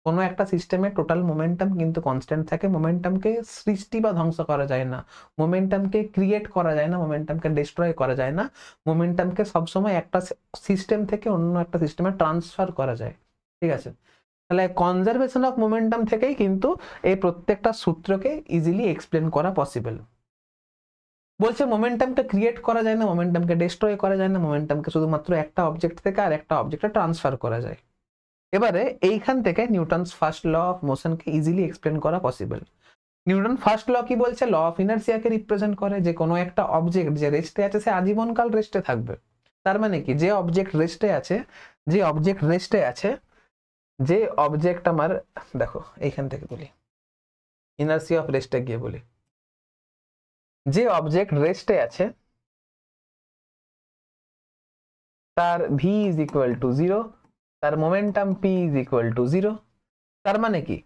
কোনো একটা সিস্টেমের টোটাল মোমেন্টাম কিন্তু কনস্ট্যান্ট থাকে। মোমেন্টামকে সৃষ্টি বা ধ্বংস করা যায় না, মোমেন্টামকে ক্রিয়েট করা যায় না, মোমেন্টামকে ডিস্ট্রয় করা যায় না, মোমেন্টামকে সবসময় একটা সিস্টেম থেকে অন্য একটা সিস্টেমে ট্রান্সফার করা যায়, ঠিক আছে? তাহলে কনজারভেশন অফ মোমেন্টাম থেকেই কিন্তু এই প্রত্যেকটা সূত্রকে ইজিলি এক্সপ্লেন করা পসিবল। বলছে মোমেন্টামকে ক্রিয়েট করা যায় না, মোমেন্টামকে ডিস্ট্রয় করা যায় না, মোমেন্টামকে শুধুমাত্র একটা অবজেক্ট থেকে আর একটা অবজেক্টে ট্রান্সফার করা যায়। এবারে এইখান থেকে নিউটনস ফার্স্ট ল অফ মোশনকে ইজিলি এক্সপ্লেন করা পসিবল। নিউটন ফার্স্ট ল কি বলছে? ল অফ ইনার্সিয়াকে রিপ্রেজেন্ট করে, যে কোনো একটা অবজেক্ট যে রেস্টে আছে সে আজীবনকাল রেস্টে থাকবে। তার মানে কি, যে অবজেক্ট রেস্টে আছে, যে অবজেক্ট আমার, দেখো এইখান থেকে বলি, ইনার্সিয়া অফ রেস্টে গিয়ে বলি, যে অবজেক্ট রেস্টে আছে তার ভি ইজ ইকুয়াল টু 0, তার momentum P is equal to 0। তার মানে কি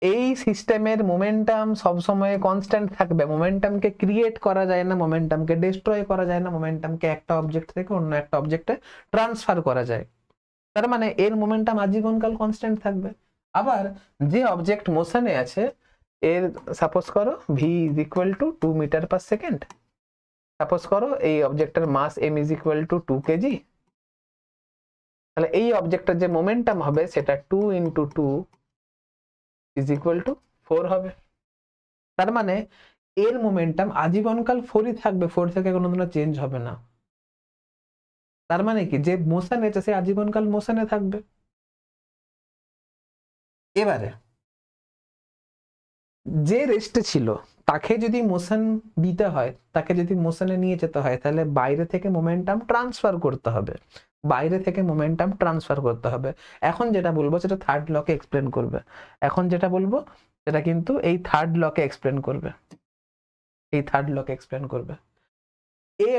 এই সিস্টেমের মোমেন্টাম সবসময় কনস্ট্যান্ট থাকবে, মোমেন্টামকে ক্রিয়েট করা যায় না, মোমেন্টামকে ডিস্ট্রয় করা যায় না, মোমেন্টামকে একটা অবজেক্ট থেকে অন্য একটা অবজেক্টে ট্রান্সফার করা যায়। তার মানে এর মোমেন্টাম আজীবনকাল কনস্ট্যান্ট থাকবে। আবার যে অবজেক্ট মোশনে আছে এর সাপোজ করো v is equal to 2 metre per second, suppose করো এই অবজেক্টের mass m is equal to 2 kg, তাহলে এই অবজেক্টের যে মোমেন্টাম হবে সেটা 2 ইন্টু 2 ইজ ইকুয়াল টু 4 হবে। তার মানে এর মোমেন্টাম আজীবনকাল 4ই থাকবে, 4 থেকে কোনোদিনও চেঞ্জ হবে না। তার মানে কি যে মোশনে আছে সে আজীবনকাল মোশনে থাকবে। এবারে যে রেস্টে ছিল তাকে যদি মোশন দিতে হয়, তাকে যদি মোশনে নিয়ে যেতে হয়, তাহলে বাইরে থেকে মোমেন্টাম ট্রান্সফার করতে হবে, বাইরে থেকে মোমেন্টাম ট্রান্সফার করতে হবে। এখন যেটা বলবো সেটা থার্ড লকে এক্সপ্লেন করবে, এখন যেটা বলবো সেটা কিন্তু এই থার্ড লকে এক্সপ্লেন করবে, এই থার্ড লকে এক্সপ্লেন করবে। এই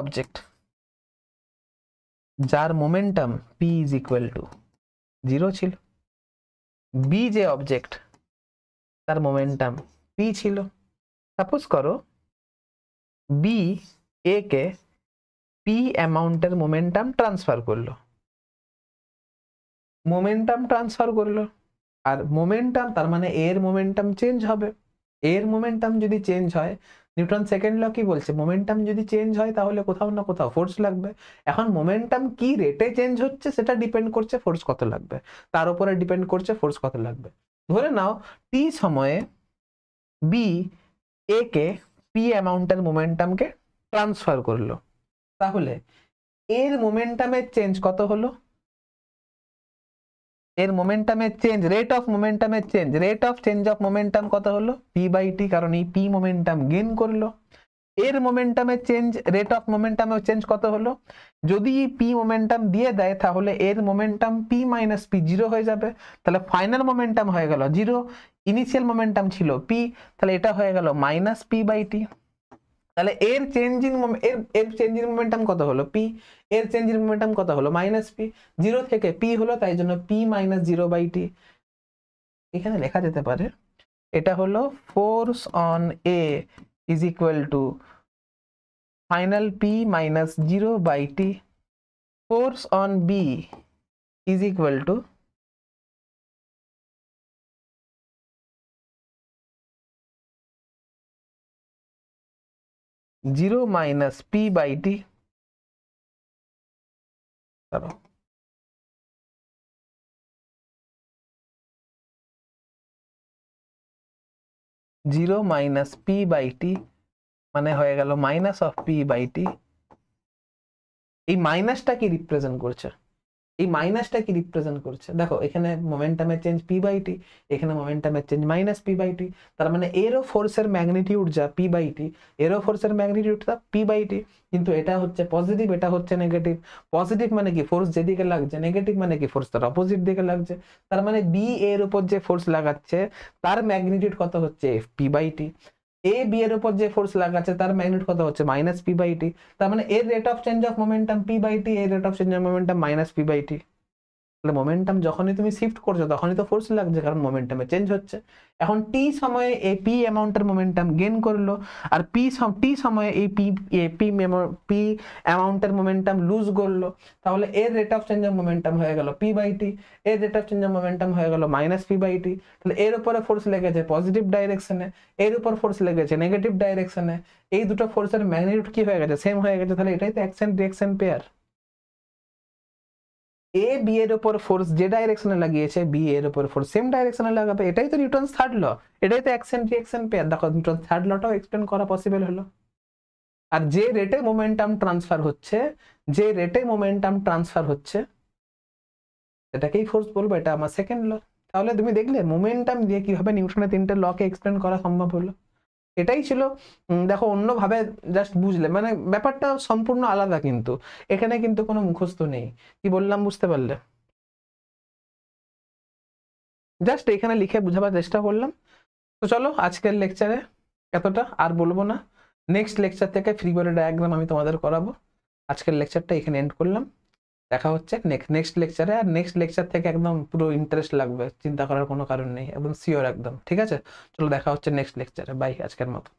অবজেক্ট যার momentum P is equal to 0 ছিল, বি যে অবজেক্ট তার মোমেন্টাম পি ছিল, সাপোজ করো বি এ কে পি অ্যামাউন্টের মোমেন্টাম ট্রান্সফার করলো, মোমেন্টাম ট্রান্সফার করলো, আর মোমেন্টাম তার মানে এর মোমেন্টাম চেঞ্জ হবে। এর মোমেন্টাম যদি চেঞ্জ হয়, নিউটন সেকেন্ড ল কি বলছে, মোমেন্টাম যদি চেঞ্জ হয় তাহলে কোথাও না কোথাও ফোর্স লাগবে। এখন মোমেন্টাম কি রেটে চেঞ্জ হচ্ছে সেটা ডিপেন্ড করছে ফোর্স কত লাগবে, তার উপরে ডিপেন্ড করছে ফোর্স কত লাগবে। ধরে নাও টি সময়ে বি এ কে পি অ্যামাউন্টের মোমেন্টামকে ট্রান্সফার করলো, তাহলে এর মোমেন্টামের চেঞ্জ কত হলো, এর মোমেন্টামের চেঞ্জ, রেট অফ মোমেন্টামের change, rate of change of momentum কত হলো পি বাই টি, কারণ এই পি মোমেন্টাম গেইন করলো। এর মোমেন্টামের চেঞ্জ, রেট অফ মোমেন্টামের চেঞ্জ কত হলো, যদি পি মোমেন্টাম দিয়ে দেয় তাহলে এর মোমেন্টাম পি মাইনাস পি 0 হয়ে যাবে, তাহলে ফাইনাল মোমেন্টাম হয়ে গেল 0, ইনিশিয়াল মোমেন্টাম ছিল পি, তাহলে এটা হয়ে গেল মাইনাস পি বাই টি। তাহলে এর চেঞ্জিং এর চেঞ্জিং মোমেন্টাম কত হলো পি, এর চেঞ্জিং মোমেন্টাম কত হলো মাইনাস পি, 0 থেকে পি হলো তাই জন্য পি মাইনাস 0 বাই টি। এখানে লেখা যেতে পারে এটা হলো force on a is equal to final p minus 0 by t, force on b is equal to zero minus p by t. Zero minus p by t মানে হয়ে গেল minus of p by t. এই মাইনাসটা কি রিপ্রেজেন্ট করছে, এই মাইনাসটা কি রিপ্রেজেন্ট করছে, দেখো এখানে মোমেন্টামের চেঞ্জ পি বাই টি, এখানে মোমেন্টামের চেঞ্জ মাইনাস পি বাই টি, তার মানে এরও ফোর্সের ম্যাগনিটিউড যা পি বাই টি, এরও ফোর্সের ম্যাগনিটিউডটা পি বাই টি, কিন্তু এটা হচ্ছে পজিটিভ, এটা হচ্ছে নেগেটিভ। পজিটিভ মানে কি ফোর্স যেদিকে লাগছে, নেগেটিভ মানে কি ফোর্স তার অপোজিট দিকে লাগছে, তার মানে বি এর উপর যে ফোর্স লাগাচ্ছে তার ম্যাগনিটিউড কত হচ্ছে P by T, A B এর উপর যে ফোর্স লাগাচ্ছে তার ম্যাগনিটিউড কত হচ্ছে মাইনাস পি বাই টি, তার মানে এর rate of change of momentum p by t, এর rate of change of momentum minus p by টি। তাহলে মোমেন্টাম যখনই তুমি শিফট করছো তখনই তো ফোর্স লাগছে, কারণ মোমেন্টামে চেঞ্জ হচ্ছে। এখন টি সময়ে এই পি অ্যামাউন্টের মোমেন্টাম গেইন করলো, আর টি সময়ে এই পি অ্যামাউন্টের মোমেন্টাম লুজ করলো, তাহলে এর rate of change of momentum হয়ে গেল পি বাই টি, এর rate of change of momentum হয়ে গেল মাইনাস পি বাই টি। তাহলে এর উপরে ফোর্স লেগেছে পজিটিভ ডাইরেকশনে, এর উপর ফোর্স লেগেছে নেগেটিভ ডাইরেকশনে, এই দুটো ফোর্সের ম্যাগনিটিউড কি হয়ে গেছে সেম হয়ে গেছে, তাহলে এটাই তো অ্যাকশন রিঅ্যাকশন পেয়ার। এ বি এর উপর ফোর্স যে ডাইরেকশনে লাগিয়েছে বি এর উপর ফোর্স সেম ডাইরেকশনে লাগাবে, এটাই তো নিউটনস থার্ড ল, এটাই তো অ্যাকশন রিঅ্যাকশন পেয়ার। দেখো নিউটন থার্ড লটাও এক্সপ্লেন করা পসিবল হলো। আর যে রেটে মোমেন্টাম ট্রান্সফার হচ্ছে, যে রেটে মোমেন্টাম ট্রান্সফার হচ্ছে এটাকেই ফোর্স বলবো, এটা আমার সেকেন্ড ল। তাহলে তুমি দেখলে মোমেন্টাম দিয়ে কিভাবে নিউটনের তিনটে লকে এক্সপ্লেন করা সম্ভব হলো, এটাই ছিল। দেখো অন্যভাবে জাস্ট বুঝলে মানে ব্যাপারটা সম্পূর্ণ আলাদা, কিন্তু এখানে কিন্তু কোনো মুখস্থ নেই। কি বললাম বুঝতে পারলে? জাস্ট এখানে লিখে বুঝাবার চেষ্টা করলাম। তো চলো আজকের লেকচারে এতটা আর বলবো না। নেক্সট লেকচার থেকে ফ্রি বডি ডায়াগ্রাম আমি তোমাদের করাবো। আজকের লেকচারটা এখানে এন্ড করলাম। দেখা হচ্ছে নেক্সট লেকচারে। আর নেক্সট লেকচার থেকে একদম পুরো ইন্টারেস্ট লাগবে, চিন্তা করার কোনো কারণ নেই, একদম শিওর একদম। ঠিক আছে, চলো দেখা হচ্ছে নেক্সট লেকচারে। বাই আজকের মতো।